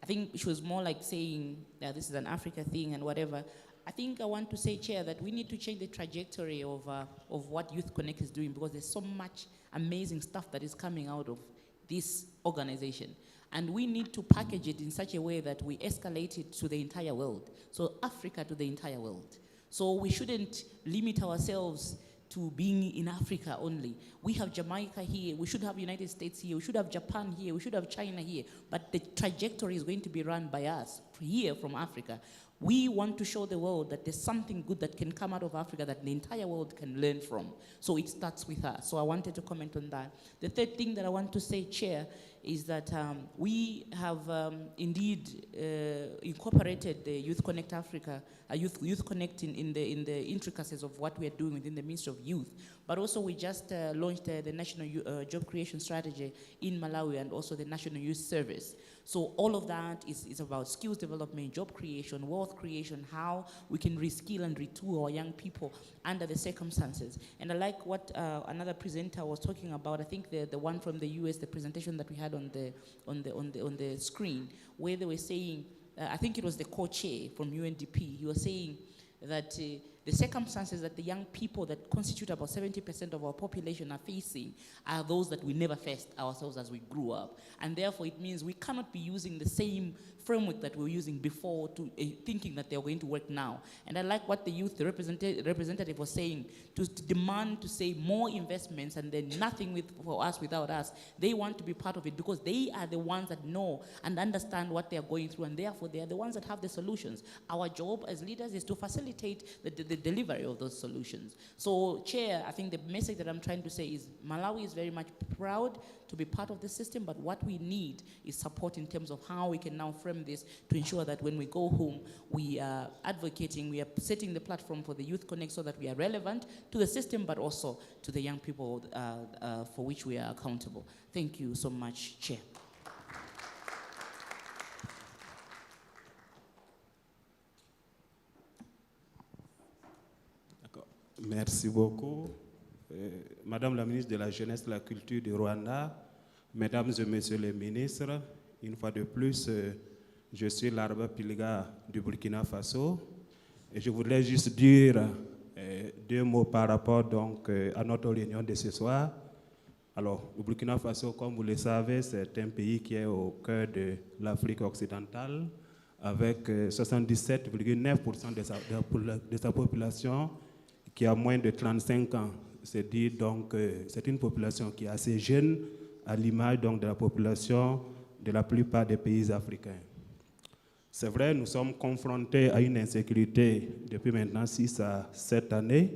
Speaker 15: I think she was more like saying that this is an Africa thing and whatever. I think I want to say, Chair, that we need to change the trajectory of what YouthConnekt is doing, because there's so much amazing stuff that is coming out of this organization. And we need to package it in such a way that we escalate it to the entire world. So Africa to the entire world. So we shouldn't limit ourselves to being in Africa only. We have Jamaica here, we should have United States here, we should have Japan here, we should have China here, but the trajectory is going to be run by us here from Africa. We want to show the world that there's something good that can come out of Africa that the entire world can learn from. So it starts with us. So I wanted to comment on that. The third thing that I want to say, Chair, is that we have indeed incorporated the YouthConnekt Africa, YouthConnekt in the intricacies of what we are doing within the Ministry of Youth. But also we just launched the National Job Creation Strategy in Malawi, and also the National Youth Service. So all of that is about skills development, job creation, wealth creation, how we can reskill and retool our young people under the circumstances. And I like what another presenter was talking about. I think the one from the US, the presentation that we had on the screen, where they were saying, I think it was the co-chair from UNDP. He was saying that the circumstances that the young people that constitute about 70% of our population are facing are those that we never faced ourselves as we grew up. And therefore it means we cannot be using the same framework that we were using before to thinking that they're going to work now. And I like what the youth representative was saying, to demand to say more investments and then nothing for us without us. They want to be part of it because they are the ones that know and understand what they are going through, and therefore they are the ones that have the solutions. Our job as leaders is to facilitate the delivery of those solutions. So, Chair, I think the message that I'm trying to say is Malawi is very much proud to be part of the system, but what we need is support in terms of how we can now frame this to ensure that when we go home, we are advocating, we are setting the platform for the YouthConnekt so that we are relevant to the system, but also to the young people for which we are accountable. Thank you so much, Chair.
Speaker 16: Merci beaucoup. Madame la ministre de la Jeunesse et de la Culture du Rwanda, Mesdames et Messieurs les ministres, une fois de plus, je suis Larba Pilga du Burkina Faso et je voudrais juste dire deux mots par rapport donc, à notre réunion de ce soir. Alors, le Burkina Faso, comme vous le savez, c'est un pays qui est au cœur de l'Afrique occidentale avec 77,9% de sa population qui a moins de 35 ans. C'est dire donc c'est une population qui est assez jeune, à l'image donc de la population de la plupart des pays africains. C'est vrai, nous sommes confrontés à une insécurité depuis maintenant 6 à 7 années,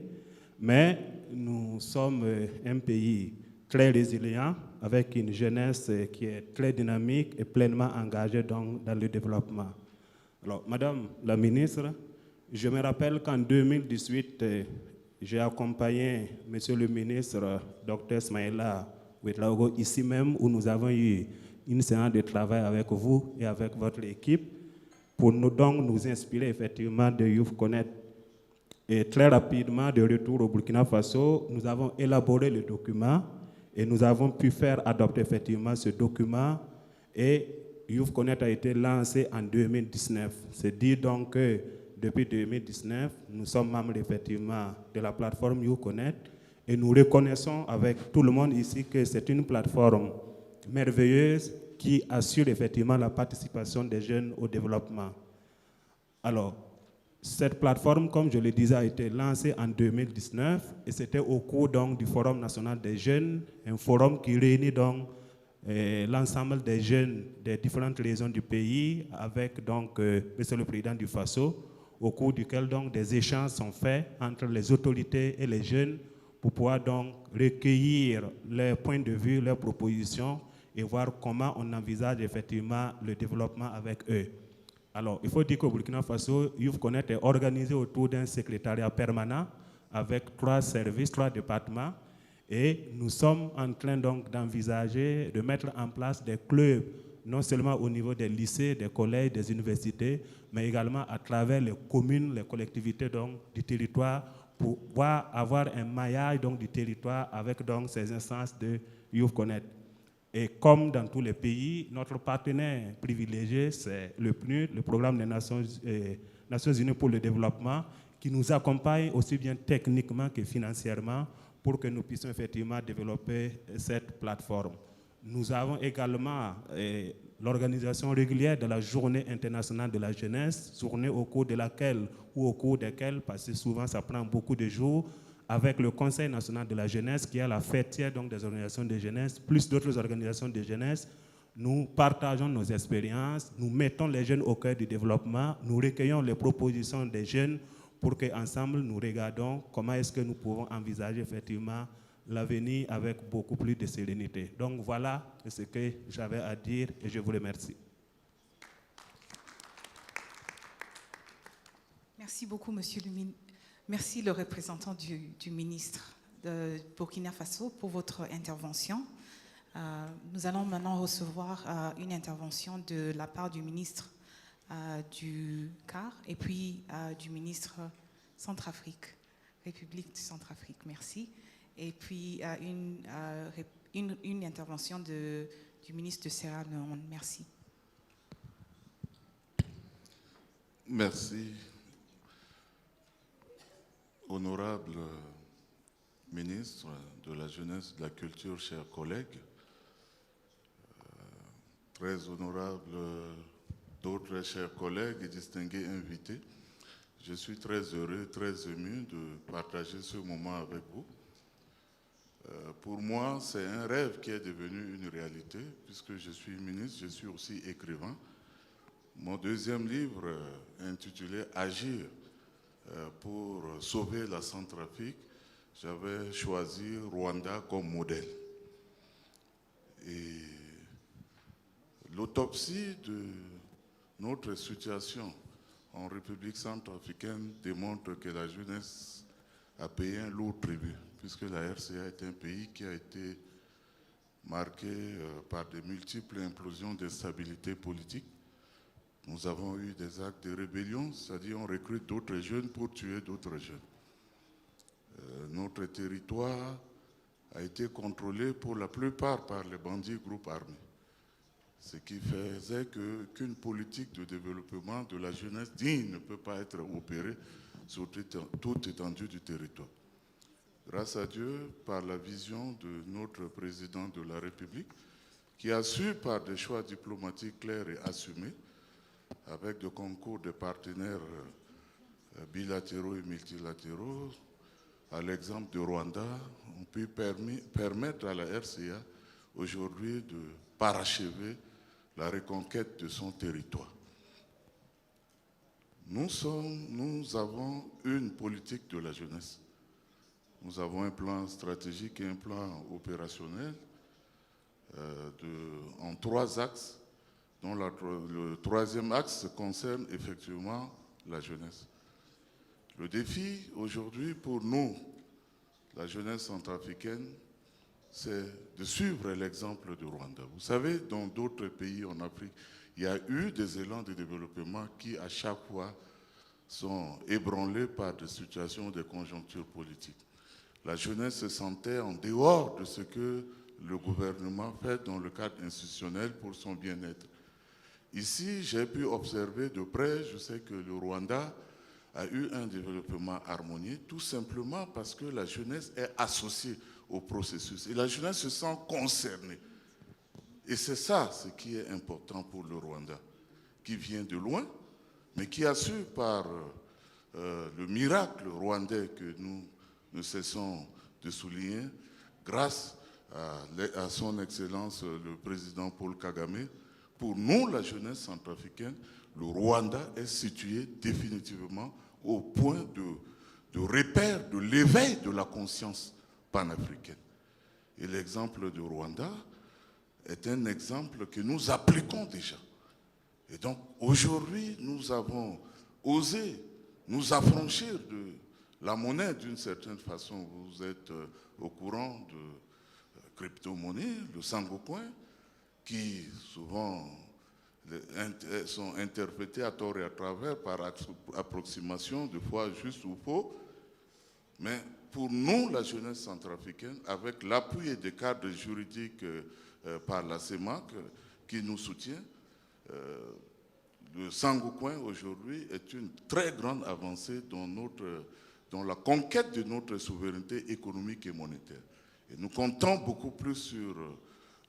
Speaker 16: mais nous sommes un pays très résilient, avec une jeunesse qui est très dynamique et pleinement engagée dans le développement. Alors, Madame la ministre, je me rappelle qu'en 2018, j'ai accompagné Monsieur le ministre, Dr Smaïla Ouedraogo, ici même, où nous avons eu une séance de travail avec vous et avec votre équipe, pour nous inspirer effectivement de YouthConnekt. Et très rapidement, de retour au Burkina Faso, nous avons élaboré le document et nous avons pu faire adopter effectivement ce document, et YouthConnekt a été lancé en 2019. C'est dire donc que depuis 2019, nous sommes membres effectivement de la plateforme YouthConnekt et nous reconnaissons avec tout le monde ici que c'est une plateforme merveilleuse qui assure effectivement la participation des jeunes au développement. Alors, cette plateforme, comme je le disais, a été lancée en 2019 et c'était au cours donc, du Forum national des jeunes, un forum qui réunit donc l'ensemble des jeunes des différentes régions du pays avec donc Monsieur le Président du Faso, au cours duquel donc des échanges sont faits entre les autorités et les jeunes pour pouvoir donc recueillir leurs points de vue, leurs propositions et voir comment on envisage effectivement le développement avec eux. Alors, il faut dire qu'au Burkina Faso, YouthConnekt est organisé autour d'un secrétariat permanent avec 3 services, 3 départements. Et nous sommes en train donc d'envisager de mettre en place des clubs, non seulement au niveau des lycées, des collèges, des universités, mais également à travers les communes, les collectivités donc, du territoire, pour pouvoir avoir un maillage donc, du territoire avec donc, ces instances de YouthConnekt. Et comme dans tous les pays, notre partenaire privilégié, c'est le PNUD, le Programme des Nations Unies pour le développement, qui nous accompagne aussi bien techniquement que financièrement pour que nous puissions effectivement développer cette plateforme. Nous avons également l'organisation régulière de la Journée internationale de la jeunesse, journée au cours de laquelle ou au cours desquelles, parce que souvent ça prend beaucoup de jours, avec le Conseil national de la jeunesse, qui est la fêtière donc, des organisations de jeunesse, plus d'autres organisations de jeunesse, nous partageons nos expériences, nous mettons les jeunes au cœur du développement, nous recueillons les propositions des jeunes pour qu'ensemble nous regardons comment est-ce que nous pouvons envisager effectivement l'avenir avec beaucoup plus de sérénité. Donc voilà ce que j'avais à dire et je vous remercie.
Speaker 38: Merci beaucoup, monsieur le ministre. Merci le représentant du ministre de Burkina Faso pour votre intervention. Nous allons maintenant recevoir une intervention de la part du ministre du CAR et puis du ministre Centrafrique, République de Centrafrique. Merci. Et puis une intervention du ministre de Sierra Leone. Merci.
Speaker 1: Merci. Honorable ministre de la Jeunesse et de la Culture, chers collègues, très honorable d'autres chers collègues et distingués invités, je suis très heureux, très ému de partager ce moment avec vous. Pour moi, c'est un rêve qui est devenu une réalité, puisque je suis ministre, je suis aussi écrivain. Mon deuxième livre, intitulé « Agir », pour sauver la Centrafrique, j'avais choisi Rwanda comme modèle. Et l'autopsie de notre situation en République centrafricaine démontre que la jeunesse a payé un lourd tribut, puisque la RCA est un pays qui a été marqué par de multiples implosions d'instabilité politique. Nous avons eu des actes de rébellion, c'est-à-dire on recrute d'autres jeunes pour tuer d'autres jeunes. Notre territoire a été contrôlé pour la plupart par les bandits groupes armés, ce qui faisait qu'une politique de développement de la jeunesse digne ne peut pas être opérée sur toute étendue du territoire. Grâce à Dieu, par la vision de notre président de la République, qui a su, par des choix diplomatiques clairs et assumés, avec le concours de partenaires bilatéraux et multilatéraux, à l'exemple du Rwanda, on peut permettre à la RCA aujourd'hui de parachever la reconquête de son territoire. Nous avons une politique de la jeunesse. Nous avons un plan stratégique et un plan opérationnel en 3 axes, dont le 3e axe concerne effectivement la jeunesse. Le défi aujourd'hui pour nous, la jeunesse centrafricaine, c'est de suivre l'exemple du Rwanda. Vous savez, dans d'autres pays en Afrique, il y a eu des élans de développement qui, à chaque fois, sont ébranlés par des situations de conjoncture politique. La jeunesse se sentait en dehors de ce que le gouvernement fait dans le cadre institutionnel pour son bien-être. Ici, j'ai pu observer de près, je sais que le Rwanda a eu un développement harmonieux, tout simplement parce que la jeunesse est associée au processus et la jeunesse se sent concernée. Et c'est ça ce qui est important pour le Rwanda, qui vient de loin, mais qui a su par le miracle rwandais que nous ne cessons de souligner, grâce à son Excellence le président Paul Kagame. Pour nous, la jeunesse centrafricaine, le Rwanda est situé définitivement au point de repère de l'éveil de la conscience panafricaine. Et l'exemple du Rwanda est un exemple que nous appliquons déjà. Et donc, aujourd'hui, nous avons osé nous affranchir de la monnaie d'une certaine façon. Vous êtes au courant de crypto-monnaies, le Sangocoin, qui souvent sont interprétés à tort et à travers par approximation, de fois juste ou faux. Mais pour nous, la jeunesse centrafricaine, avec l'appui des cadres juridiques par la CEMAC qui nous soutient, le Sangocoin aujourd'hui est une très grande avancée dans la conquête de notre souveraineté économique et monétaire. Et nous comptons beaucoup plus sur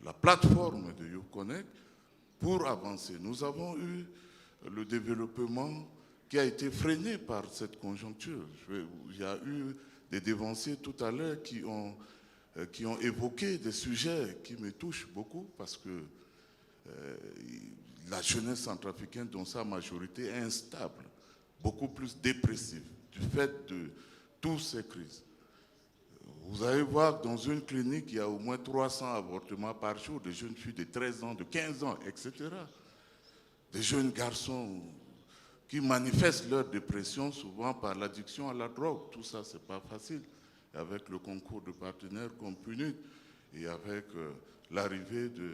Speaker 1: la plateforme de YouthConnekt pour avancer. Nous avons eu le développement qui a été freiné par cette conjoncture. Il y a eu des dévanciers tout à l'heure qui ont évoqué des sujets qui me touchent beaucoup parce que la jeunesse centrafricaine, dans sa majorité, est instable, beaucoup plus dépressive du fait de toutes ces crises. Vous allez voir que dans une clinique, il y a au moins 300 avortements par jour, des jeunes filles de 13 ans, de 15 ans, etc. Des jeunes garçons qui manifestent leur dépression souvent par l'addiction à la drogue. Tout ça, ce n'est pas facile. Et avec le concours de partenaires comme PNUD et avec l'arrivée de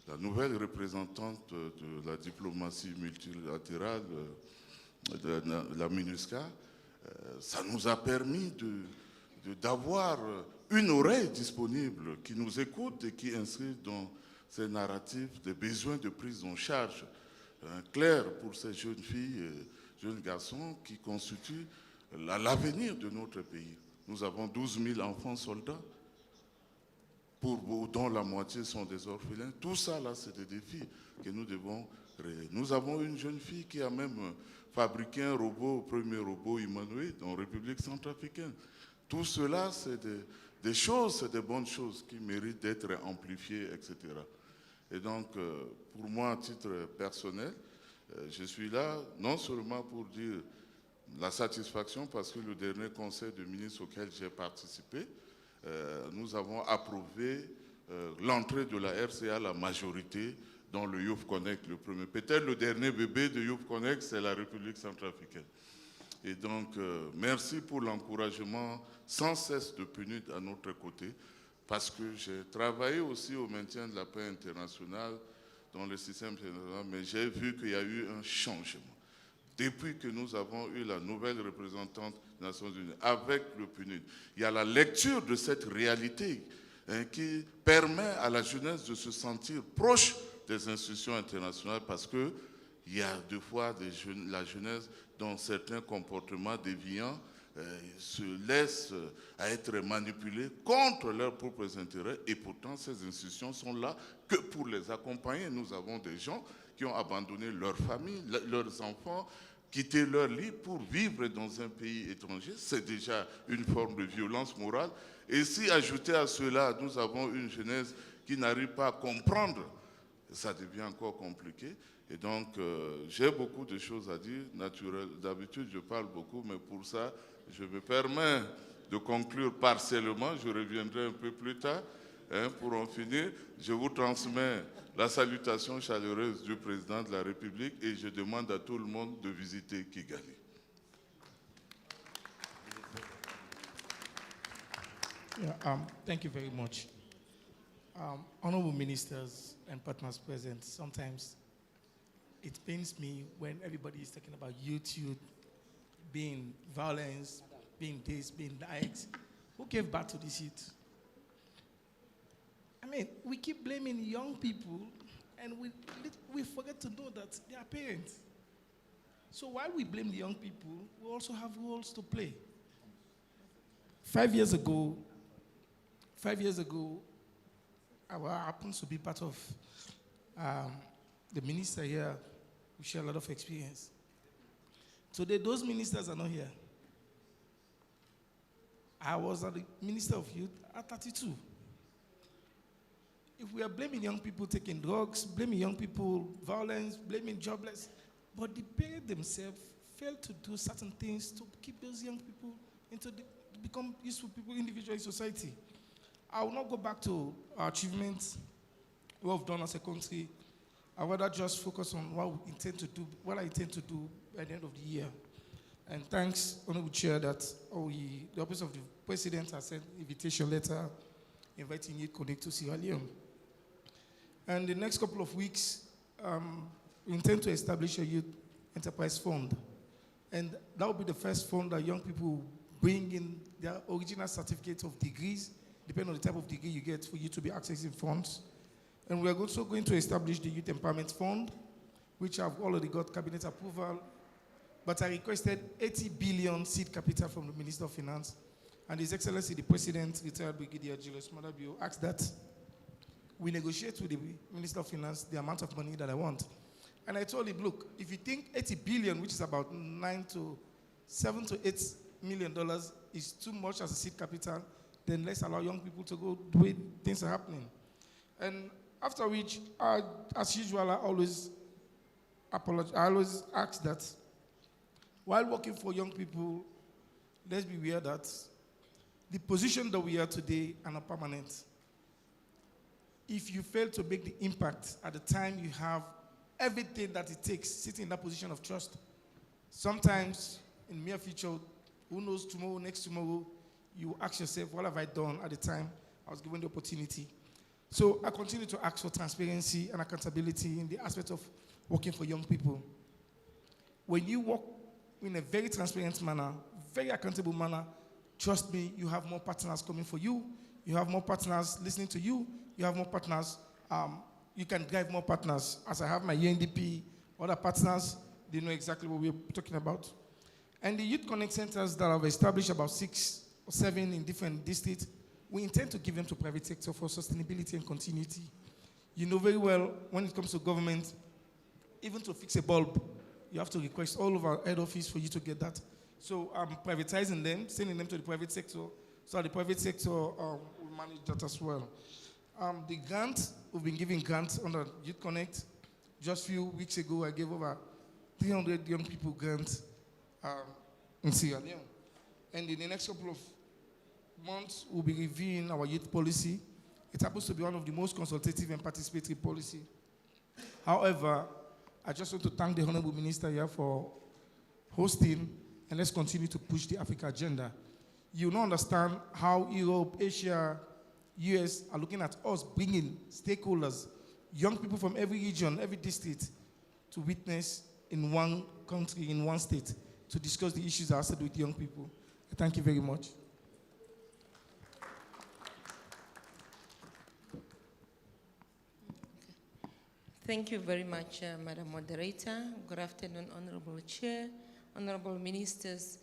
Speaker 1: la nouvelle représentante de la diplomatie multilatérale, de la MINUSCA, ça nous a permis d'avoir une oreille disponible qui nous écoute et qui inscrit dans ces narratifs des besoins de prise en charge clairs pour ces jeunes filles et jeunes garçons qui constituent l'avenir de notre pays. Nous avons 12 000 enfants soldats, dont la moitié sont des orphelins. Tout ça, là, c'est des défis que nous devons relever. Nous avons une jeune fille qui a même fabriqué un robot, premier robot humanoïde en République centrafricaine. Tout cela, c'est des choses, c'est des bonnes choses qui méritent d'être amplifiées, etc. Et donc, pour moi, à titre personnel, je suis là non seulement pour dire la satisfaction, parce que le dernier conseil de ministres auquel j'ai participé, nous avons approuvé l'entrée de la RCA à la majorité dans le YouthConnekt, le premier. Peut-être le dernier bébé de YouthConnekt, c'est la République centrafricaine. Et donc, merci pour l'encouragement sans cesse de PNUD à notre côté, parce que j'ai travaillé aussi au maintien de la paix internationale dans le système général, mais j'ai vu qu'il y a eu un changement. Depuis que nous avons eu la nouvelle représentante des Nations Unies avec le PNUD, il y a la lecture de cette réalité qui permet à la jeunesse de se sentir proche des institutions internationales parce qu'il y a deux fois la jeunesse dans certains comportements déviants se laisse à être manipulés contre leurs propres intérêts et pourtant ces institutions sont là que pour les accompagner. Nous avons des gens qui ont abandonné leur famille, leurs enfants, quitté leur lit pour vivre dans un pays étranger. C'est déjà une forme de violence morale. Et si ajouté à cela, nous avons une jeunesse qui n'arrive pas à comprendre, ça devient encore compliqué. Et donc, j'ai beaucoup de choses à dire. D'habitude, je parle beaucoup, mais pour ça, je me permets de conclure partiellement. Je reviendrai un peu plus tard pour en finir. Je vous transmets la salutation chaleureuse du président de la République et je demande à tout le monde de visiter Kigali.
Speaker 13: Yeah, thank you very much. Honorable ministers and partners present, sometimes it pains me when everybody is talking about youth being violence, being this, being that. Who gave birth to this youth? I mean, we keep blaming young people and we forget to know that they are parents. So while we blame the young people, we also have roles to play. 5 years ago, happens to be part of the minister here. We share a lot of experience. Today, those ministers are not here. I was the Minister of Youth at 32. If we are blaming young people taking drugs, blaming young people violence, blaming jobless, but the parents themselves fail to do certain things to keep those young people to become useful people individually in society. I will not go back to our achievements, what we've done as a country. I would rather just focus on what we intend to do, what I intend to do by the end of the year. And thanks, Honorable Chair, that the Office of the President has sent an invitation letter inviting YouthConnekt to Sierra Leone. And the next couple of weeks, we intend to establish a youth enterprise fund. And that will be the first fund that young people bring in their original certificates of degrees, depending on the type of degree you get, for you to be accessing funds. And we are also going to establish the Youth Empowerment Fund, which I've already got cabinet approval. But I requested 80 billion seed capital from the Minister of Finance. And His Excellency, the President, retired Brigadier Julius Madabio, asked that we negotiate with the Minister of Finance the amount of money that I want. And I told him, look, if you think 80 billion, which is about $7 to $8 million, is too much as a seed capital, then let's allow young people to go the way things are happening. And after which, as usual, I always ask that while working for young people, let's be aware that the position that we are today are not permanent. If you fail to make the impact at the time you have everything that it takes, sitting in that position of trust, sometimes in the near future, who knows, tomorrow, next tomorrow, you ask yourself, what have I done at the time I was given the opportunity? So I continue to ask for transparency and accountability in the aspect of working for young people. When you work in a very transparent manner, very accountable manner, trust me, you have more partners coming for you, you have more partners listening to you, you have more partners, you can drive more partners. As I have my UNDP, other partners, they know exactly what we're talking about. And the YouthConnekt centers that I've established, about 6 or 7 in different districts, we intend to give them to private sector for sustainability and continuity. You know very well, when it comes to government, even to fix a bulb, you have to request all of our head office for you to get that. So I'm privatizing them, sending them to the private sector, so the private sector will manage that as well. The grant, we've been giving grants under YouthConnekt. Just a few weeks ago, I gave over 300 young people grants in Sierra Leone. And in the next couple of months, we'll be reviewing our youth policy. It happens to be one of the most consultative and participatory policy. However, I just want to thank the Honorable Minister here for hosting, and let's continue to push the Africa agenda. You don't understand how Europe, Asia, US are looking at us bringing stakeholders, young people from every region, every district, to witness in one country, in one state, to discuss the issues that are said with young people. Thank you very much.
Speaker 3: Thank you very much, Madam Moderator. Good afternoon, Honorable Chair, Honorable Ministers.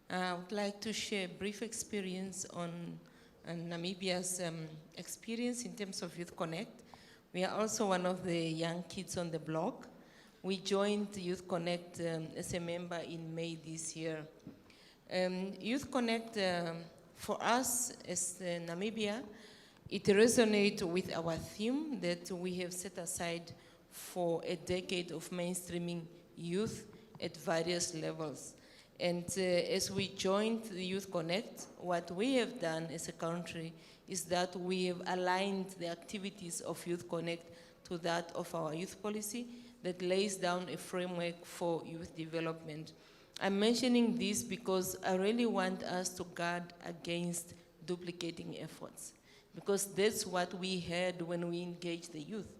Speaker 3: I would like to share a brief experience on Namibia's experience in terms of YouthConnekt. We are also one of the young kids on the block. We joined YouthConnekt as a member in May this year. YouthConnekt, for us as Namibia, it resonates with our theme that we have set aside for a decade of mainstreaming youth at various levels. And as we joined the YouthConnekt, what we have done as a country is that we have aligned the activities of YouthConnekt to that of our youth policy that lays down a framework for youth development. I'm mentioning this because I really want us to guard against duplicating efforts, because that's what we had when we engaged the youth.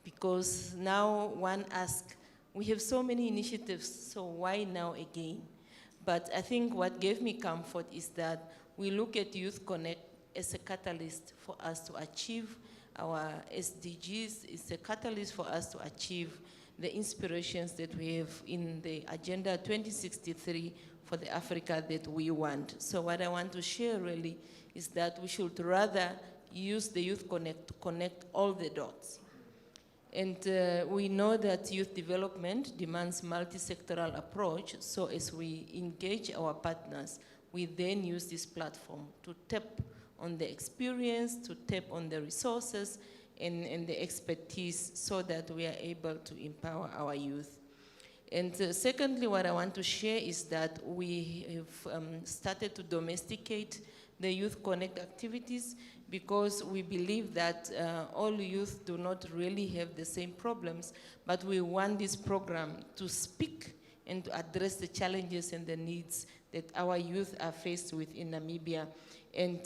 Speaker 3: Because now one asks, we have so many initiatives, so why now again? But I think what gave me comfort is that we look at YouthConnekt as a catalyst for us to achieve our SDGs. It's a catalyst for us to achieve the inspirations that we have in the Agenda 2063 for the Africa that we want. So what I want to share really is that we should rather use the YouthConnekt to connect all the dots. And we know that youth development demands multi-sectoral approach, so as we engage our partners, we then use this platform to tap on the experience, to tap on the resources and the expertise so that we are able to empower our youth. And secondly, what I want to share is that we have started to domesticate the YouthConnekt activities because we believe that all youth do not really have the same problems, but we want this program to speak and to address the challenges and the needs that our youth are faced with in Namibia. And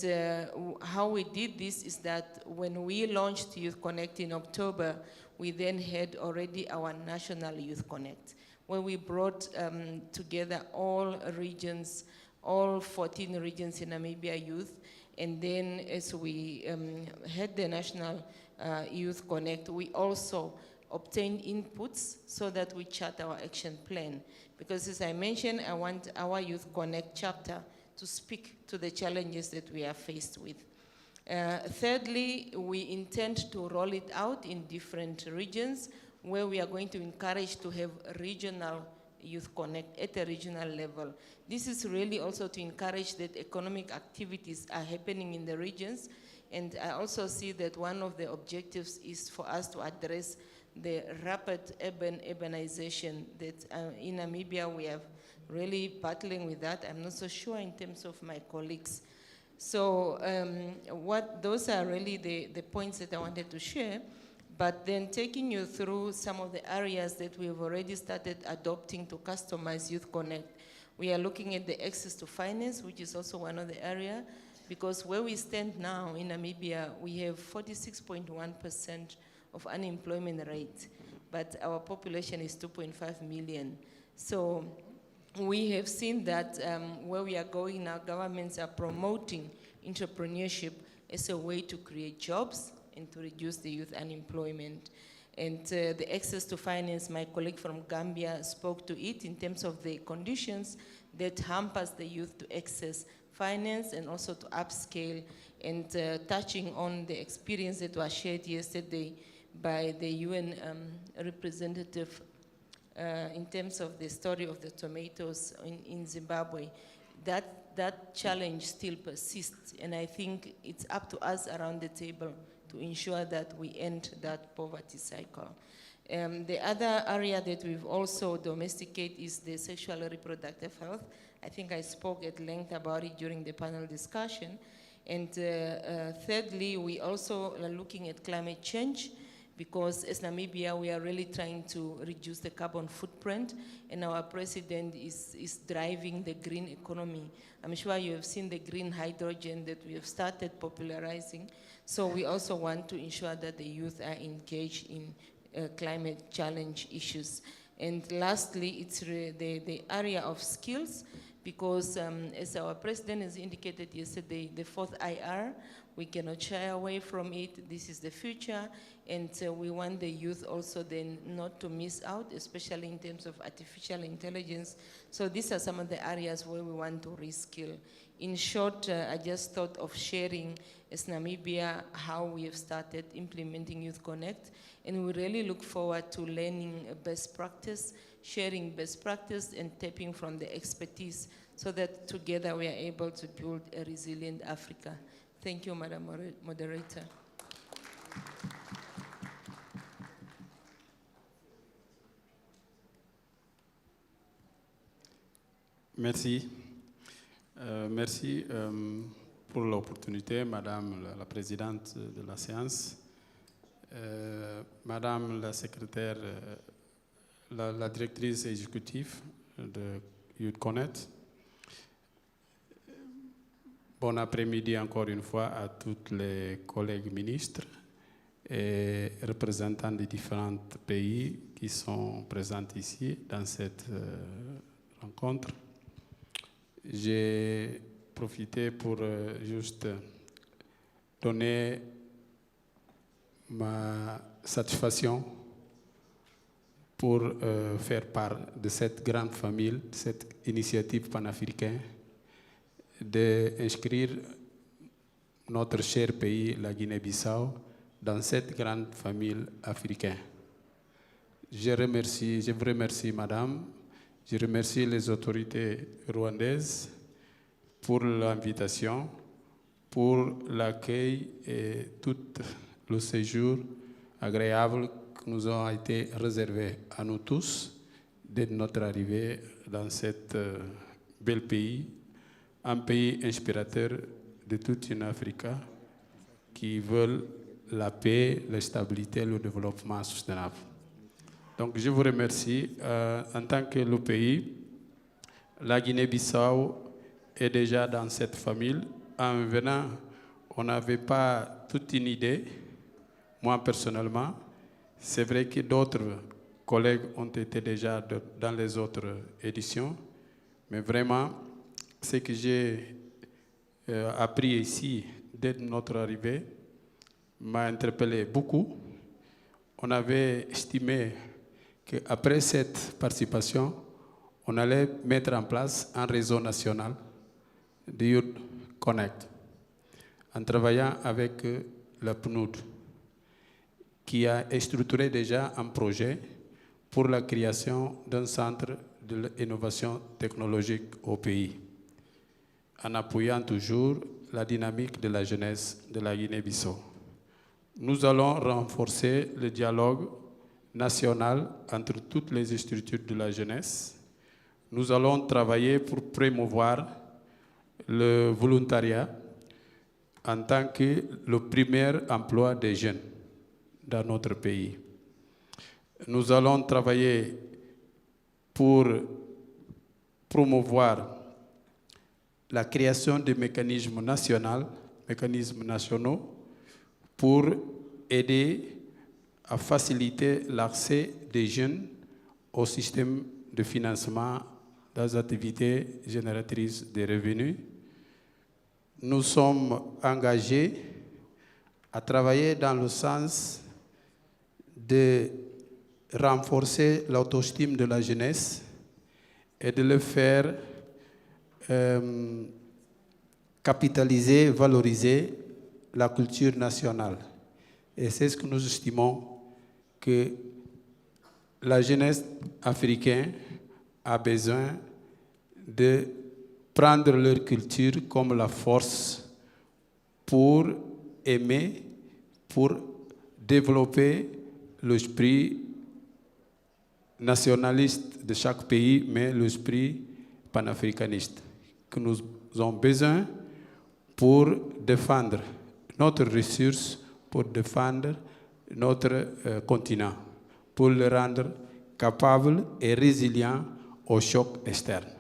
Speaker 3: how we did this is that when we launched YouthConnekt in October, we then had already our national YouthConnekt, where we brought together all regions, all 14 regions in Namibia youth. And then as we had the national YouthConnekt, we also obtained inputs so that we chart our action plan. Because as I mentioned, I want our YouthConnekt chapter to speak to the challenges that we are faced with. Thirdly, we intend to roll it out in different regions where we are going to encourage to have regional YouthConnekt at a regional level. This is really also to encourage that economic activities are happening in the regions. And I also see that one of the objectives is for us to address the rapid urbanization that in Namibia we are really battling with that. I'm not so sure in terms of my colleagues. So those are really the points that I wanted to share. But then taking you through some of the areas that we have already started adopting to customize YouthConnekt. We are looking at the access to finance, which is also one of the areas, because where we stand now in Namibia, we have 46.1% of unemployment rate, but our population is 2.5 million. So we have seen that where we are going now, governments are promoting entrepreneurship as a way to create jobs and to reduce the youth unemployment. And the access to finance, my colleague from Gambia spoke to it in terms of the conditions that hampers the youth to access finance and also to upscale, and touching on the experience that was shared yesterday by the UN representative in terms of the story of the tomatoes in Zimbabwe. That challenge still persists, and I think it's up to us around the table to ensure that we end that poverty cycle. The other area that we've also domesticated is the sexual and reproductive health. I think I spoke at length about it during the panel discussion. And thirdly, we also are looking at climate change, because as Namibia, we are really trying to reduce the carbon footprint, and our president is driving the green economy. I'm sure you have seen the green hydrogen that we have started popularizing. So we also want to ensure that the youth are engaged in climate challenge issues. And lastly, it's the area of skills, because as our president has indicated yesterday, the fourth IR, we cannot shy away from it. This is the future, and we want the youth also then not to miss out, especially in terms of artificial intelligence. So these are some of the areas where we want to reskill. In short, I just thought of sharing as Namibia how we have started implementing YouthConnekt, and we really look forward to learning best practice, sharing best practice, and tapping from the expertise so that together we are able to build a resilient Africa. Thank you, Madam Moderator.
Speaker 16: Merci. Merci pour l'opportunité, Madame la Présidente de la séance, Madame la Secrétaire, la Directrice exécutive de YouthConnekt. Bon après-midi encore une fois à tous les collègues ministres et représentants des différents pays qui sont présents ici dans cette rencontre. J'ai profité pour juste donner ma satisfaction pour faire part de cette grande famille, de cette initiative panafricaine, d'inscrire notre cher pays, la Guinée-Bissau, dans cette grande famille africaine. Je vous remercie, madame. Je remercie les autorités rwandaises pour l'invitation, pour l'accueil et tout le séjour agréable qui nous a été réservé à nous tous dès notre arrivée dans cet bel pays, un pays inspirateur de toute une Afrique qui veulent la paix, la stabilité et le développement soutenable. Donc je vous remercie. En tant que le pays, la Guinée-Bissau est déjà dans cette famille. En venant, on n'avait pas toute une idée. Moi personnellement, c'est vrai que d'autres collègues ont été déjà dans les autres éditions, mais vraiment, ce que j'ai appris ici dès notre arrivée m'a interpellé beaucoup. On avait estimé qu'après cette participation, on allait mettre en place un réseau national de YouthConnekt, en travaillant avec la PNUD, qui a structuré déjà un projet pour la création d'un centre d'innovation technologique au pays, en appuyant toujours la dynamique de la jeunesse de la Guinée-Bissau. Nous allons renforcer le dialogue national entre toutes les structures de la jeunesse. Nous allons travailler pour promouvoir le volontariat en tant que le premier emploi des jeunes dans notre pays. Nous allons travailler pour promouvoir la création de mécanismes nationaux pour aider à faciliter l'accès des jeunes au système de financement des activités génératrices de revenus. Nous sommes engagés à travailler dans le sens de renforcer l'autostime de la jeunesse et de le faire capitaliser, valoriser la culture nationale. Et c'est ce que nous estimons que la jeunesse africaine a besoin de prendre leur culture comme la force pour aimer, pour développer l'esprit nationaliste de chaque pays, mais l'esprit panafricaniste que nous avons besoin pour défendre notre ressource, pour défendre notre continent, pour le rendre capable et résilient aux chocs externes.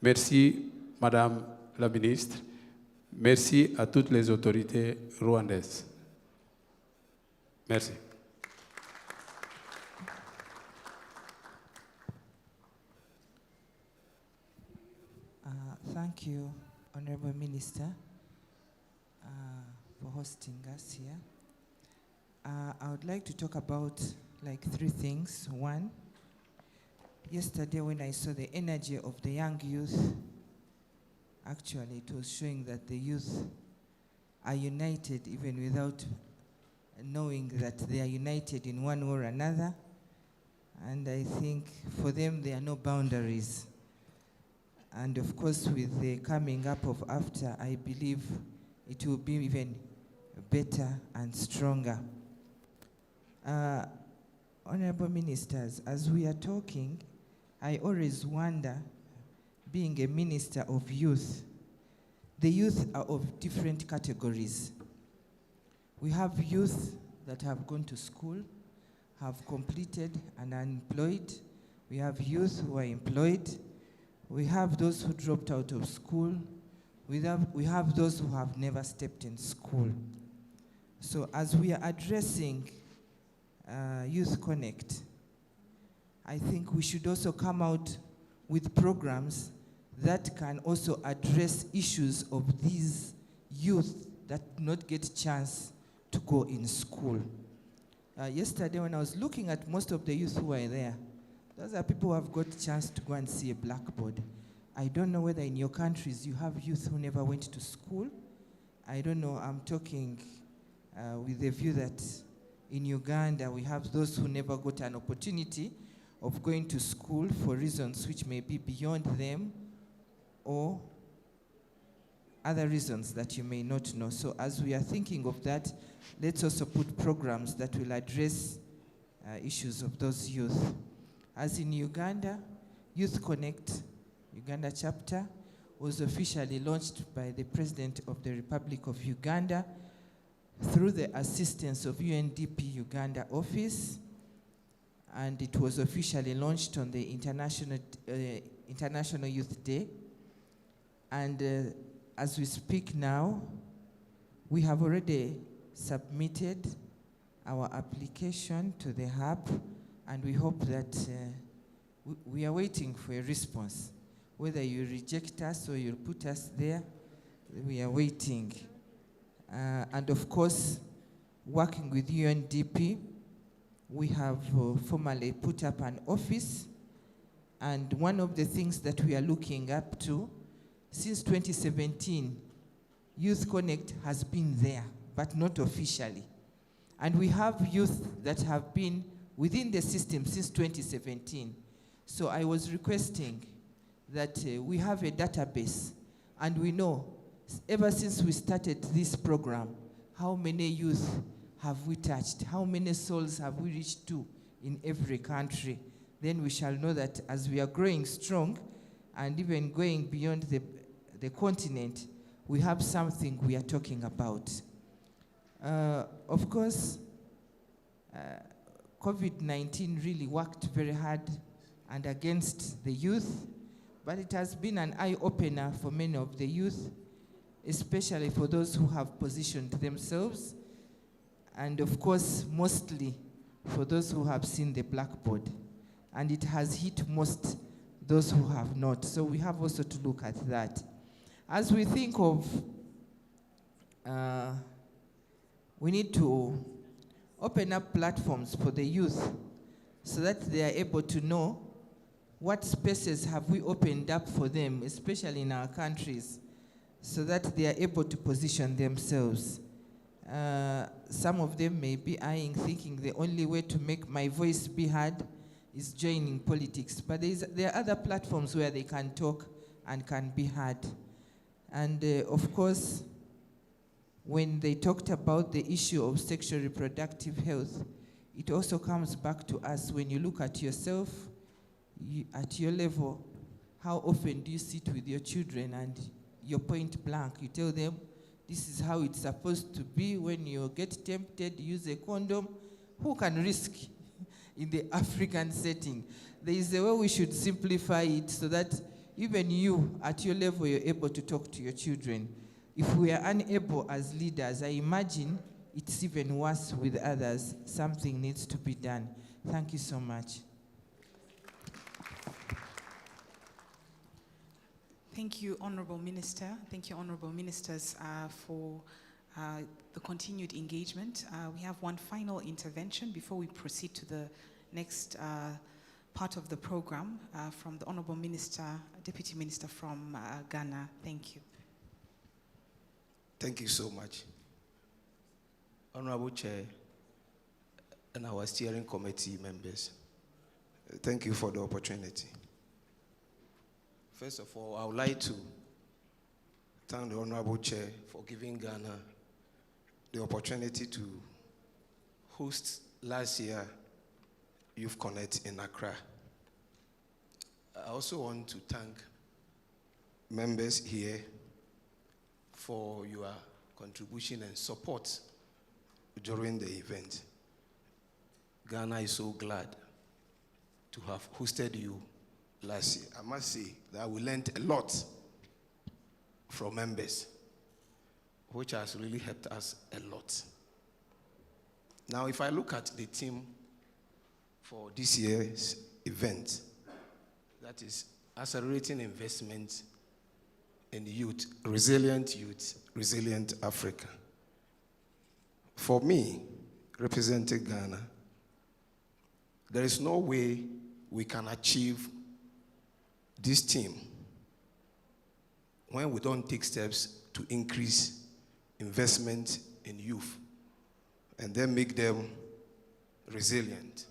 Speaker 16: Merci, Madame la Ministre. Merci à toutes les autorités rwandaises. Merci.
Speaker 17: Thank you, Honorable Minister, for hosting us here. I would like to talk about like 3 things. One, yesterday when I saw the energy of the young youth, actually it was showing that the youth are united even without knowing that they are united in one way or another. And I think for them there are no boundaries. And of course, with the coming up of AFTA, I believe it will be even better and stronger. Honorable Ministers, as we are talking, I always wonder, being a minister of youth, the youth are of different categories. We have youth that have gone to school, have completed and are employed. We have youth who are employed. We have those who dropped out of school. We have those who have never stepped in school. So as we are addressing YouthConnekt, I think we should also come out with programs that can also address issues of these youth that do not get a chance to go in school. Yesterday when I was looking at most of the youth who are there, those are people who have got a chance to go and see a blackboard. I don't know whether in your countries you have youth who never went to school, I don't know, I'm talking with the view that in Uganda we have those who never got an opportunity of going to school for reasons which may be beyond them or other reasons that you may not know. So as we are thinking of that, let's also put programs that will address issues of those youth. As in Uganda, YouthConnekt, Uganda chapter, was officially launched by the President of the Republic of Uganda through the assistance of UNDP Uganda office, and it was officially launched on the International Youth Day. And as we speak now, we have already submitted our application to the hub, and we hope that we are waiting for a response. Whether you reject us or you put us there, we are waiting. And of course, working with UNDP, we have formally put up an office, and one of the things that we are looking up to, since 2017, YouthConnekt has been there, but not officially. And we have youth that have been within the system since 2017. So I was requesting that we have a database, and we know, ever since we started this program, how many youth have we touched? How many souls have we reached to in every country? Then we shall know that as we are growing strong and even going beyond the continent, we have something we are talking about. Of course, COVID-19 really worked very hard and against the youth, but it has been an eye-opener for many of the youth, especially for those who have positioned themselves, and of course, mostly for those who have seen the blackboard. And it has hit most those who have not. So we have also to look at that. As we think of, we need to open up platforms for the youth so that they are able to know what spaces have we opened up for them, especially in our countries, so that they are able to position themselves. Some of them may be eyeing, thinking the only way to make my voice be heard is joining politics. But there are other platforms where they can talk and can be heard. And of course, when they talked about the issue of sexual reproductive health, it also comes back to us. When you look at yourself, at your level, how often do you sit with your children and you're point blank? You tell them, this is how it's supposed to be. When you get tempted, use a condom. Who can risk in the African setting? There is a way we should simplify it so that even you, at your level, you're able to talk to your children. If we are unable as leaders, I imagine it's even worse with others. Something needs to be done. Thank you so much.
Speaker 38: Thank you, Honorable Minister. Thank you, Honorable Ministers, for the continued engagement. We have one final intervention before we proceed to the next part of the program from the Honorable Minister, Deputy Minister from Ghana. Thank you.
Speaker 7: Thank you so much. Honorable Chair and our steering committee members, thank you for the opportunity. First of all, I would like to thank the Honorable Chair for giving Ghana the opportunity to host last year YouthConnekt in Accra. I also want to thank members here for your contribution and support during the event. Ghana is so glad to have hosted you last year. I must say that we learned a lot from members, which has really helped us a lot. Now, if I look at the theme for this year's event, that is accelerating investment in youth, resilient Africa. For me, representing Ghana, there is no way we can achieve this theme when we don't take steps to increase investment in youth and then make them resilient.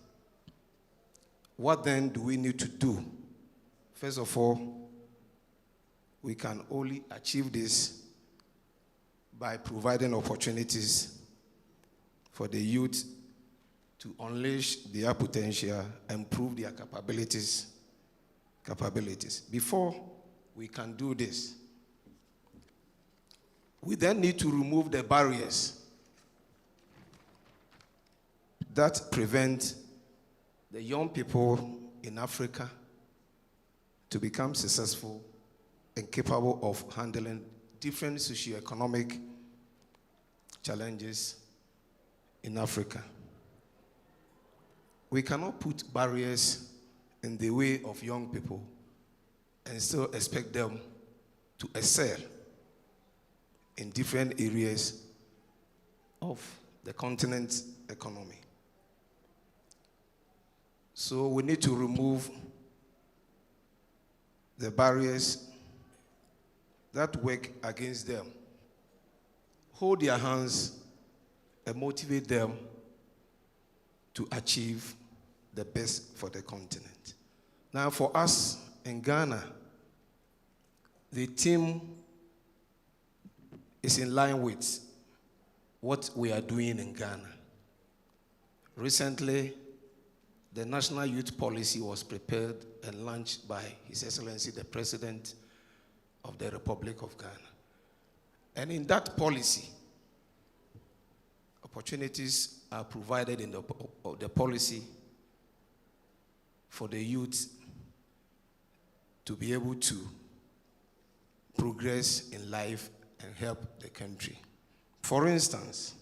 Speaker 7: What then do we need to do? First of all, we can only achieve this by providing opportunities for the youth to unleash their potential and prove their capabilities. Before we can do this, we then need to remove the barriers that prevent the young people in Africa to become successful and capable of handling different socioeconomic challenges in Africa. We cannot put barriers in the way of young people and still expect them to excel in different areas of the continent's economy. So we need to remove the barriers that work against them, hold their hands and motivate them to achieve the best for the continent. Now for us in Ghana, the theme is in line with what we are doing in Ghana. Recently, the National Youth Policy was prepared and launched by His Excellency the President of the Republic of Ghana. And in that policy, opportunities are provided in the policy for the youth to be able to progress in life and help the country. For instance,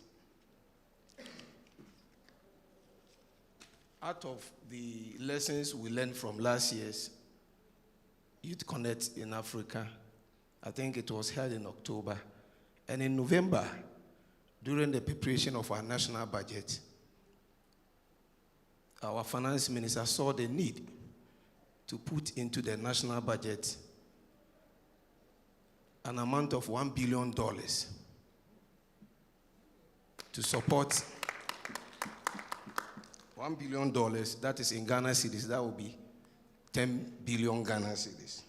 Speaker 7: out of the lessons we learned from last year's YouthConnekt in Africa, I think it was held in October, and in November, during the preparation of our national budget, our finance minister saw the need to put into the national budget an amount of $1 billion to support $1 billion, that is in Ghana cedis, that will be 10 billion Ghana cedis,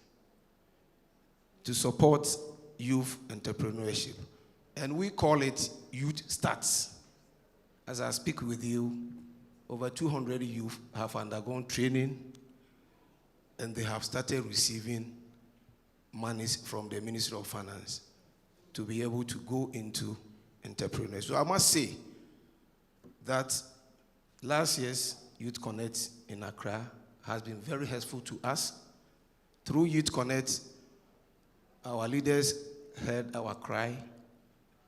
Speaker 7: to support youth entrepreneurship. And we call it Youth Starts. As I speak with you, over 200 youth have undergone training and they have started receiving monies from the Ministry of Finance to be able to go into entrepreneurship. So I must say that last year's YouthConnekt in Accra has been very helpful to us. Through YouthConnekt, our leaders heard our cry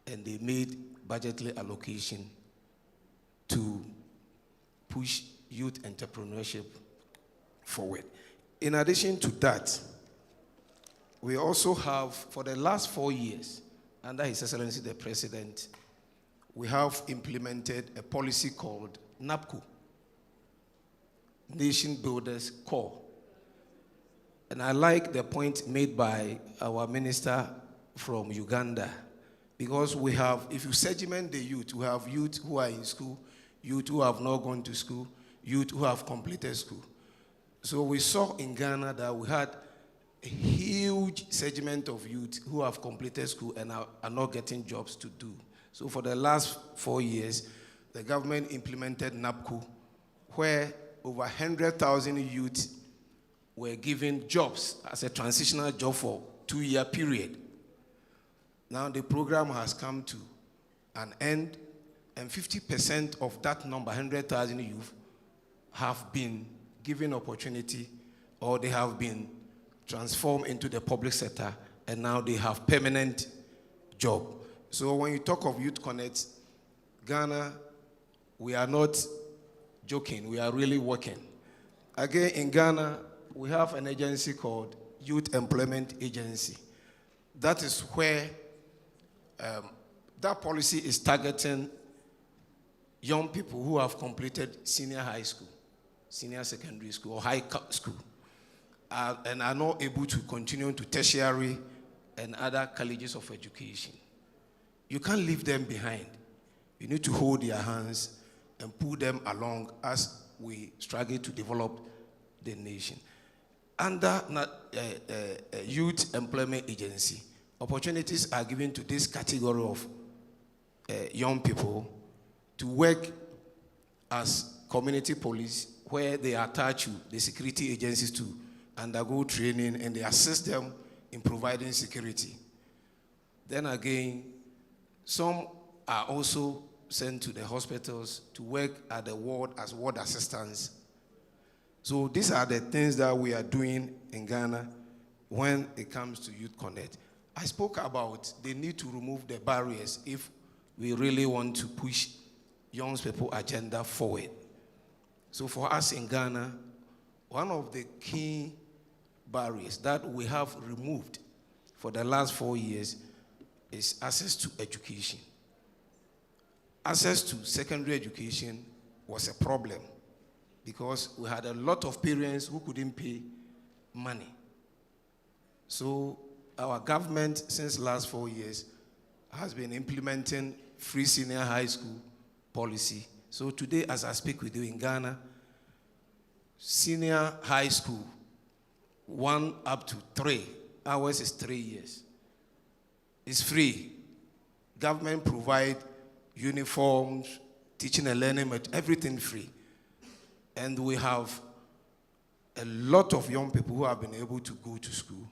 Speaker 7: and they made budgetary allocation to push youth entrepreneurship forward. In addition to that, we also have, for the last 4 years, under His Excellency the President, we have implemented a policy called NAPCO, Nation Builders Core. And I like the point made by our minister from Uganda, because we have, if you segment the youth, we have youth who are in school, youth who have not gone to school, youth who have completed school. So we saw in Ghana that we had a huge segment of youth who have completed school and are not getting jobs to do. So for the last 4 years, the government implemented NAPCO, where over 100,000 youth were given jobs as a transitional job for a 2-year period. Now the program has come to an end, and 50% of that number, 100,000 youth, have been given opportunity, or they have been transformed into the public sector, and now they have permanent job. So when you talk of YouthConnekt, Ghana, we are not joking, we are really working. Again, in Ghana, we have an agency called Youth Employment Agency. That is where that policy is targeting young people who have completed senior high school, senior secondary school, or high school, and are not able to continue to tertiary and other colleges of education. you can't leave them behind. You need to hold their hands and pull them along as we struggle to develop the nation. Under Youth Employment Agency, opportunities are given to this category of young people to work as community police, where they are attached to the security agencies to undergo training, and they assist them in providing security. Then again, some are also sent to the hospitals to work at the ward as ward assistants. So these are the things that we are doing in Ghana when it comes to YouthConnekt. I spoke about the need to remove the barriers if we really want to push young people agenda forward. So for us in Ghana, one of the key barriers that we have removed for the last 4 years is access to education. Access to secondary education was a problem because we had a lot of parents who couldn't pay money. So our government, since last 4 years, has been implementing free senior high school policy. So today, as I speak with you in Ghana, senior high school, 1 up to 3, ours is 3 years. It's free. Government provide uniforms, teaching and learning, everything free. And we have a lot of young people who have been able to go to school.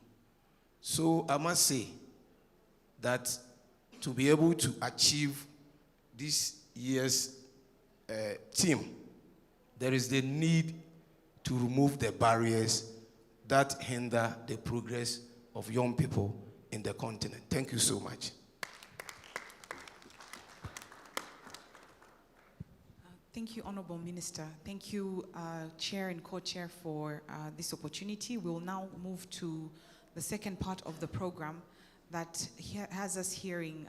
Speaker 7: So I must say that to be able to achieve this year's theme, there is the need to remove the barriers that hinder the progress of young people in the continent. Thank you so much.
Speaker 38: Thank you, Honorable Minister. Thank you, Chair and Co-Chair, for this opportunity. We'll now move to the second part of the program that has us hearing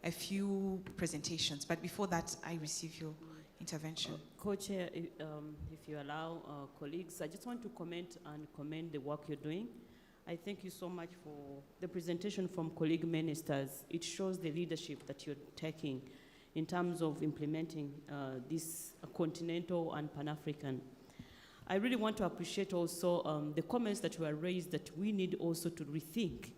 Speaker 38: a few presentations. But before that, I receive your intervention.
Speaker 4: Co-Chair, if you allow, colleagues, I just want to commend the work you're doing. I thank you so much for the presentation from colleague ministers. It shows the leadership that you're taking in terms of implementing this continental and Pan-African. I really want to appreciate also the comments that were raised that we need also to rethink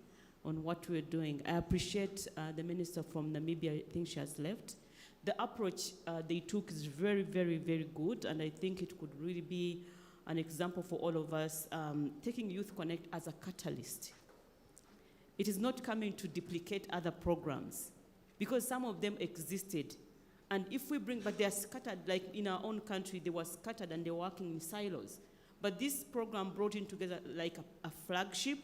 Speaker 4: on what we're doing. I appreciate the minister from Namibia. I think she has left. The approach they took is very, very, very good, and I think it could really be an example for all of us, taking YouthConnekt as a catalyst. It is not coming to duplicate other programs, because some of them existed. And if we bring, but they are scattered, like in our own country, they were scattered and they were working in silos. But this program brought in together like a flagship,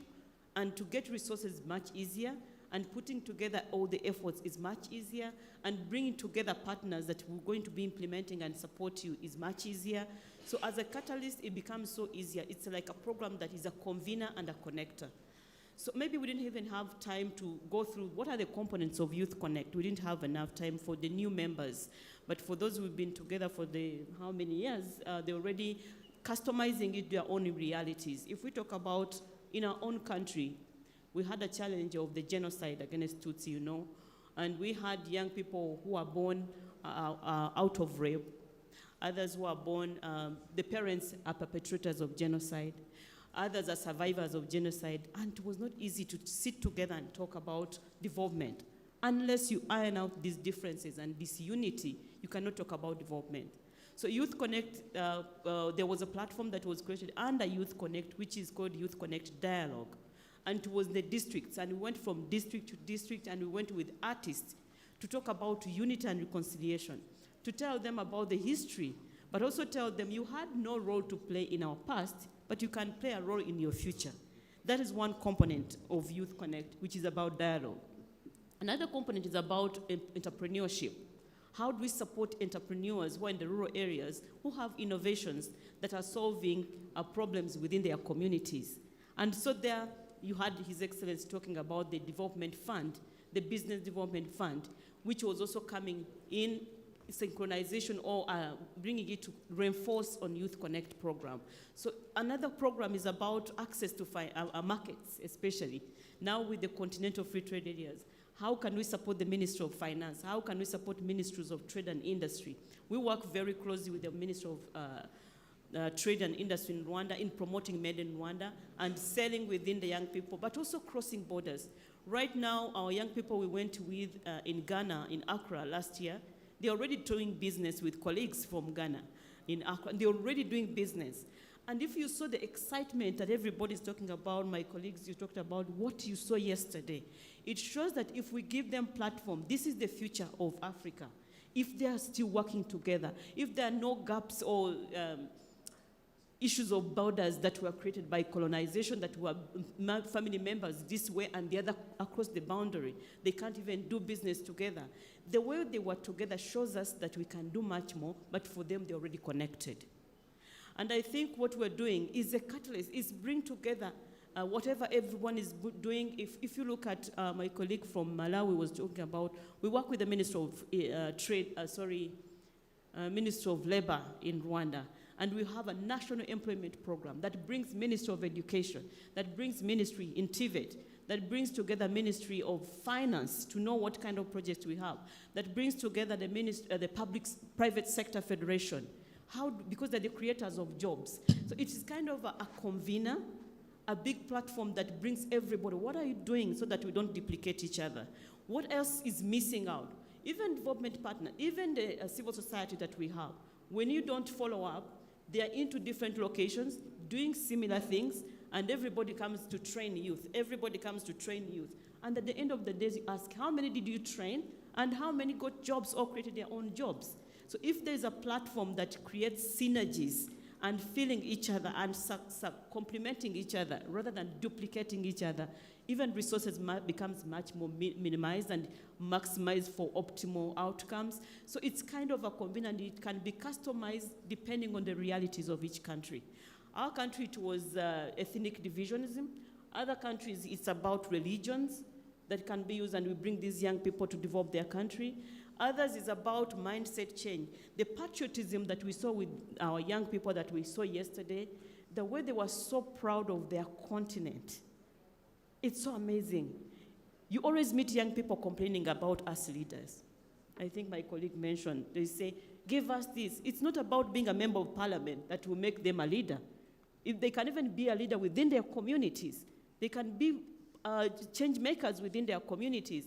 Speaker 4: and to get resources much easier, and putting together all the efforts is much easier, and bringing together partners that we're going to be implementing and support you is much easier. So as a catalyst, it becomes so easier. It's like a program that is a convener and a connector. So maybe we didn't even have time to go through what are the components of YouthConnekt. We didn't have enough time for the new members. But for those who've been together for how many years, they're already customizing it their own realities. If we talk about in our own country, we had a challenge of the genocide against Tutsi, you know, and we had young people who were born out of rape, others who are born, the parents are perpetrators of genocide, others are survivors of genocide, and it was not easy to sit together and talk about development. Unless you iron out these differences and this unity, you cannot talk about development. So YouthConnekt, there was a platform that was created under YouthConnekt, which is called YouthConnekt Dialogue. And it was the districts, and we went from district to district, and we went with artists to talk about unity and reconciliation, to tell them about the history, but also tell them you had no role to play in our past, but you can play a role in your future. That is one component of YouthConnekt, which is about dialogue. Another component is about entrepreneurship. How do we support entrepreneurs who are in the rural areas who have innovations that are solving problems within their communities? And so there, you had His Excellency talking about the development fund, the business development fund, which was also coming in synchronization or bringing it to reinforce on YouthConnekt program. So another program is about access to markets, especially now with the continental free trade areas. How can we support the Ministry of Finance? How can we support ministries of trade and industry? We work very closely with the Ministry of Trade and Industry in Rwanda in promoting Made in Rwanda and selling within the young people, but also crossing borders. Right now, our young people we went with in Ghana, in Accra last year, they're already doing business with colleagues from Ghana in Accra, and they're already doing business. And if you saw the excitement that everybody's talking about, my colleagues, you talked about what you saw yesterday, it shows that if we give them platform, this is the future of Africa. If they are still working together, if there are no gaps or issues of borders that were created by colonization, that were family members this way and the other across the boundary, they can't even do business together. The way they were together shows us that we can do much more, but for them, they're already connected. And I think what we're doing is a catalyst, is bring together whatever everyone is doing. If you look at my colleague from Malawi was talking about, we work with the Ministry of Ministry of Labor in Rwanda, and we have a national employment program that brings Ministry of Education, that brings Ministry in TVET, that brings together Ministry of Finance to know what kind of projects we have, that brings together the Private Sector Federation, because they're the creators of jobs. So it is kind of a convener, a big platform that brings everybody. What are you doing so that we don't duplicate each other? What else is missing out? Even development partner, even the civil society that we have, when you don't follow up, they are into different locations, doing similar things, and everybody comes to train youth. Everybody comes to train youth. And at the end of the day, you ask, how many did you train? And how many got jobs or created their own jobs? So if there's a platform that creates synergies and filling each other and complementing each other rather than duplicating each other, even resources becomes much more minimized and maximized for optimal outcomes. So it's kind of a convener, and it can be customized depending on the realities of each country. Our country, it was ethnic divisionism. Other countries, it's about religions that can be used, and we bring these young people to develop their country. Others is about mindset change. The patriotism that we saw with our young people that we saw yesterday, the way they were so proud of their continent, it's so amazing. You always meet young people complaining about us leaders. I think my colleague mentioned, they say, give us this. It's not about being a member of parliament that will make them a leader. If they can even be a leader within their communities, they can be change makers within their communities.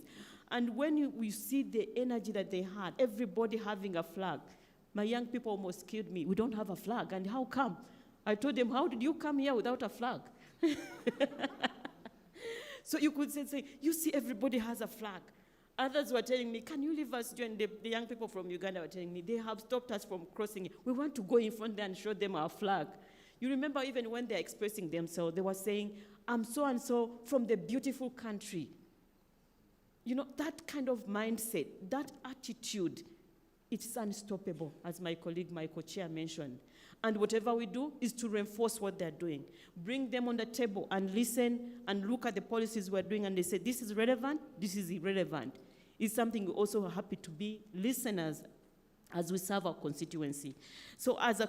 Speaker 4: And when we see the energy that they had, everybody having a flag, my young people almost killed me. We don't have a flag, and how come? I told them, how did you come here without a flag? So you could say, you see everybody has a flag. Others were telling me, can you leave us join? The young people from Uganda were telling me, they have stopped us from crossing. We want to go in front there and show them our flag. You remember even when they're expressing themselves, they were saying, I'm so-and-so from the beautiful country. You know, that kind of mindset, that attitude, it's unstoppable, as my colleague, my co-chair mentioned. And whatever we do is to reinforce what they're doing. Bring them on the table and listen and look at the policies we're doing, and they say, this is relevant, this is irrelevant. It's something we're also happy to be listeners as we serve our constituency. So as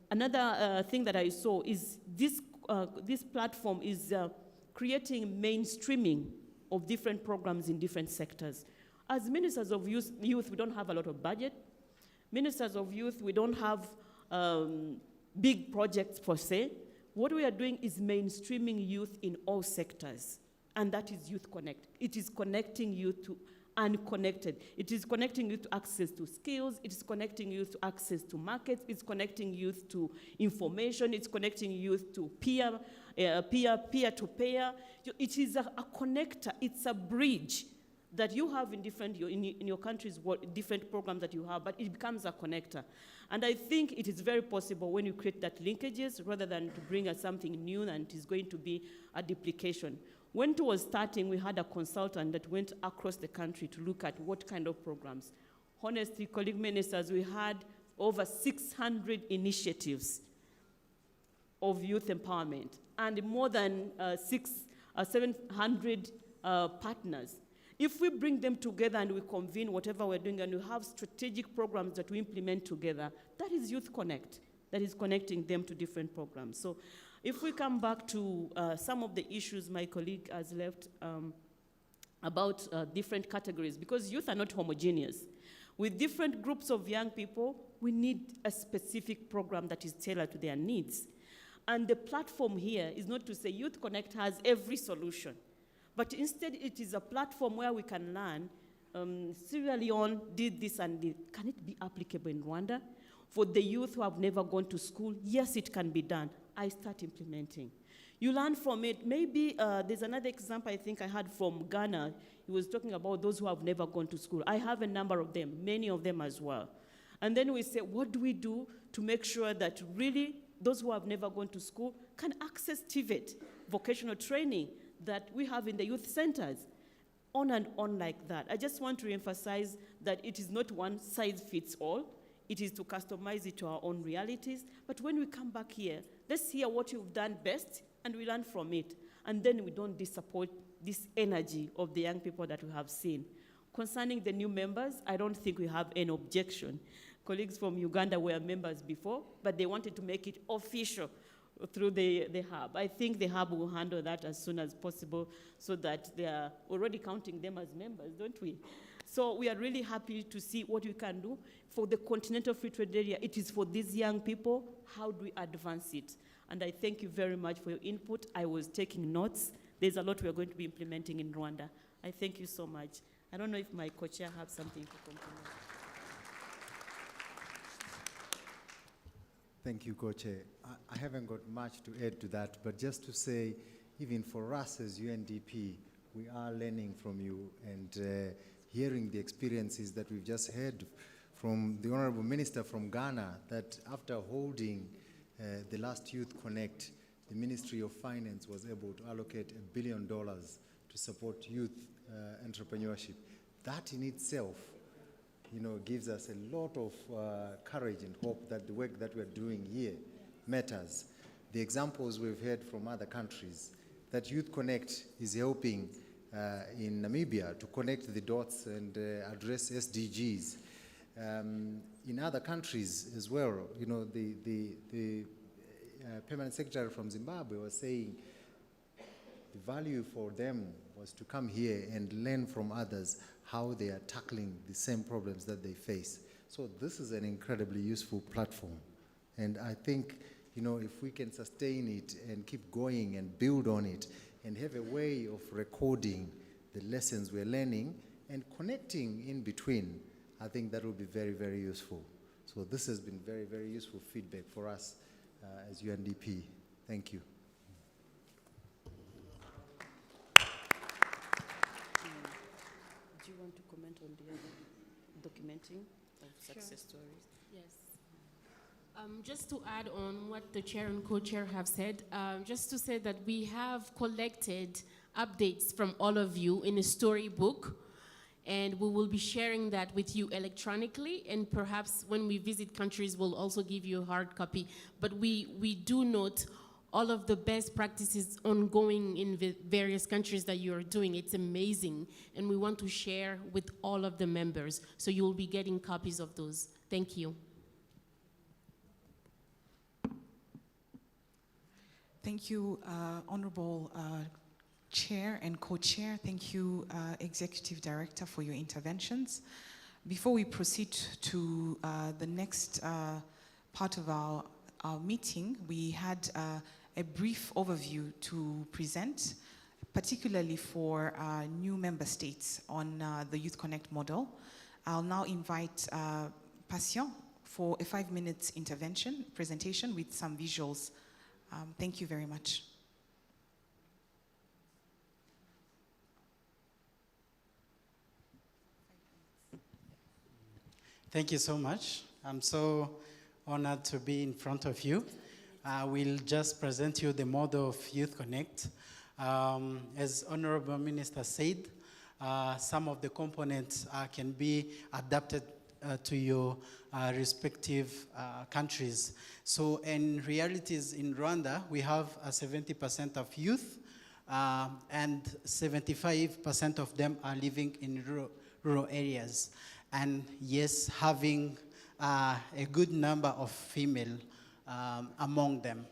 Speaker 4: another thing that I saw is this platform is creating mainstreaming of different programs in different sectors. As ministers of youth, we don't have a lot of budget. Ministers of youth, we don't have big projects per se. What we are doing is mainstreaming youth in all sectors, and that is YouthConnekt. It is connecting youth to unconnected. It is connecting youth to access to skills. It is connecting youth to access to markets. It's connecting youth to information. It's connecting youth to peer-to-peer. It is a connector. It's a bridge that you have in your countries, different programs that you have, but it becomes a connector. And I think it is very possible when you create that linkages rather than to bring us something new and it is going to be a duplication. When it was starting, we had a consultant that went across the country to look at what kind of programs. Honestly, colleague ministers, we had over 600 initiatives of youth empowerment and more than 700 partners. If we bring them together and we convene whatever we're doing and we have strategic programs that we implement together, that is YouthConnekt, that is connecting them to different programs. So if we come back to some of the issues my colleague has left, about different categories, because youth are not homogeneous. With different groups of young people, we need a specific program that is tailored to their needs. And the platform here is not to say YouthConnekt has every solution, but instead it is a platform where we can learn, Sierra Leone did this and did. Can it be applicable in Rwanda? For the youth who have never gone to school, yes, it can be done. I start implementing. You learn from it. Maybe there's another example I think I had from Ghana. He was talking about those who have never gone to school. I have a number of them, many of them as well. And then we say, what do we do to make sure that really those who have never gone to school can access TVET, vocational training that we have in the youth centers, on and on like that. I just want to emphasize that it is not one size fits all. It is to customize it to our own realities. But when we come back here, let's hear what you've done best, and we learn from it. And then we don't disappoint this energy of the young people that we have seen. Concerning the new members, I don't think we have any objection. Colleagues from Uganda were members before, but they wanted to make it official through the hub. I think the hub will handle that as soon as possible so that they are already counting them as members, don't we? So we are really happy to see what we can do. For the Continental Free Trade Area, it is for these young people. How do we advance it? And I thank you very much for your input. I was taking notes. There's a lot we are going to be implementing in Rwanda. I thank you so much. I don't know if my co-chair has something to compliment.
Speaker 5: Thank you, Co-Chair. I haven't got much to add to that, but just to say, even for us as UNDP, we are learning from you and hearing the experiences that we've just heard from the Honorable Minister from Ghana, that after holding the last YouthConnekt, the Ministry of Finance was able to allocate $1 billion to support youth entrepreneurship. That in itself, gives us a lot of courage and hope that the work that we're doing here matters. The examples we've heard from other countries, that YouthConnekt is helping in Namibia to connect the dots and address SDGs. In other countries as well, the Permanent Secretary from Zimbabwe was saying the value for them was to come here and learn from others how they are tackling the same problems that they face. So this is an incredibly useful platform. And I think, if we can sustain it and keep going and build on it and have a way of recording the lessons we're learning and connecting in between, I think that will be very, very useful. So this has been very, very useful feedback for us as UNDP. Thank you.
Speaker 4: Do you want to comment on the other documenting of success stories?
Speaker 8: Yes. Just to add on what the chair and co-chair have said, just to say that we have collected updates from all of you in a storybook, and we will be sharing that with you electronically, and perhaps when we visit countries, we'll also give you a hard copy. But we do note all of the best practices ongoing in the various countries that you are doing. It's amazing, and we want to share with all of the members, so you will be getting copies of those. Thank you.
Speaker 38: Thank you, Honorable Chair and Co-Chair. Thank you, Executive Director, for your interventions. Before we proceed to the next part of our meeting, we had a brief overview to present, particularly for new member states on the YouthConnekt model. I'll now invite Patient for a 5-minute presentation with some visuals. Thank you very much.
Speaker 18: Thank you so much. I'm so honored to be in front of you. I will just present you the model of YouthConnekt. As Honorable Minister said, some of the components can be adapted to your respective countries. So in realities in Rwanda, we have 70% of youth and 75% of them are living in rural areas. And yes, having a good number of female among them.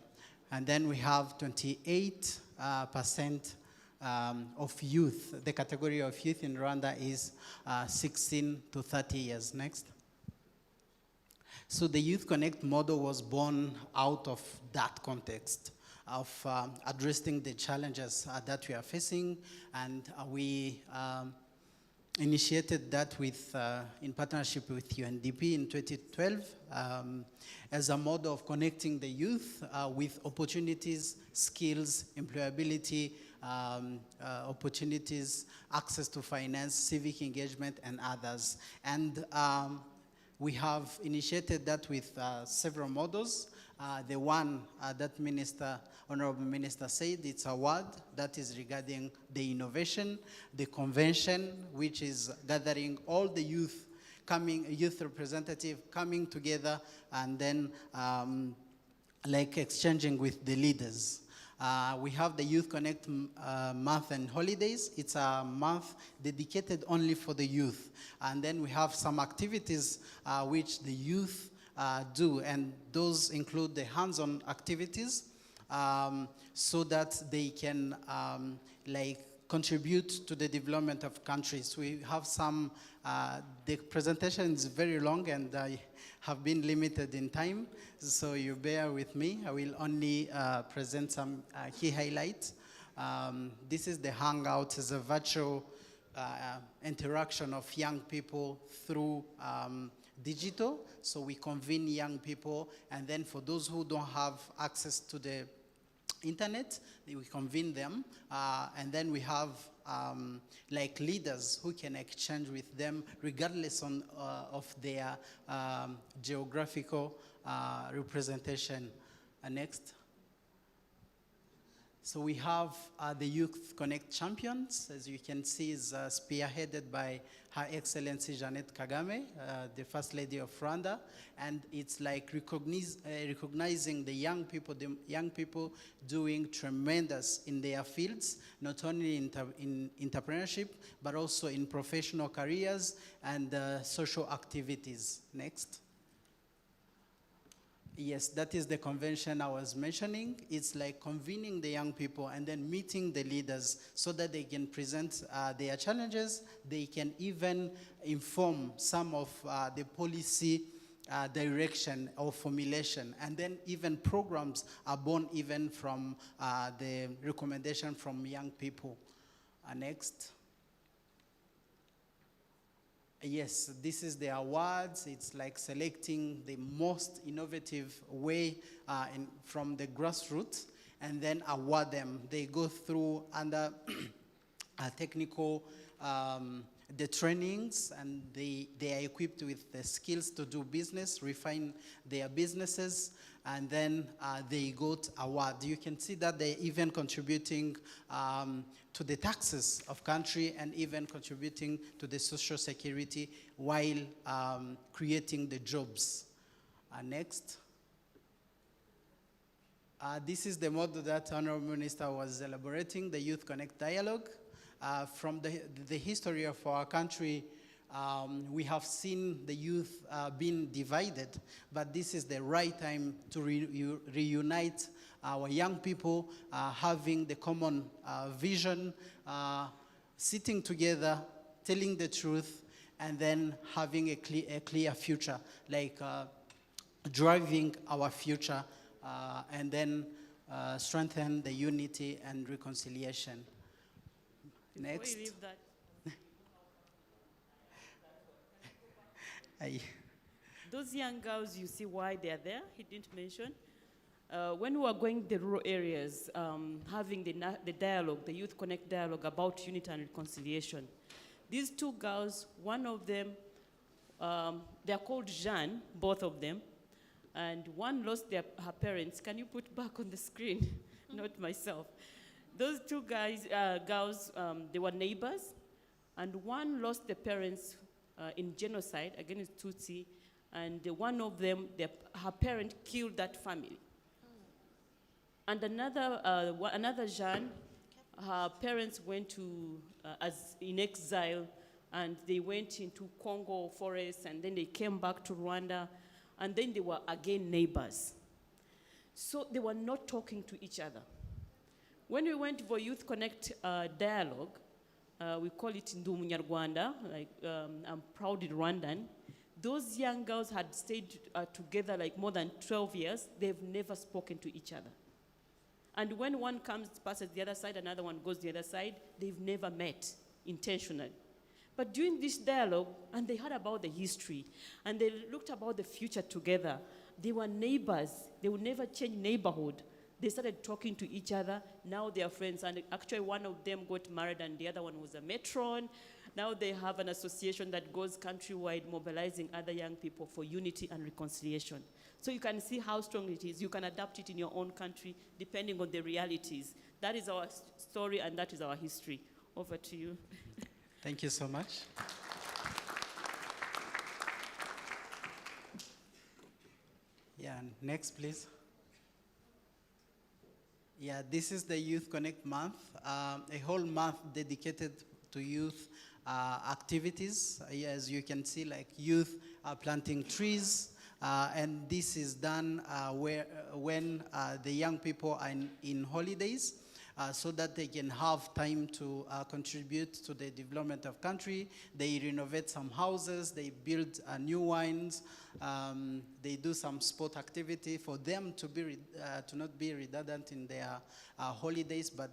Speaker 18: And then we have 28% of youth. The category of youth in Rwanda is 16 to 30 years. Next. So the YouthConnekt model was born out of that context of addressing the challenges that we are facing, and we initiated that with, in partnership with UNDP in 2012 as a model of connecting the youth with opportunities, skills, employability, opportunities, access to finance, civic engagement, and others. And we have initiated that with several models. The one that Honorable Minister said, it's a word that is regarding the innovation, the convention, which is gathering all the youth representative coming together and then like exchanging with the leaders. We have the YouthConnekt month and holidays. It's a month dedicated only for the youth. And then we have some activities which the youth do, and those include the hands-on activities so that they can like contribute to the development of countries. We have some, the presentation is very long and I have been limited in time, so you bear with me. I will only present some key highlights. This is the Hangout. It's a virtual interaction of young people through digital. So we convene young people, and then for those who don't have access to the internet, we convene them, and then we have like leaders who can exchange with them regardless of their geographical representation. Next. So we have the YouthConnekt champions, as you can see, is spearheaded by Her Excellency Jeannette Kagame, the First Lady of Rwanda, and it's like recognizing the young people doing tremendous in their fields, not only in entrepreneurship, but also in professional careers and social activities. Next. Yes, that is the convention I was mentioning. It's like convening the young people and then meeting the leaders so that they can present their challenges. They can even inform some of the policy direction or formulation. And then even programs are born even from the recommendation from young people. Next. Yes, this is the awards. It's like selecting the most innovative way from the grassroots and then award them. They go through under technical, the trainings, and they are equipped with the skills to do business, refine their businesses, and then they got award. You can see that they're even contributing to the taxes of country and even contributing to the social security while creating the jobs. Next. This is the model that Honorable Minister was elaborating, the YouthConnekt dialogue. From the history of our country, we have seen the youth being divided, but this is the right time to reunite our young people, having the common vision, sitting together, telling the truth, and then having a clear future, like driving our future, and then strengthen the unity and reconciliation. Next.
Speaker 4: Before you leave that. Those young girls, you see why they're there? He didn't mention. When we were going to the rural areas, having the dialogue, the YouthConnekt dialogue about unity and reconciliation, these two girls, one of them, they're called Jeanne, both of them, and one lost her parents. Can you put back on the screen? Not myself. Those two girls, they were neighbors, and one lost the parents in genocide against Tutsi, and one of them, her parent killed that family. And another Jeanne, her parents went to, as in exile, and they went into Congo forest, and then they came back to Rwanda, and then they were again neighbors. So they were not talking to each other. When we went for YouthConnekt dialogue, we call it Ndu Munyarwanda, like I'm proud Rwandan. Those young girls had stayed together like more than 12 years. They've never spoken to each other. And when one comes, passes the other side, another one goes the other side, they've never met intentionally. But during this dialogue, and they heard about the history, and they looked about the future together. They were neighbors. They would never change neighborhood. They started talking to each other. Now they are friends. And actually, one of them got married, and the other one was a matron. Now they have an association that goes countrywide, mobilizing other young people for unity and reconciliation. So you can see how strong it is. You can adapt it in your own country, depending on the realities. That is our story, and that is our history. Over to you.
Speaker 18: Thank you so much. Yeah, next, please. Yeah, this is the YouthConnekt month, a whole month dedicated to youth activities. As you can see, like youth are planting trees, and this is done when the young people are in holidays. So that they can have time to contribute to the development of country. They renovate some houses, they build new wines, they do some sport activity for them to not be redundant in their holidays, but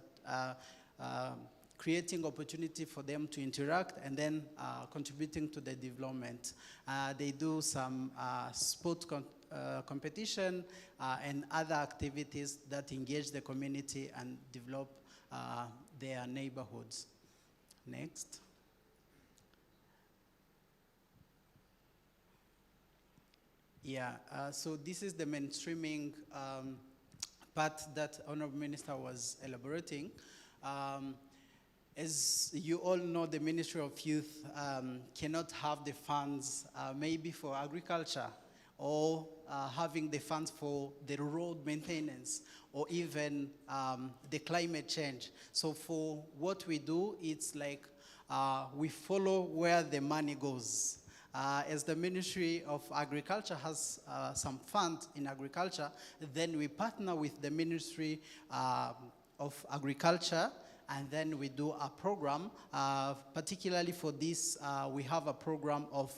Speaker 18: creating opportunity for them to interact and then contributing to the development. They do some sport competition and other activities that engage the community and develop their neighborhoods. Next. Yeah, so this is the mainstreaming part that Honorable Minister was elaborating. As you all know, the Ministry of Youth cannot have the funds maybe for agriculture, or having the funds for the road maintenance, or even the climate change. So for what we do, it's like we follow where the money goes. As the Ministry of Agriculture has some fund in agriculture, then we partner with the Ministry of Agriculture, and then we do a program. Particularly for this, we have a program of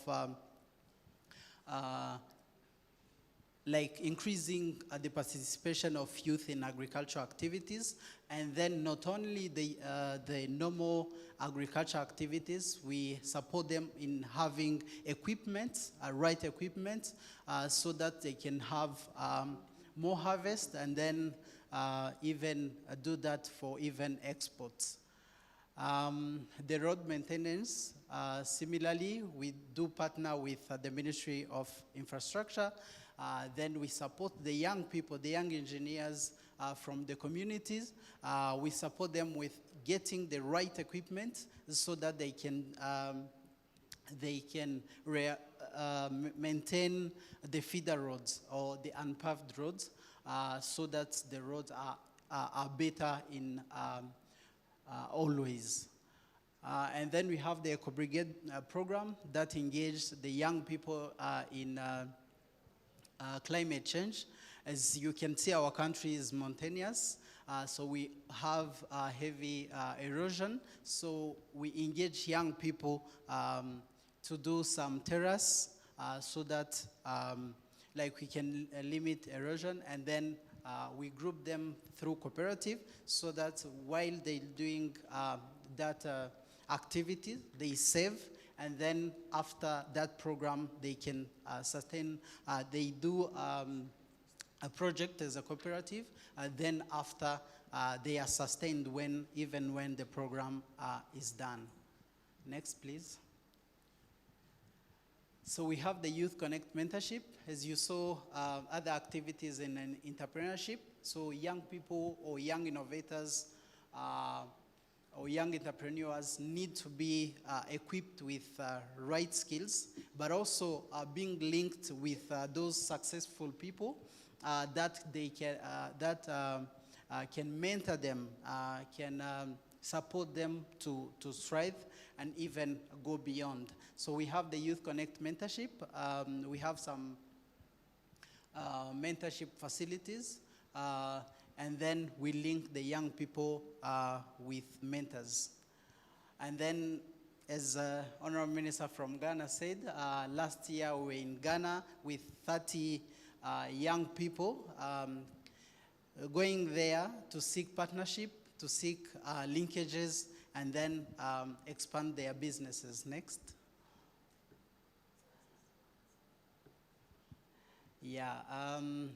Speaker 18: like increasing the participation of youth in agricultural activities, and then not only the normal agricultural activities, we support them in having equipment, right equipment, so that they can have more harvest, and then even do that for even exports. The road maintenance, similarly, we do partner with the Ministry of Infrastructure. Then we support the young people, the young engineers from the communities. We support them with getting the right equipment so that they can maintain the feeder roads or the unpaved roads, so that the roads are better in always. And then we have the Eco Brigade program that engages the young people in climate change. As you can see, our country is mountainous, so we have heavy erosion. So we engage young people to do some terrace so that like we can limit erosion, and then we group them through cooperative so that while they're doing that activity, they save. And then after that program, they can sustain, they do a project as a cooperative, then after they are sustained even when the program is done. Next, please. So we have the YouthConnekt mentorship. As you saw, other activities in an entrepreneurship. So young people or young innovators or young entrepreneurs need to be equipped with right skills, but also being linked with those successful people that they can mentor them, can support them to strive and even go beyond. So we have the YouthConnekt mentorship. We have some mentorship facilities. and then we link the young people with mentors. And then, as Honorable Minister from Ghana said, last year we were in Ghana with 30 young people, going there to seek partnership, to seek linkages, and then expand their businesses. Next. Yeah,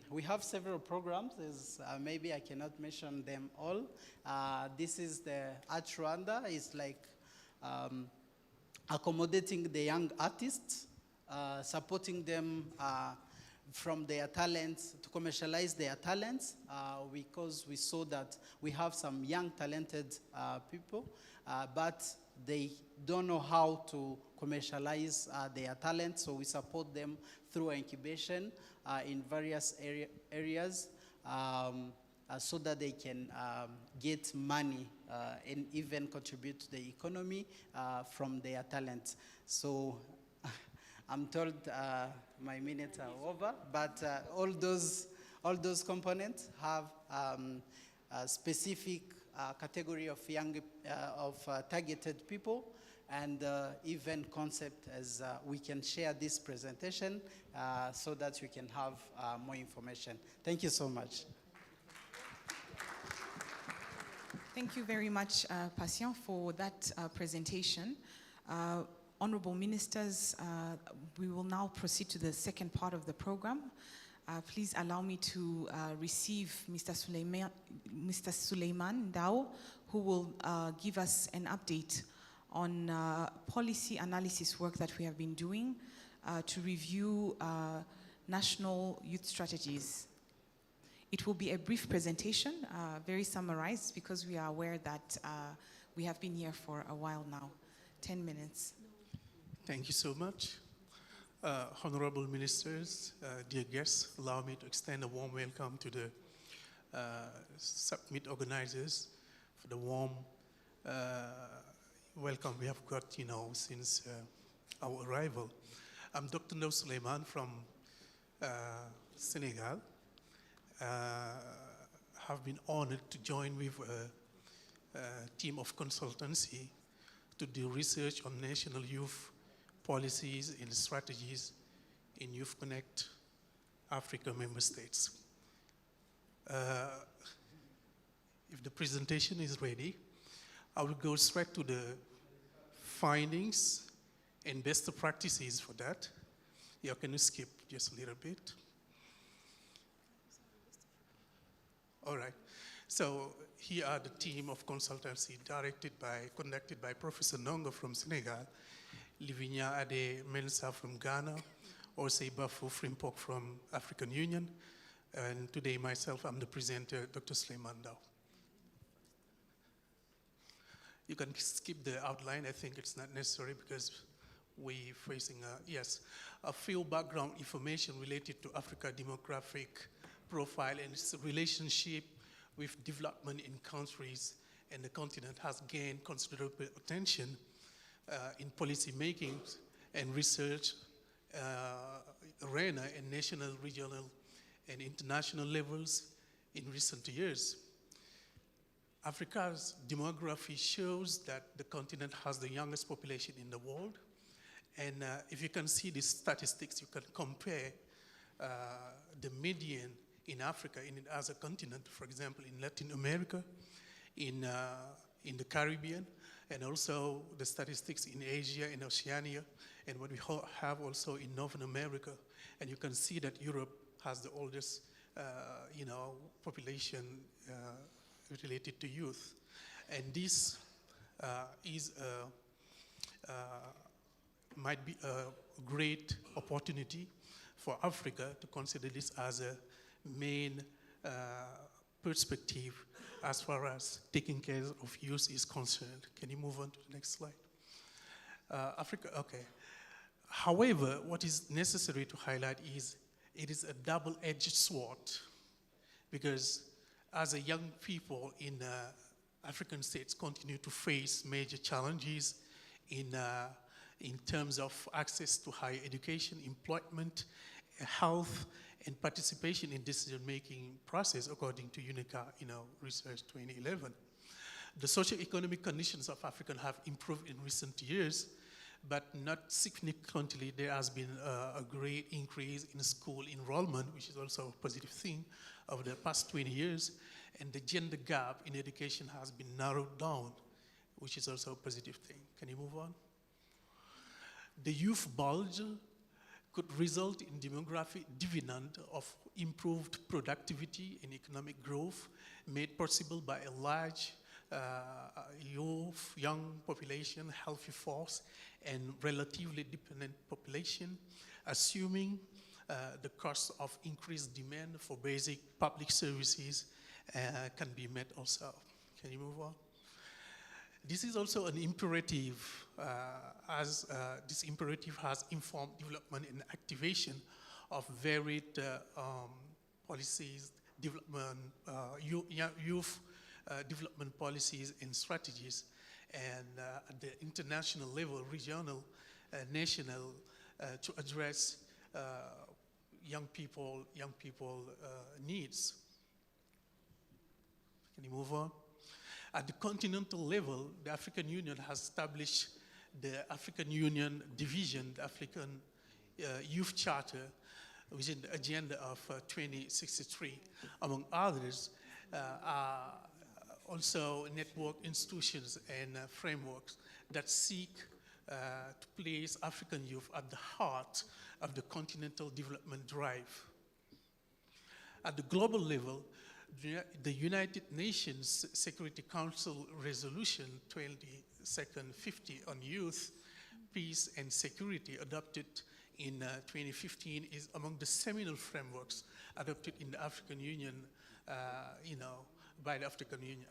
Speaker 18: we have several programs. Maybe I cannot mention them all. This is the Art Rwanda. It's like accommodating the young artists, supporting them from their talents, to commercialize their talents, because we saw that we have some young talented people, but they don't know how to commercialize their talent, so we support them through incubation in various areas so that they can get money and even contribute to the economy from their talent. So I'm told my minutes are over, but all those components have a specific category of targeted people, and even concept as we can share this presentation so that you can have more information. Thank you so much.
Speaker 38: Thank you very much, Patient, for that presentation. Honorable Ministers, we will now proceed to the second part of the program. Please allow me to receive Mr. Suleiman Dao, who will give us an update on policy analysis work that we have been doing to review national youth strategies. It will be a brief presentation, very summarized, because we are aware that we have been here for a while now. 10 minutes.
Speaker 6: Thank you so much. Honorable Ministers, dear guests, allow me to extend a warm welcome to the summit organizers for the warm welcome we have got, since our arrival. I'm Dr. No Suleiman from Senegal. Have been honored to join with a team of consultancy to do research on national youth policies and strategies in YouthConnekt Africa member states. If the presentation is ready, I will go straight to the findings and best practices for that. Yeah, can you skip just a little bit? All right. So here are the team of consultancy conducted by Professor Nongo from Senegal, Livinia Ade Mensa from Ghana, Osei Bafu Frimpok from African Union, and today myself, I'm the presenter, Dr. Suleiman Dao. You can skip the outline. I think it's not necessary because we're facing a few background information related to Africa demographic profile and its relationship with development in countries, and the continent has gained considerable attention in policy making and research arena and national, regional, and international levels in recent years. Africa's demography shows that the continent has the youngest population in the world. And if you can see these statistics, you can compare the median in Africa as a continent, for example, in Latin America, in the Caribbean, and also the statistics in Asia and Oceania, and what we have also in Northern America. And you can see that Europe has the oldest, population related to youth. And this might be a great opportunity for Africa to consider this as a main perspective as far as taking care of youth is concerned. Can you move on to the next slide? Africa, okay. However, what is necessary to highlight is it is a double-edged sword, because as a young people in African states continue to face major challenges in terms of access to higher education, employment, health, and participation in decision-making process according to UNICA, Research 2011. The socio-economic conditions of Africans have improved in recent years, but not significantly. There has been a great increase in school enrollment, which is also a positive thing over the past 20 years, and the gender gap in education has been narrowed down, which is also a positive thing. Can you move on? The youth bulge could result in demographic dividend of improved productivity and economic growth made possible by a large young population, healthy force, and relatively dependent population, assuming the cost of increased demand for basic public services can be met also. Can you move on? This is also an imperative, as this imperative has informed development and activation of varied policies, development, youth development policies and strategies, and at the international level, regional, national, to address young people needs. Can you move on? At the continental level, the African Union has established the African Union Division, the African Youth Charter, within the agenda of 2063. Among others, are also network institutions and frameworks that seek to place African youth at the heart of the continental development drive. At the global level, the United Nations Security Council Resolution 2250 on youth, peace, and security, adopted in 2015, is among the seminal frameworks adopted in the African Union, by the African Union.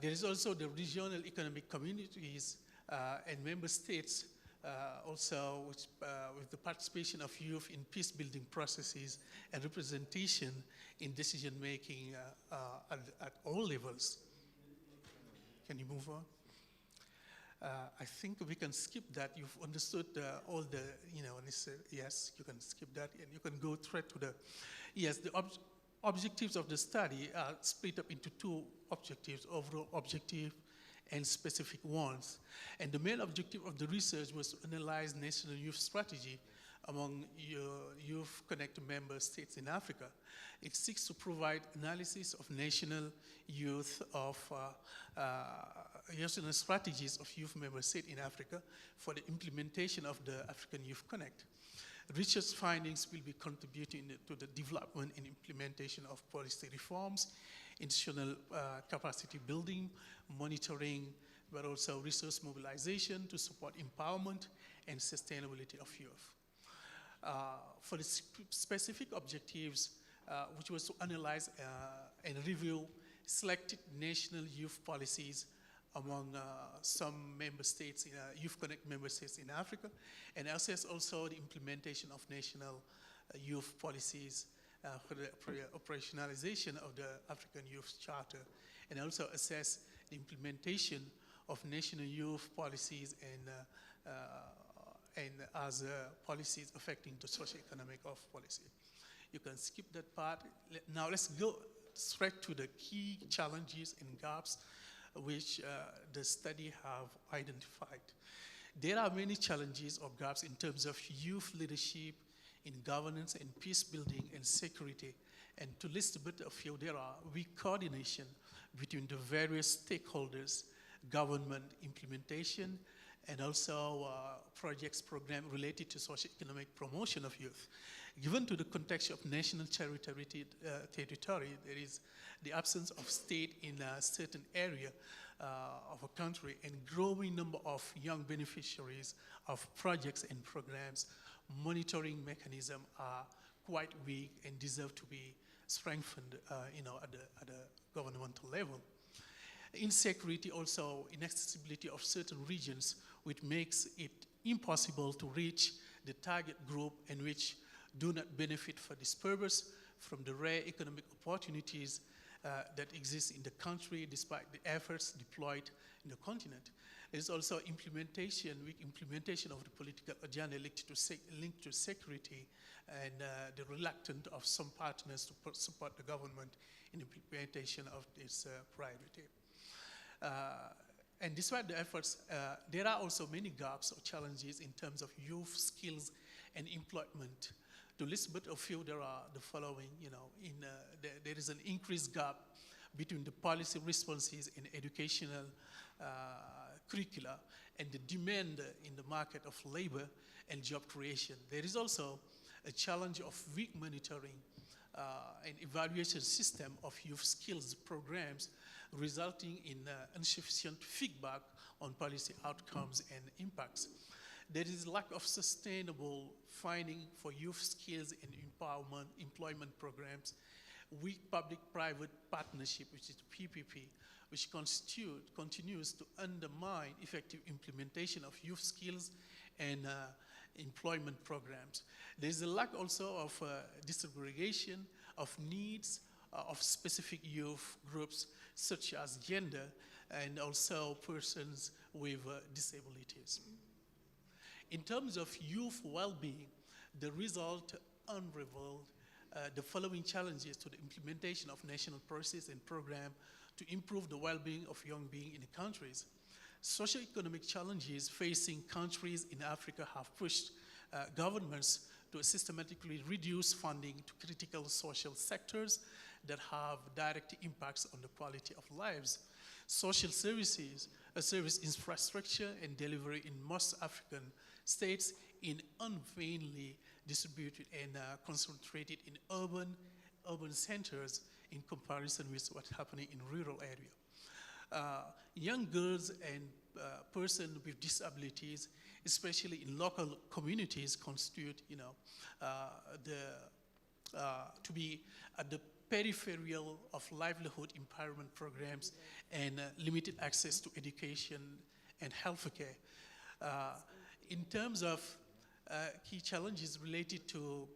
Speaker 6: There is also the regional economic communities and member states also with the participation of youth in peace-building processes and representation in decision-making at all levels. Can you move on? I think we can skip that. You've understood all the, yes, you can skip that, and you can go straight to the, yes, the objectives of the study are split up into two objectives, overall objective and specific ones. And the main objective of the research was to analyze national youth strategy among YouthConnekt member states in Africa. It seeks to provide analysis of national youth national strategies of youth member states in Africa for the implementation of the African YouthConnekt. Research findings will be contributing to the development and implementation of policy reforms, institutional capacity building, monitoring, but also resource mobilization to support empowerment and sustainability of youth. For the specific objectives, which was to analyze and review selected national youth policies among some member states, YouthConnekt member states in Africa, and assess also the implementation of national youth policies for the operationalization of the African Youth Charter, and also assess the implementation of national youth policies and as policies affecting the socio-economic of policy. You can skip that part. Now let's go straight to the key challenges and gaps which the study have identified. There are many challenges or gaps in terms of youth leadership, in governance and peace building and security. And to list a bit of few, there are weak coordination between the various stakeholders, government implementation, and also projects, program related to socio-economic promotion of youth. Given to the context of national territory, there is the absence of state in a certain area of a country, and growing number of young beneficiaries of projects and programs. Monitoring mechanisms are quite weak and deserve to be strengthened at the governmental level. Insecurity, also inaccessibility of certain regions, which makes it impossible to reach the target group and which do not benefit for this purpose from the rare economic opportunities that exists in the country despite the efforts deployed in the continent. There's also weak implementation of the political agenda linked to security and the reluctance of some partners to support the government in implementation of this priority. And despite the efforts, there are also many gaps or challenges in terms of youth skills and employment. To list but a few, there are the following, there is an increased gap between the policy responses in educational curricula and the demand in the market of labor and job creation. There is also a challenge of weak monitoring and evaluation system of youth skills programs, resulting in insufficient feedback on policy outcomes and impacts. There is lack of sustainable funding for youth skills and employment programs, weak public-private partnership, which is PPP, which continues to undermine effective implementation of youth skills and employment programs. There's a lack also of disaggregation of needs of specific youth groups, such as gender and also persons with disabilities. In terms of youth well-being, the result unraveled the following challenges to the implementation of national policies and programs to improve the well-being of young beings in the countries. Socioeconomic challenges facing countries in Africa have pushed governments to systematically reduce funding to critical social sectors that have direct impacts on the quality of lives. Social services, service infrastructure and delivery in most African states in unevenly distributed and concentrated in urban centers in comparison with what's happening in rural area. Young girls and persons with disabilities, especially in local communities, constitute, to be at the peripheral of livelihood empowerment programs and limited access to education and healthcare. In terms of key challenges related to,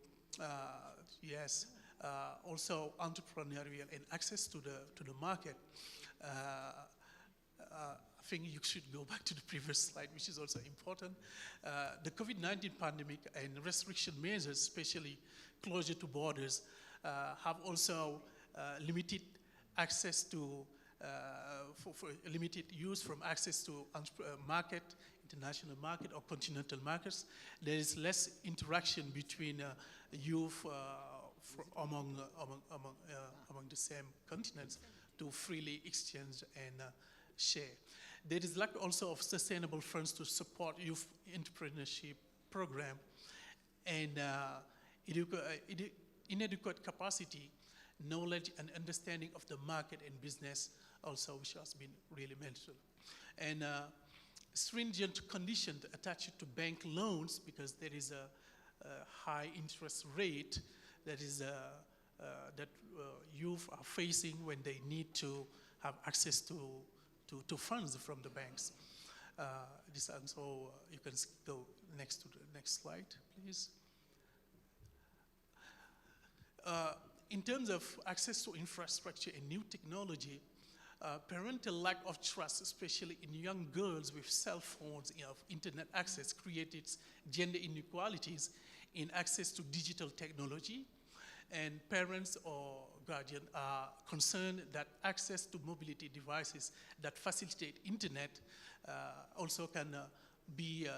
Speaker 6: also entrepreneurial and access to the market, I think you should go back to the previous slide, which is also important. The COVID-19 pandemic and restriction measures, especially closure to borders, have also limited access to, for limited use from access to market, international market or continental markets. There is less interaction between youth among the same continents to freely exchange and share. There is lack also of sustainable funds to support youth entrepreneurship program and inadequate capacity, knowledge and understanding of the market and business also, which has been really mentioned. And stringent conditions attached to bank loans because there is a high interest rate that is that youth are facing when they need to have access to funds from the banks. This also, you can go next to the next slide, please. In terms of access to infrastructure and new technology, parental lack of trust, especially in young girls with cell phones of internet access, created gender inequalities in access to digital technology. And parents or guardians are concerned that access to mobility devices that facilitate internet also can be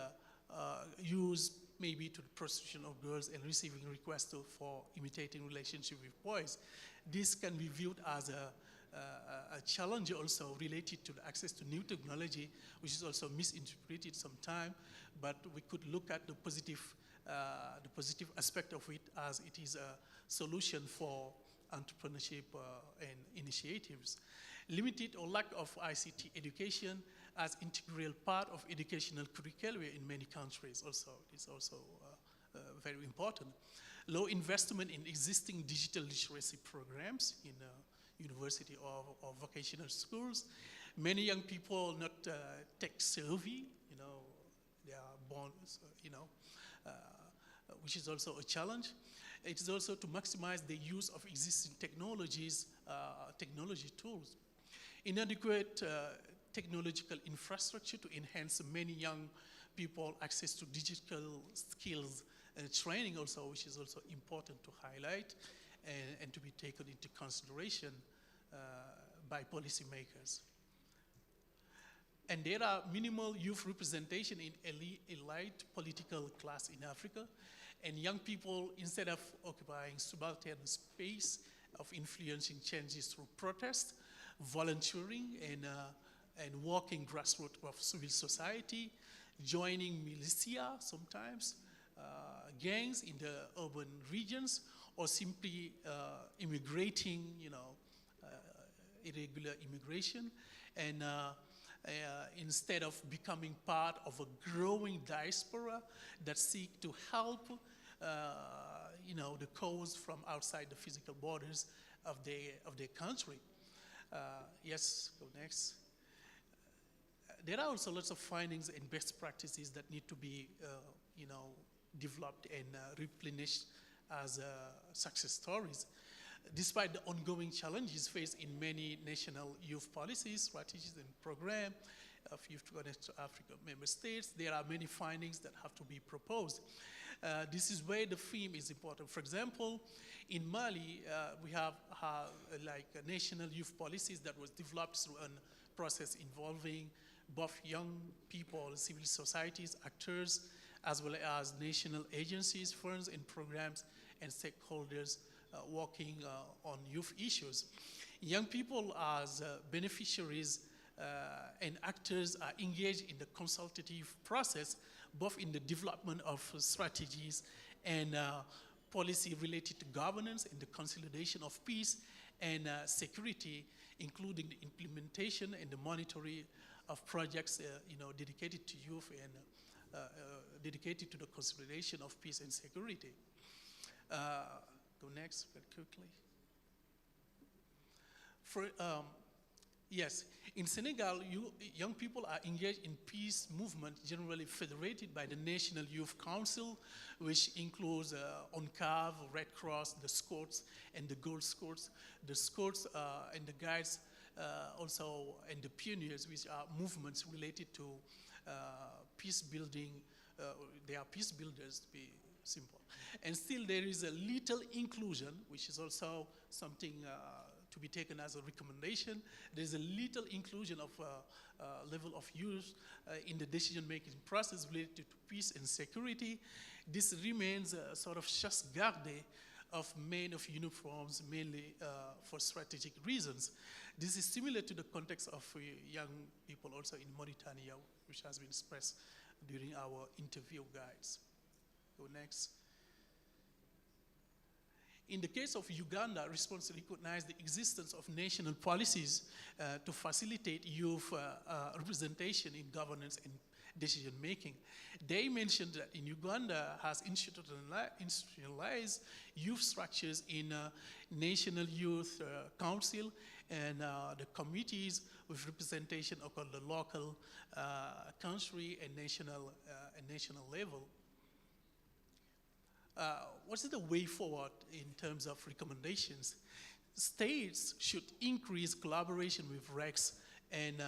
Speaker 6: used maybe to the prostitution of girls and receiving requests for imitating relationship with boys. This can be viewed as a challenge also related to the access to new technology, which is also misinterpreted sometimes, but we could look at the positive aspect of it as it is a solution for entrepreneurship and initiatives. Limited or lack of ICT education as integral part of educational curricula in many countries also is also very important. Low investment in existing digital literacy programs in university or vocational schools. Many young people not tech savvy, they are born, which is also a challenge. It is also to maximize the use of existing technologies, technology tools. Inadequate technological infrastructure to enhance many young people access to digital skills and training also, which is also important to highlight and to be taken into consideration by policymakers. And there are minimal youth representation in elite political class in Africa, and young people, instead of occupying subaltern space of influencing changes through protest, volunteering, and working grassroots of civil society, joining militia sometimes, gangs in the urban regions, or simply immigrating, irregular immigration, and instead of becoming part of a growing diaspora that seek to help the cause from outside the physical borders of their country. Yes, go next. There are also lots of findings and best practices that need to be developed and replenished as success stories. Despite the ongoing challenges faced in many national youth policies, strategies, and programs of YouthConnekt to Africa member states, there are many findings that have to be proposed. This is where the theme is important. For example, in Mali, we have national youth policies that was developed through a process involving both young people, civil societies, actors, as well as national agencies, firms, and programs, and stakeholders working on youth issues. Young people as beneficiaries and actors are engaged in the consultative process, both in the development of strategies and policy related to governance and the consolidation of peace and security, including the implementation and the monitoring of projects dedicated to youth and dedicated to the consolidation of peace and security. Go next, very quickly. Yes, in Senegal, young people are engaged in peace movement, generally federated by the National Youth Council, which includes ONCAV, Red Cross, the Scouts, and the Gold Scouts. The Scouts and the Guides also, and the Pioneers, which are movements related to peace building. They are peace builders, to be simple. And still there is a little inclusion, which is also something to be taken as a recommendation. There's a little inclusion of level of youth in the decision-making process related to peace and security. This remains a sort of chasse gardée of men of uniforms, mainly for strategic reasons. This is similar to the context of young people also in Mauritania, which has been expressed during our interview guides. Go next. In the case of Uganda, response recognized the existence of national policies to facilitate youth representation in governance and decision-making. They mentioned that in Uganda has institutionalized youth structures in National Youth Council and the committees with representation of the local, country, and national level. What's the way forward in terms of recommendations? States should increase collaboration with RECs and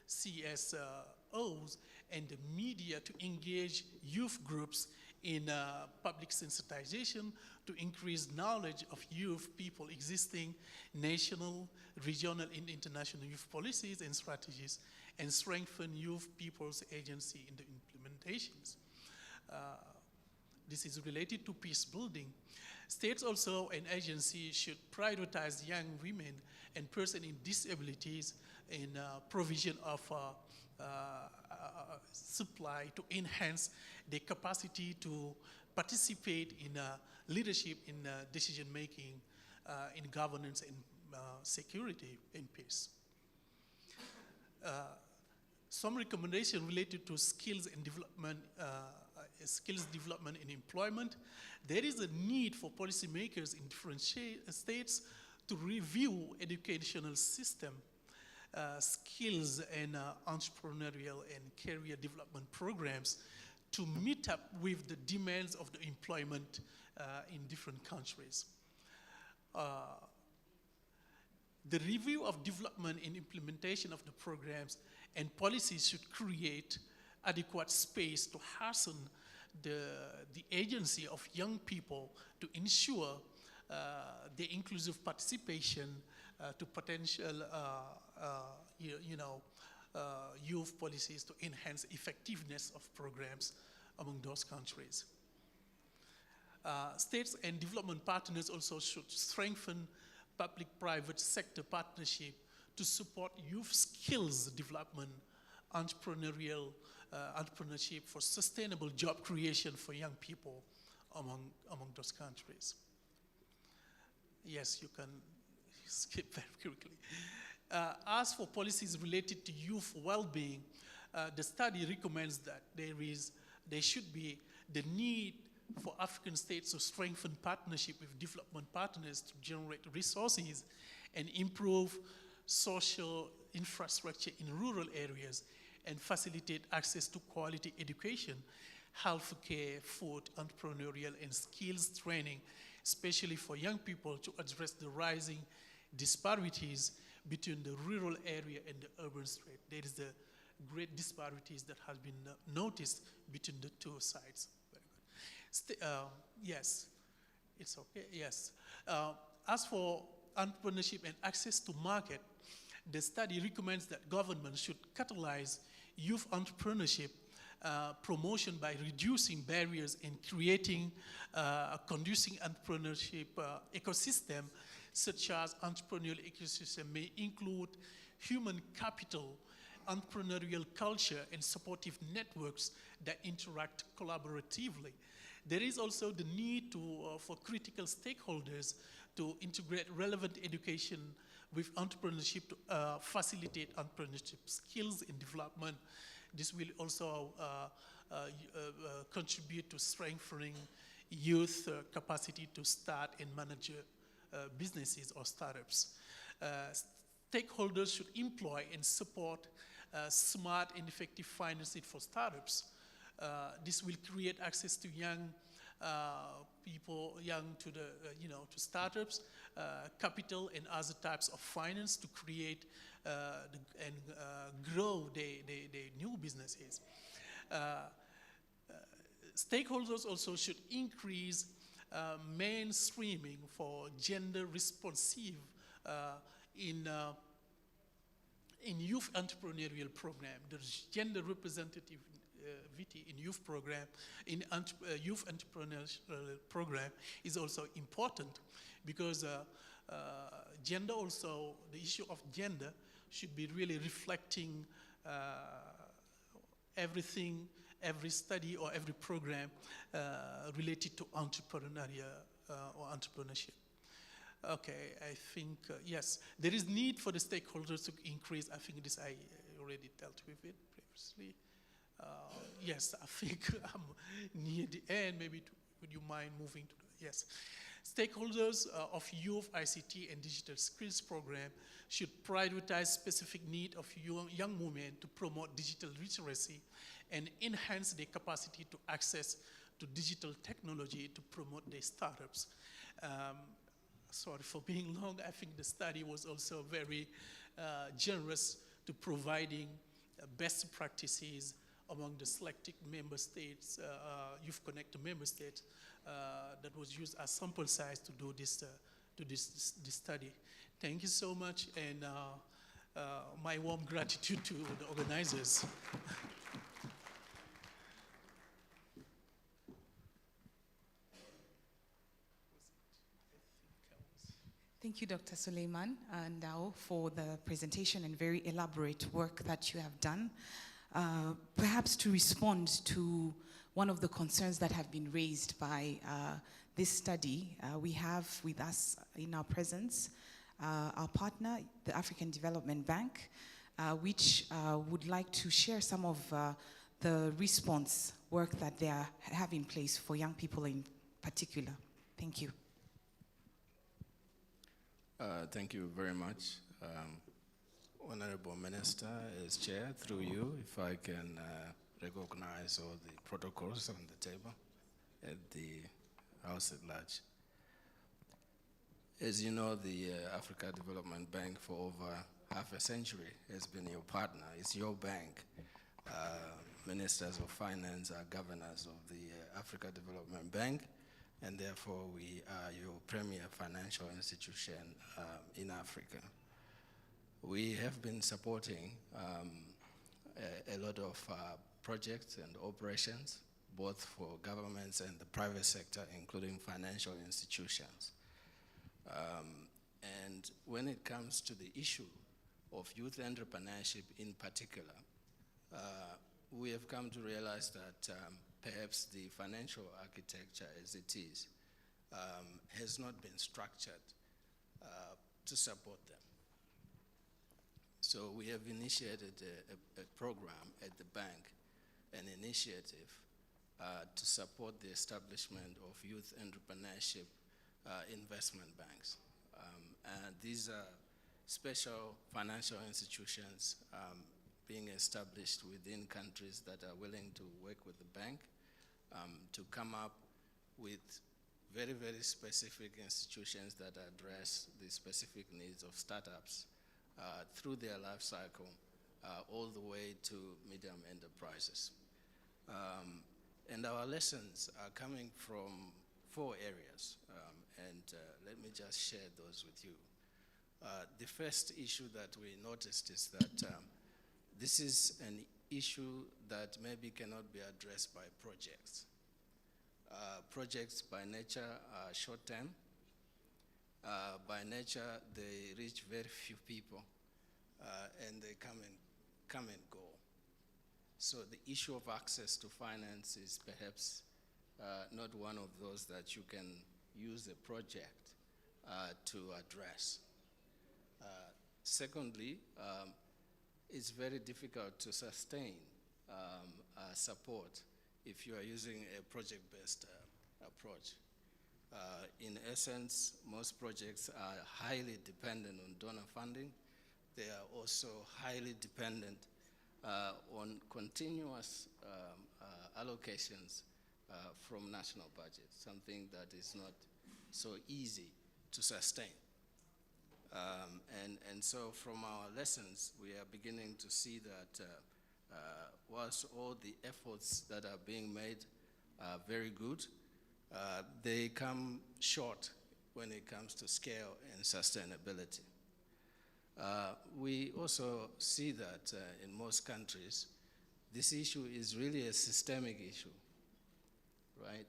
Speaker 6: CSOs and the media to engage youth groups in public sensitization to increase knowledge of youth people existing national, regional, and international youth policies and strategies, and strengthen youth people's agency in the implementations. This is related to peace building. States also and agencies should prioritize young women and persons in disabilities in provision of supply to enhance their capacity to participate in leadership in decision-making, in governance and security and peace. Some recommendations related to skills and development, skills development and employment. There is a need for policymakers in different states to review educational system, skills and entrepreneurial and career development programs to meet up with the demands of the employment in different countries. The review of development and implementation of the programs and policies should create adequate space to hasten the agency of young people to ensure the inclusive participation to potential youth policies to enhance effectiveness of programs among those countries. States and development partners also should strengthen public-private sector partnership to support youth skills development, entrepreneurship for sustainable job creation for young people among those countries. Yes, you can skip very quickly. As for policies related to youth well-being, the study recommends that there should be the need for African states to strengthen partnership with development partners to generate resources and improve social infrastructure in rural areas and facilitate access to quality education, healthcare, food, entrepreneurial, and skills training, especially for young people to address the rising disparities between the rural area and the urban state. There is the great disparities that has been noticed between the two sides. Yes, it's okay, yes. As for entrepreneurship and access to market, the study recommends that government should catalyze youth entrepreneurship promotion by reducing barriers and creating a conducive entrepreneurship ecosystem, such as entrepreneurial ecosystem may include human capital, entrepreneurial culture, and supportive networks that interact collaboratively. There is also the need for critical stakeholders to integrate relevant education with entrepreneurship to facilitate entrepreneurship skills and development. This will also contribute to strengthening youth capacity to start and manage businesses or startups. Stakeholders should employ and support smart and effective financing for startups. This will create access to young people, to to startups, capital and other types of finance to create and grow their new businesses. Stakeholders also should increase mainstreaming for gender responsive in youth entrepreneurial program. The gender representativity in youth program, in youth entrepreneurial program is also important because gender also, the issue of gender should be really reflecting everything, every study or every program related to entrepreneurial or entrepreneurship. Okay, I think, yes, there is need for the stakeholders to increase. I think this I already dealt with it previously. Yes, I think I'm near the end. Maybe would you mind moving to the, yes. Stakeholders of youth ICT and digital skills program should prioritize specific need of young women to promote digital literacy and enhance their capacity to access to digital technology to promote their startups. Sorry for being long. I think the study was also very generous to providing best practices among the selected member states, YouthConnekt member states, that was used as sample size to do this study. Thank you so much, and my warm gratitude to the organizers.
Speaker 38: Thank you, Dr. Suleiman, and now for the presentation and very elaborate work that you have done. Perhaps to respond to one of the concerns that have been raised by this study, we have with us in our presence our partner, the African Development Bank, which would like to share some of the response work that they have in place for young people in particular. Thank you.
Speaker 12: Thank you very much. Honorable Minister, as Chair, through you, if I can
Speaker 2: recognize all the protocols on the table at the House at large. As you know, the Africa Development Bank for over half a century has been your partner. It's your bank. Ministers of Finance are governors of the Africa Development Bank, and therefore we are your premier financial institution in Africa. We have been supporting a lot of projects and operations, both for governments and the private sector, including financial institutions. And when it comes to the issue of youth entrepreneurship in particular, we have come to realize that perhaps the financial architecture as it is has not been structured to support them. So we have initiated a program at the bank, an initiative to support the establishment of youth entrepreneurship investment banks. And these are special financial institutions being established within countries that are willing to work with the bank to come up with very, very specific institutions that address the specific needs of startups through their life cycle all the way to medium enterprises. And our lessons are coming from 4 areas, and let me just share those with you. The first issue that we noticed is that this is an issue that maybe cannot be addressed by projects. Projects by nature are short-term. By nature, they reach very few people, and they come and go. So the issue of access to finance is perhaps not one of those that you can use a project to address. Secondly, it's very difficult to sustain support if you are using a project-based approach. In essence, most projects are highly dependent on donor funding. They are also highly dependent on continuous allocations from national budgets, something that is not so easy to sustain. And so from our lessons, we are beginning to see that whilst all the efforts that are being made are very good, they come short when it comes to scale and sustainability. We also see that in most countries, this issue is really a systemic issue, right?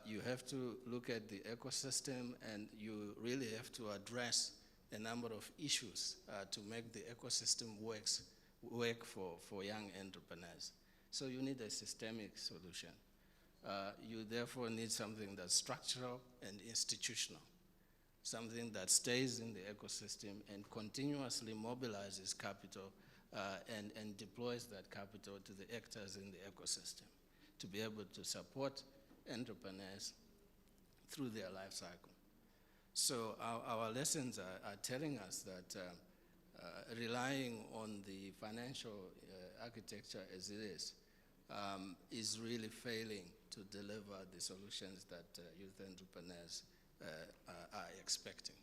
Speaker 2: You have to look at the ecosystem, and you really have to address a number of issues to make the ecosystem work for young entrepreneurs. So you need a systemic solution. You therefore need something that's structural and institutional, something that stays in the ecosystem and continuously mobilizes capital and deploys that capital to the actors in the ecosystem to be able to support entrepreneurs through their life cycle. So our lessons are telling us that relying on the financial architecture as it is really failing to deliver the solutions that youth entrepreneurs are expecting.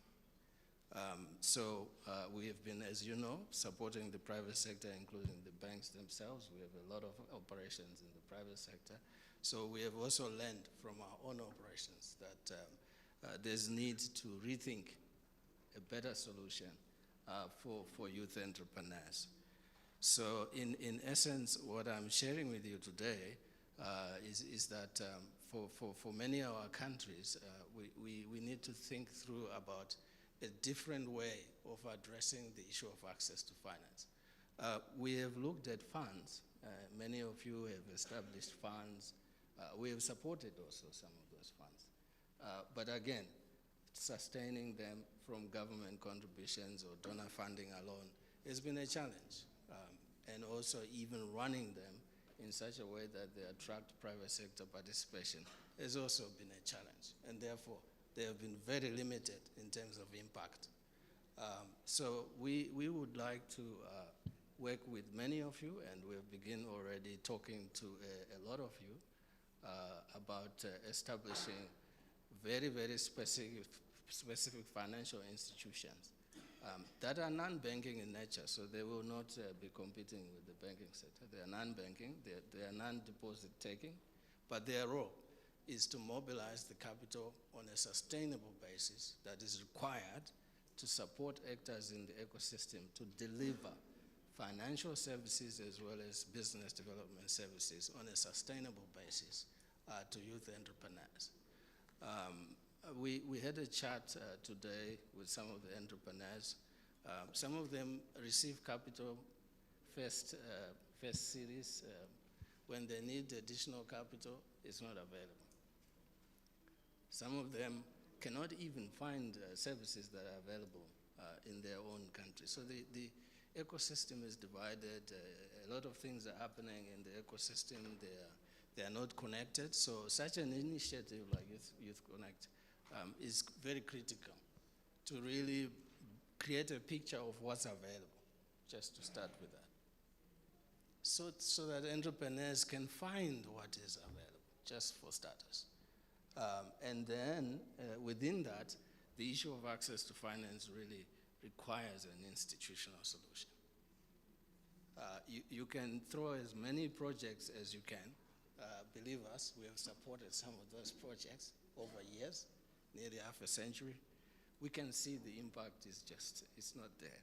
Speaker 2: So we have been, as you know, supporting the private sector, including the banks themselves. We have a lot of operations in the private sector. So we have also learned from our own operations that there's need to rethink a better solution for youth entrepreneurs. So in essence, what I'm sharing with you today is that for many of our countries, we need to think through about a different way of addressing the issue of access to finance. We have looked at funds. Many of you have established funds. We have supported also some of those funds. But again, sustaining them from government contributions or donor funding alone has been a challenge. And also even running them in such a way that they attract private sector participation has also been a challenge. And therefore, they have been very limited in terms of impact. So we would like to work with many of you, and we've begun already talking to a lot of you about establishing very, very specific financial institutions that are non-banking in nature, so they will not be competing with the banking sector. They are non-banking, they are non-deposit taking, but their role is to mobilize the capital on a sustainable basis that is required to support actors in the ecosystem to deliver financial services as well as business development services on a sustainable basis to youth entrepreneurs. We had a chat today with some of the entrepreneurs. Some of them receive capital first series. When they need additional capital, it's not available. Some of them cannot even find services that are available in their own country. So the ecosystem is divided. A lot of things are happening in the ecosystem. They are not connected. So such an initiative like YouthConnekt is very critical to really create a picture of what's available, just to start with that. So that entrepreneurs can find what is available, just for starters. And then within that, the issue of access to finance really requires an institutional solution. You can throw as many projects as you can. Believe us, we have supported some of those projects over years, nearly half a century. We can see the impact is just, it's not there,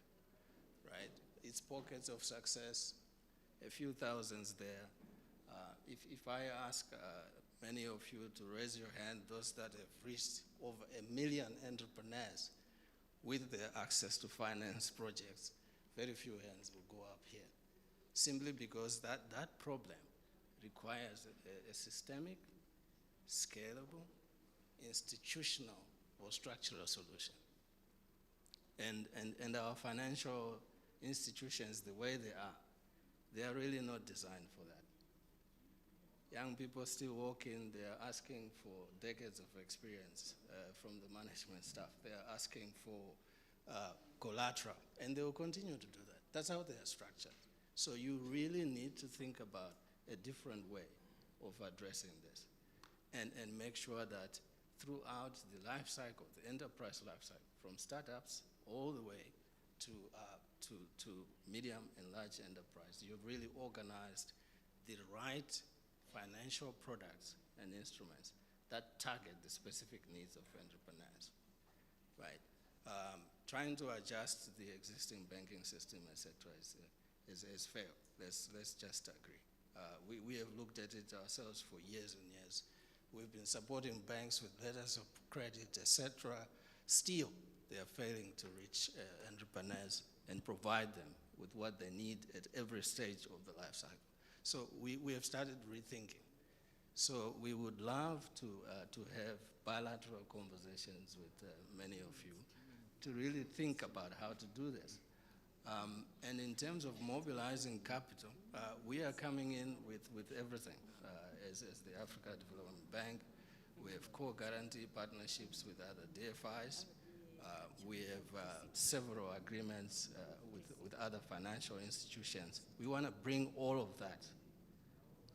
Speaker 2: right? It's pockets of success, a few thousands there. If I ask many of you to raise your hand, those that have reached over 1 million entrepreneurs with their access to finance projects, very few hands will go up here. Simply because that problem requires a systemic, scalable, institutional, or structural solution. And our financial institutions, the way they are really not designed for that. Young people still walk in, they are asking for decades of experience from the management staff. They are asking for collateral, and they will continue to do that. That's how they are structured. So you really need to think about a different way of addressing this and make sure that throughout the life cycle, the enterprise life cycle, from startups all the way to medium and large enterprise, you've really organized the right financial products and instruments that target the specific needs of entrepreneurs, right? Trying to adjust the existing banking system, etc., is failed. Let's just agree. We have looked at it ourselves for years and years. We've been supporting banks with letters of credit, etc. Still, they are failing to reach entrepreneurs and provide them with what they need at every stage of the life cycle. So we have started rethinking. So we would love to have bilateral conversations with many of you to really think about how to do this. And in terms of mobilizing capital, we are coming in with everything. As the Africa Development Bank, we have core guarantee partnerships with other DFIs. We have several agreements with other financial institutions. We want to bring all of that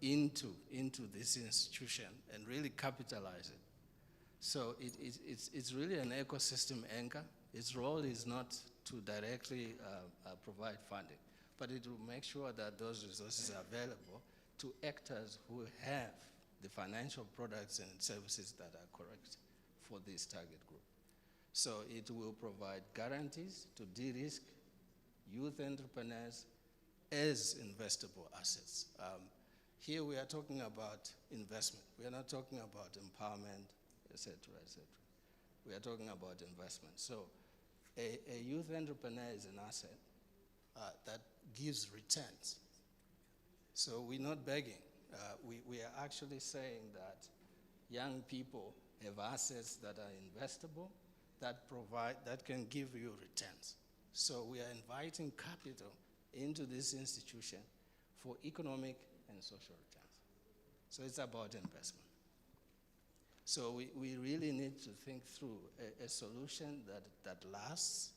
Speaker 2: into this institution and really capitalize it. So it's really an ecosystem anchor. Its role is not to directly provide funding, but it will make sure that those resources are available to actors who have the financial products and services that are correct for this target group. So it will provide guarantees to de-risk youth entrepreneurs as investable assets. Here we are talking about investment. We are not talking about empowerment, etc., etc. We are talking about investment. So a youth entrepreneur is an asset that gives returns. So we're not begging. We are actually saying that young people have assets that are investable, that can give you returns. So we are inviting capital into this institution for economic and social returns. So it's about investment. So we really need to think through a solution that lasts,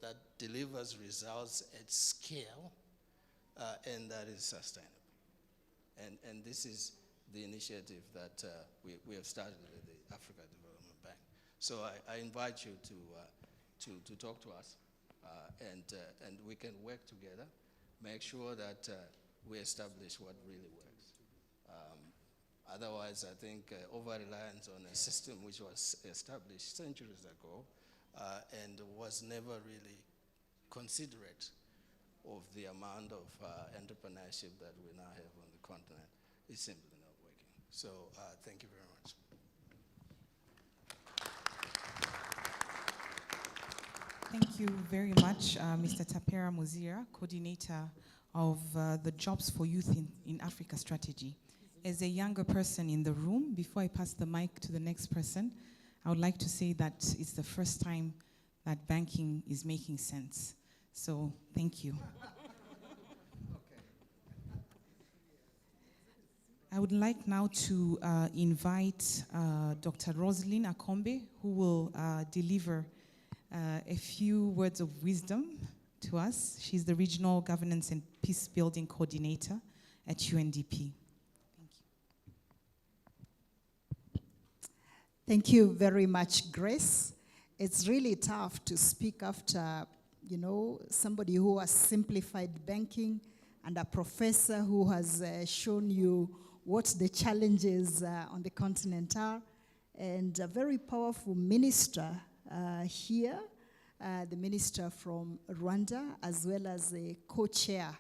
Speaker 2: that delivers results at scale, and that is sustainable. And this is the initiative that we have started with the Africa Development Bank. So I invite you to talk to us, and we can work together, make sure that we establish what really works. Otherwise, I think over-reliance on a system which was established centuries ago and was never really considerate of the amount of entrepreneurship that we now have on the continent is simply not working. So thank you very much.
Speaker 38: Thank you very much, Mr. Tapera Muzira, coordinator of the Jobs for Youth in Africa strategy. As a younger person in the room, before I pass the mic to the next person, I would like to say that it's the first time that banking is making sense. So thank you. I would like now to invite Dr. Rosalind Akombe, who will deliver a few words of wisdom to us. She's the Regional Governance and Peace Building Coordinator at UNDP.
Speaker 9: Thank you very much, Grace. It's really tough to speak after, somebody who has simplified banking and a professor who has shown you what the challenges on the continent are, and a very powerful minister here, the minister from Rwanda, as well as the co-chair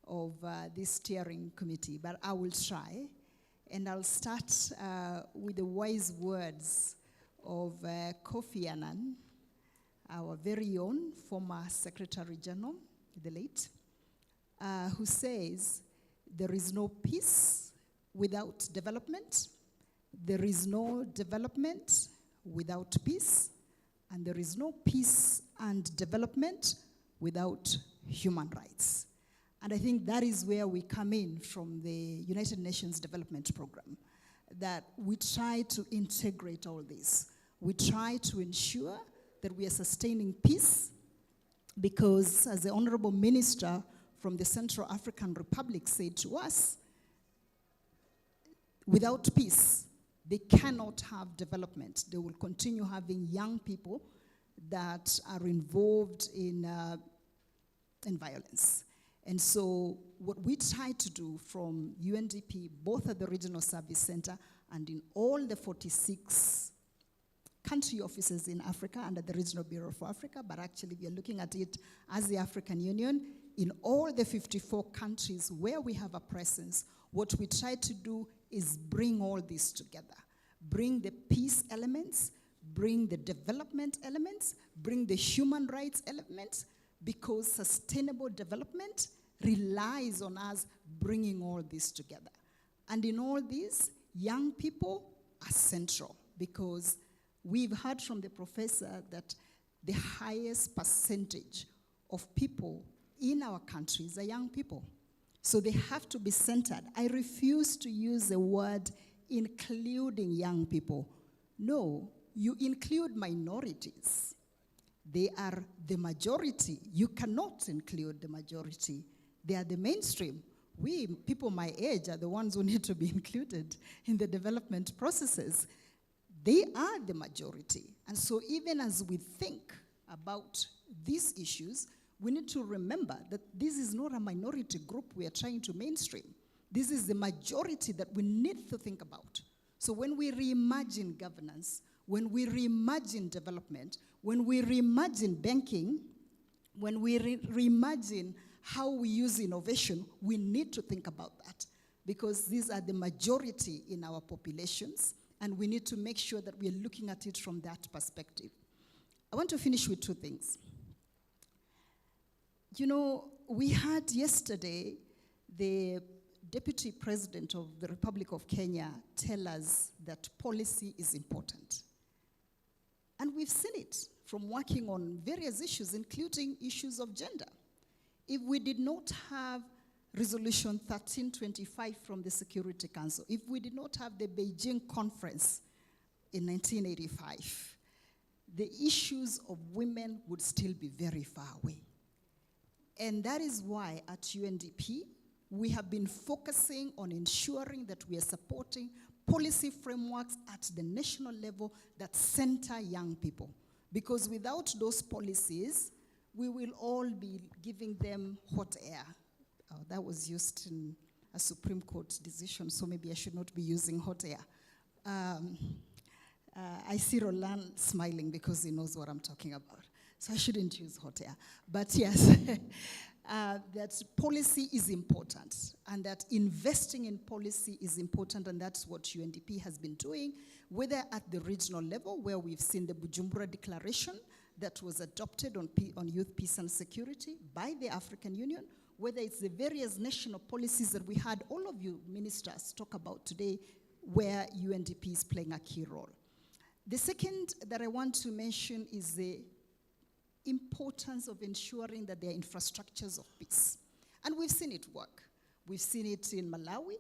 Speaker 9: of this steering committee. But I will try. And I'll start with the wise words of Kofi Annan, our very own former Secretary General, the late, who says, there is no peace without development, there is no development without peace, and there is no peace and development without human rights. And I think that is where we come in from the United Nations Development Program, that we try to integrate all this. We try to ensure that we are sustaining peace, because as the Honorable Minister from the Central African Republic said to us, without peace, they cannot have development. They will continue having young people that are involved in violence. And so what we try to do from UNDP, both at the Regional Service Center and in all the 46 country offices in Africa under the Regional Bureau for Africa, but actually we are looking at it as the African Union, in all the 54 countries where we have a presence, what we try to do is bring all this together. Bring the peace elements, bring the development elements, bring the human rights elements, because sustainable development relies on us bringing all this together. And in all this, young people are central, because we've heard from the professor that the highest percentage of people in our countries are young people. So they have to be centered. I refuse to use the word including young people. No, you include minorities. They are the majority. You cannot include the majority. They are the mainstream. We, people my age, are the ones who need to be included in the development processes. They are the majority. And so even as we think about these issues, we need to remember that this is not a minority group we are trying to mainstream. This is the majority that we need to think about. So when we reimagine governance, when we reimagine development, when we reimagine banking, when we reimagine how we use innovation, we need to think about that, because these are the majority in our populations, and we need to make sure that we are looking at it from that perspective. I want to finish with two things. You know, we had yesterday the Deputy President of the Republic of Kenya tell us that policy is important. And we've seen it from working on various issues, including issues of gender. If we did not have Resolution 1325 from the Security Council, if we did not have the Beijing Conference in 1985, the issues of women would still be very far away. And that is why at UNDP, we have been focusing on ensuring that we are supporting policy frameworks at the national level that center young people. Because without those policies, we will all be giving them hot air. That was used in a Supreme Court decision, so maybe I should not be using hot air. I see Roland smiling because he knows what I'm talking about. So I shouldn't use hot air. But yes, that policy is important, and that investing in policy is important, and that's what UNDP has been doing, whether at the regional level, where we've seen the Bujumbura Declaration that was adopted on youth, peace, and security by the African Union, whether it's the various national policies that we had all of you ministers talk about today, where UNDP is playing a key role. The second that I want to mention is the importance of ensuring that there are infrastructures of peace. And we've seen it work. We've seen it in Malawi,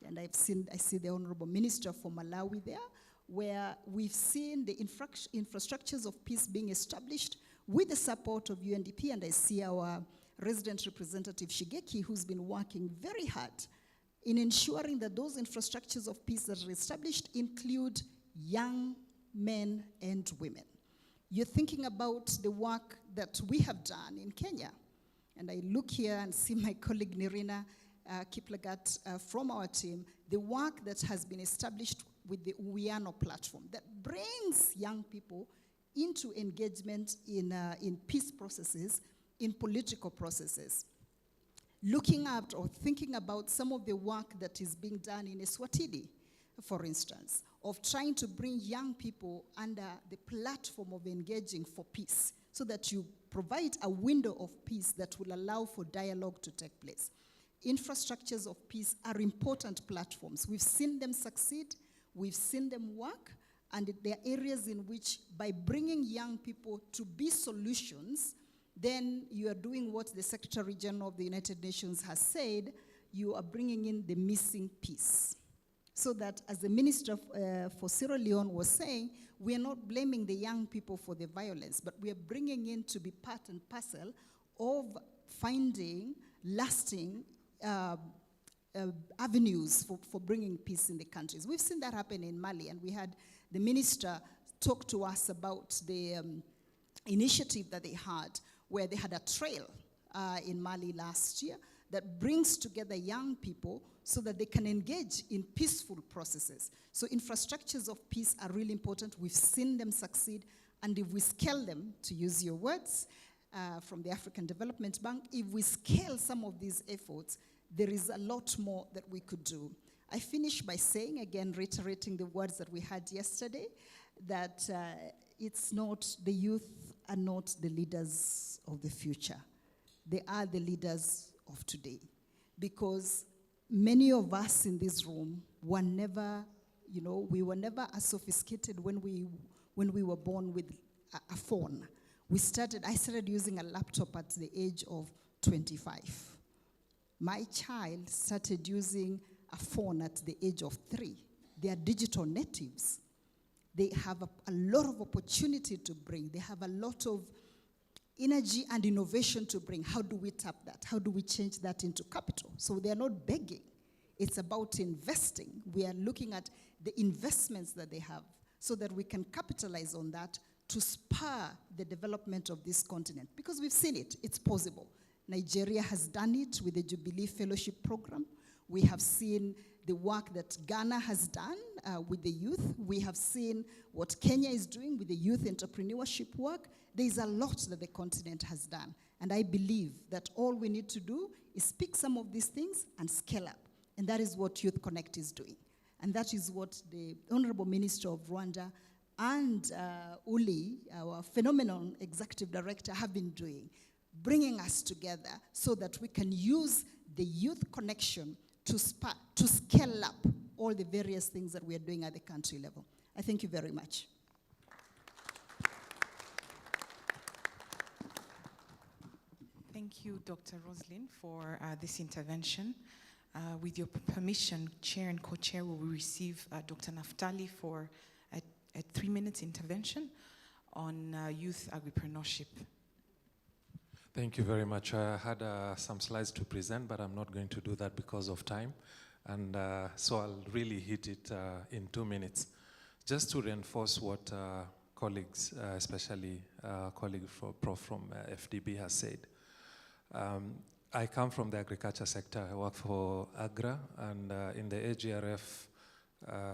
Speaker 9: and I see the Honorable Minister for Malawi there, where we've seen the infrastructures of peace being established with the support of UNDP, and I see our resident representative Shigeki, who's been working very hard in ensuring that those infrastructures of peace that are established include young men and women. You're thinking about the work that we have done in Kenya. And I look here and see my colleague Nirina Kiplagat from our team, the work that has been established with the Uwiano platform that brings young people into engagement in peace processes, in political processes. Looking at or thinking about some of the work that is being done in Eswatini, for instance, of trying to bring young people under the platform of engaging for peace, so that you provide a window of peace that will allow for dialogue to take place. Infrastructures of peace are important platforms. We've seen them succeed, we've seen them work, and there are areas in which by bringing young people to be solutions, then you are doing what the Secretary General of the United Nations has said, you are bringing in the missing piece. So that, as the Minister for Sierra Leone was saying, we are not blaming the young people for the violence, but we are bringing in to be part and parcel of finding lasting avenues for bringing peace in the countries. We've seen that happen in Mali, and we had the Minister talk to us about the initiative that they had, where they had a trail in Mali last year that brings together young people so that they can engage in peaceful processes. So infrastructures of peace are really important. We've seen them succeed, and if we scale them, to use your words from the African Development Bank, if we scale some of these efforts, there is a lot more that we could do. I finish by saying, again, reiterating the words that we had yesterday, that it's not, the youth are not the leaders of the future. They are the leaders of today. Because many of us in this room were never, we were never as sophisticated when we were born with a phone. I started using a laptop at the age of 25. My child started using a phone at the age of 3. They are digital natives. They have a lot of opportunity to bring. They have a lot of energy and innovation to bring. How do we tap that? How do we change that into capital? So they are not begging. It's about investing. We are looking at the investments that they have so that we can capitalize on that to spur the development of this continent. Because we've seen it, it's possible. Nigeria has done it with the Jubilee Fellowship Program. We have seen the work that Ghana has done with the youth. We have seen what Kenya is doing with the youth entrepreneurship work. There's a lot that the continent has done. And I believe that all we need to do is pick some of these things and scale up. And that is what YouthConnekt is doing. And that is what the Honorable Minister of Rwanda and Uli, our phenomenal executive director, have been doing, bringing us together so that we can use the youth connection to scale up all the various things that we are doing at the country level. I thank you very much.
Speaker 38: Thank you, Dr. Roslyn, for this intervention. With your permission, Chair and Co-Chair will receive Dr. Naftali for a 3-minute intervention on youth agripreneurship.
Speaker 19: Thank you very much. I had some slides to present, but I'm not going to do that because of time. And so I'll really hit it in 2 minutes. Just to reinforce what colleagues, especially colleague from FDB has said. I come from the agriculture sector. I work for AGRA, and in the AGRF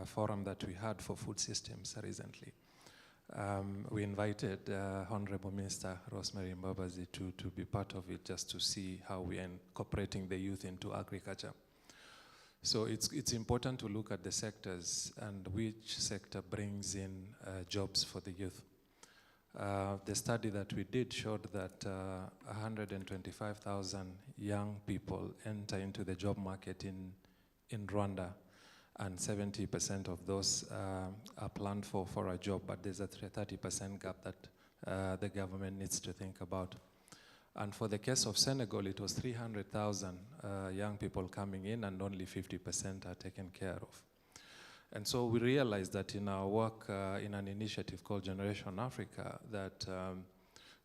Speaker 19: forum that we had for food systems recently, we invited Honorable Minister Rosemary Mbabazi to be part of it, just to see how we are incorporating the youth into agriculture. So it's important to look at the sectors and which sector brings in jobs for the youth. The study that we did showed that 125,000 young people enter into the job market in Rwanda, and 70% of those are planned for a job, but there's a 30% gap that the government needs to think about. And for the case of Senegal, it was 300,000 young people coming in, and only 50% are taken care of. And so we realized that in our work in an initiative called Generation Africa, that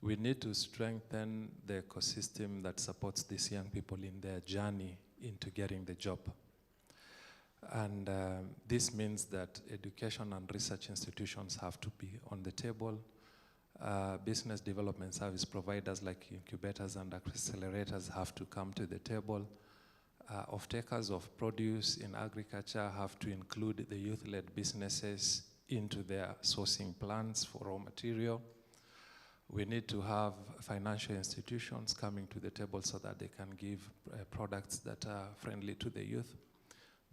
Speaker 19: we need to strengthen the ecosystem that supports these young people in their journey into getting the job. And this means that education and research institutions have to be on the table. Business development service providers like incubators and accelerators have to come to the table. Off-takers of produce in agriculture have to include the youth-led businesses into their sourcing plans for raw material. We need to have financial institutions coming to the table so that they can give products that are friendly to the youth.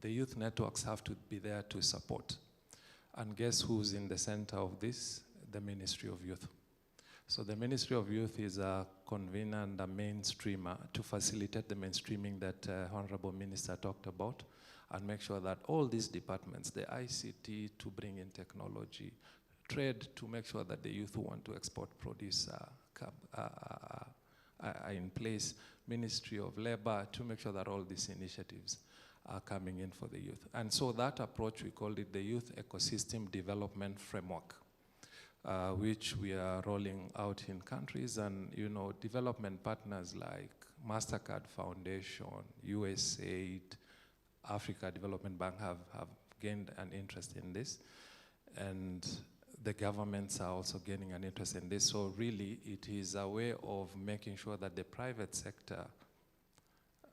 Speaker 19: The youth networks have to be there to support. And guess who's in the center of this? The Ministry of Youth. So the Ministry of Youth is a convener and a mainstreamer to facilitate the mainstreaming that Honorable Minister talked about, and make sure that all these departments, the ICT to bring in technology, trade to make sure that the youth who want to export produce are in place, Ministry of Labor to make sure that all these initiatives are coming in for the youth. And so that approach, we called it the Youth Ecosystem Development Framework, which we are rolling out in countries, and development partners like MasterCard Foundation, USAID, Africa Development Bank have gained an interest in this, and the governments are also gaining an interest in this. So really it is a way of making sure that the private sector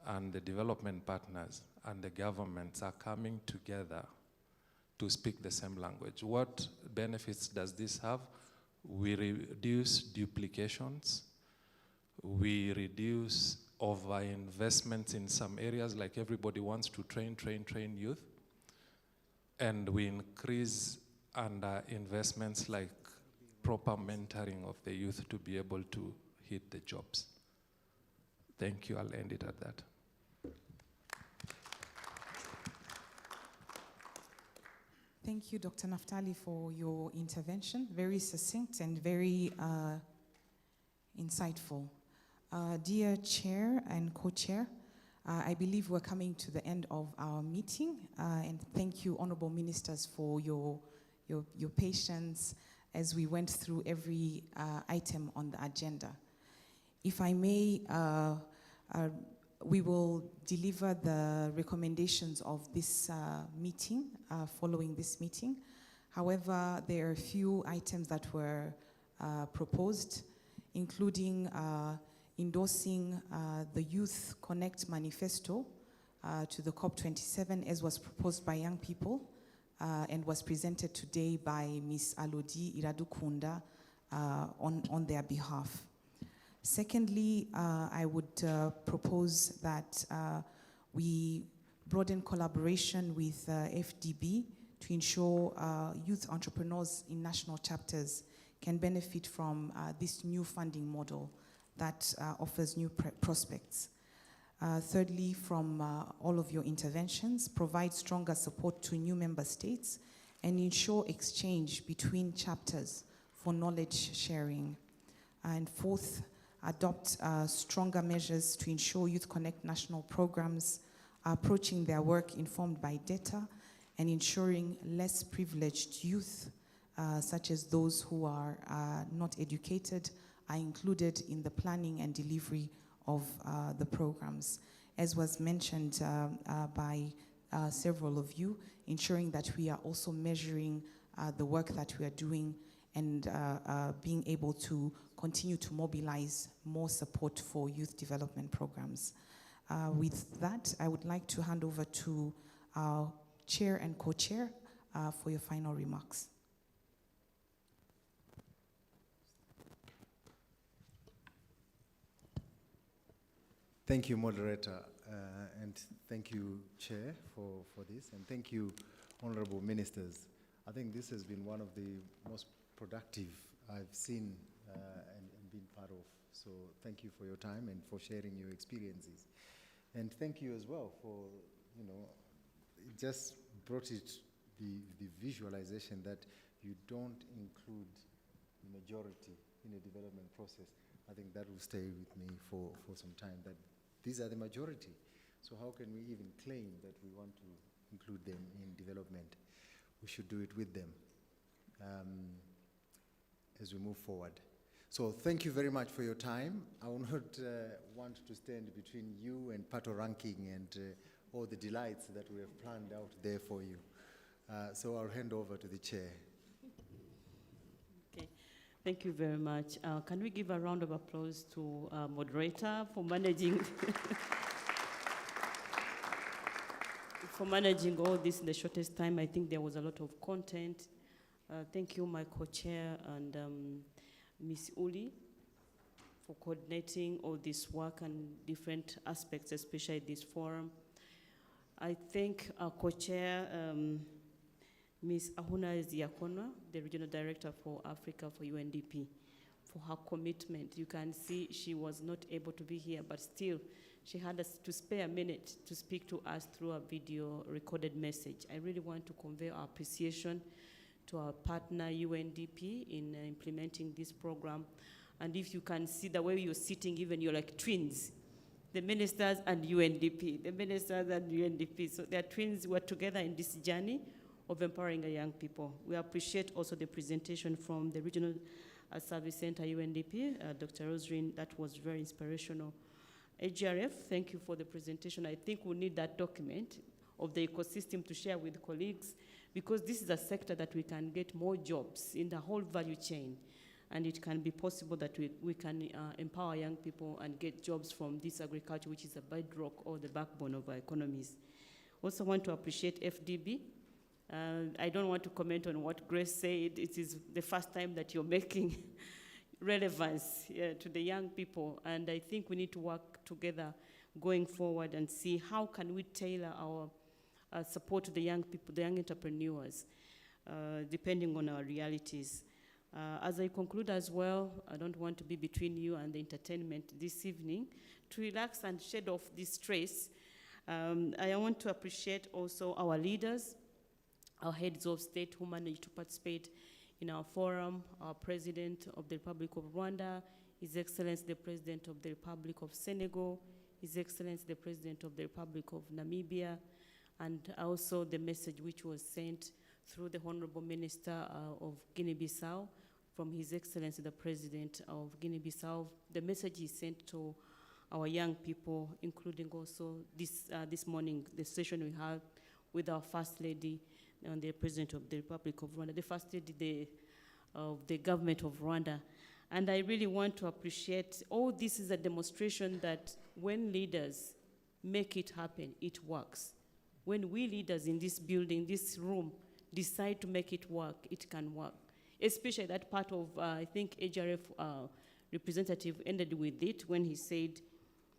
Speaker 19: and the development partners and the governments are coming together to speak the same language. What benefits does this have? We reduce duplications. We reduce over-investments in some areas, like everybody wants to train youth. And we increase investments like proper mentoring of the youth to be able to hit the jobs. Thank you, I'll end it at that.
Speaker 38: Thank you, Dr. Naftali, for your intervention. Very succinct and very insightful. Dear Chair and Co-Chair, I believe we're coming to the end of our meeting, and thank you, Honorable Ministers, for your patience as we went through every item on the agenda. If I may, we will deliver the recommendations of this meeting following this meeting. However, there are a few items that were proposed, including endorsing the YouthConnekt manifesto to the COP27, as was proposed by young people and was presented today by Ms. Alodi Iradukunda on their behalf. Secondly, I would propose that we broaden collaboration with FDB to ensure youth entrepreneurs in national chapters can benefit from this new funding model that offers new prospects. Thirdly, from all of your interventions, provide stronger support to new member states and ensure exchange between chapters for knowledge sharing. And fourth, adopt stronger measures to ensure YouthConnekt national programs are approaching their work informed by data and ensuring less privileged youth, such as those who are not educated, are included in the planning and delivery of the programs. As was mentioned by several of you, ensuring that we are also measuring the work that we are doing and being able to continue to mobilize more support for youth development programs. With that, I would like to hand over to our chair and co-chair for your final remarks.
Speaker 5: Thank you, moderator, and thank you, Chair, for this, and thank you, honorable ministers. I think this has been one of the most productive I've seen and been part of. So thank you for your time and for sharing your experiences. And thank you as well for, it just brought it the visualization that you don't include the majority in a development process. I think that will stay with me for some time, that these are the majority. So how can we even claim that we want to include them in development? We should do it with them as we move forward. So thank you very much for your time. I will not want to stand between you and Pato ranking and all the delights that we have planned out there for you. So I'll hand over to the chair.
Speaker 4: Okay, thank you very much. Can we give a round of applause to moderator for managing for managing all this in the shortest time. I think there was a lot of content. Thank you, my co-chair, and Ms. Uli, for coordinating all this work and different aspects, especially this forum. I thank our co-chair, Ms. Ahuna Ziakonwa, the Regional Director for Africa for UNDP, for her commitment. You can see she was not able to be here, but still, she had us to spare a minute to speak to us through a video recorded message. I really want to convey our appreciation to our partner UNDP in implementing this program. And if you can see the way you're sitting, even you're like twins, the ministers and UNDP, the ministers and UNDP. So they're twins who are together in this journey of empowering our young people. We appreciate also the presentation from the Regional Service Center UNDP, Dr. Rosrin. That was very inspirational. AGRF, thank you for the presentation. I think we need that document of the ecosystem to share with colleagues, because this is a sector that we can get more jobs in the whole value chain. And it can be possible that we can empower young people and get jobs from this agriculture, which is a bedrock or the backbone of our economies. Also want to appreciate FDB. I don't want to comment on what Grace said. It is the first time that you're making relevance to the young people. And I think we need to work together going forward and see how can we tailor our support to the young people, the young entrepreneurs, depending on our realities. As I conclude as well, I don't want to be between you and the entertainment this evening. To relax and shed off this stress, I want to appreciate also our leaders, our heads of state who managed to participate in our forum, our President of the Republic of Rwanda, His Excellency the President of the Republic of Senegal, His Excellency the President of the Republic of Namibia, and also the message which was sent through the Honorable Minister of Guinea-Bissau, from His Excellency the President of Guinea-Bissau. The message he sent to our young people, including also this morning, the session we had with our First Lady and the President of the Republic of Rwanda, the First Lady of the government of Rwanda. And I really want to appreciate, all this is a demonstration that when leaders make it happen, it works. When we leaders in this building, this room, decide to make it work, it can work. Especially that part of, I think AGRF representative ended with it when he said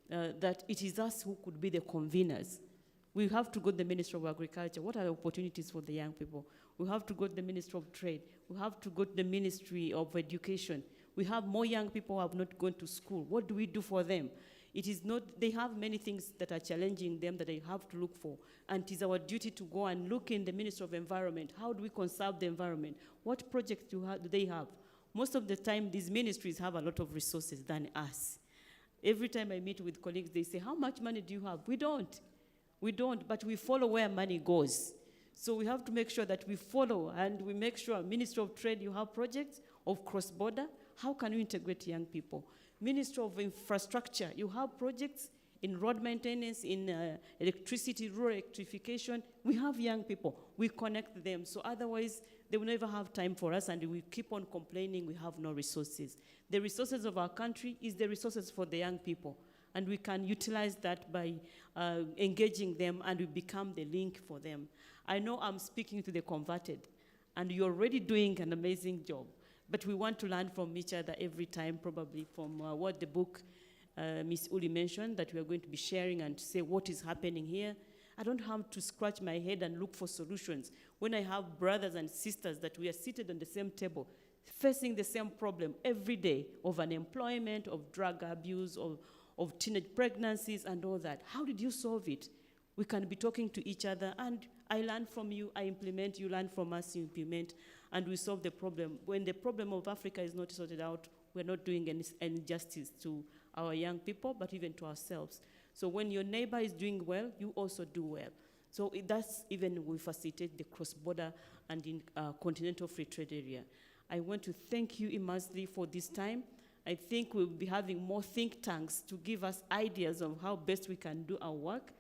Speaker 4: that it is us who could be the conveners. We have to go to the Ministry of Agriculture. What are the opportunities for the young people? We have to go to the Ministry of Trade. We have to go to the Ministry of Education. We have more young people who have not gone to school. What do we do for them? It is not, they have many things that are challenging them that they have to look for. And it is our duty to go and look in the Ministry of Environment. How do we conserve the environment? What projects do they have? Most of the time, these ministries have a lot of resources than us. Every time I meet with colleagues, they say, how much money do you have? We don't. We don't, but we follow where money goes. So we have to make sure that we follow and we make sure, Ministry of Trade, you have projects of cross-border. How can we integrate young people? Ministry of Infrastructure, you have projects in road maintenance, in electricity, rural electrification. We have young people. We connect them. So otherwise, they will never have time for us, and we keep on complaining we have no resources. The resources of our country is the resources for the young people. And we can utilize that by engaging them, and we become the link for them. I know I'm speaking to the converted, and you're already doing an amazing job. But we want to learn from each other every time, probably from what the book Ms. Uli mentioned, that we are going to be sharing and say what is happening here. I don't have to scratch my head and look for solutions. When I have brothers and sisters that we are seated on the same table, facing the same problem every day of unemployment, of drug abuse, of teenage pregnancies and all that, how did you solve it? We can be talking to each other, and I learn from you, I implement, you learn from us, you implement, and we solve the problem. When the problem of Africa is not sorted out, we're not doing any justice to our young people, but even to ourselves. So when your neighbor is doing well, you also do well. So that's even we facilitate the cross-border and in continental free trade area. I want to thank you immensely for this time. I think we'll be having more think tanks to give us ideas of how best we can do our work.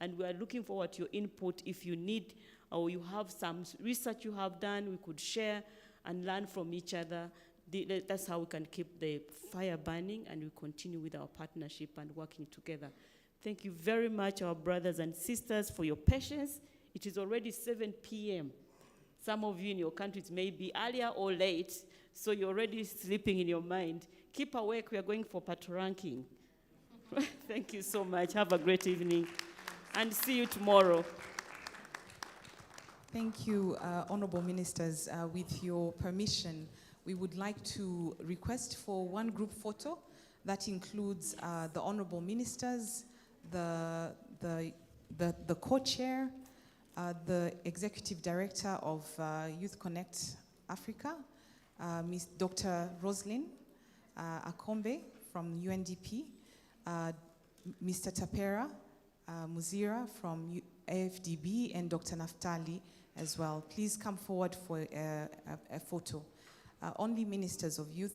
Speaker 4: And we are looking forward to your input. If you need or you have some research you have done, we could share and learn from each other. That's how we can keep the fire burning, and we continue with our partnership and working together. Thank you very much, our brothers and sisters, for your patience. It is already 7 p.m. Some of you in your countries may be earlier or late, so you're already sleeping in your mind. Keep awake, we are going for patrol ranking. Thank you so much. Have a great evening, and see you tomorrow.
Speaker 37: Thank you, Honorable Ministers. With your permission, we would like to request for one group photo that includes the Honorable Ministers, the co-chair, the Executive Director of YouthConnekt Africa, Ms. Dr. Roslyn Akombe from UNDP, Mr. Tapera Muzira from AFDB, and Dr. Naftali as well. Please come forward for a photo. Only ministers of youth.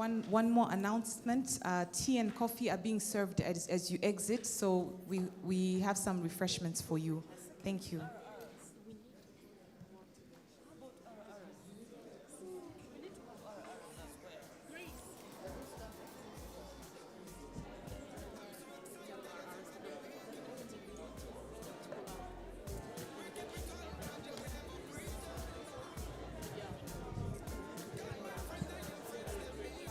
Speaker 37: And one more announcement. Tea and coffee are being served as you exit, so we have some refreshments for you. Thank you.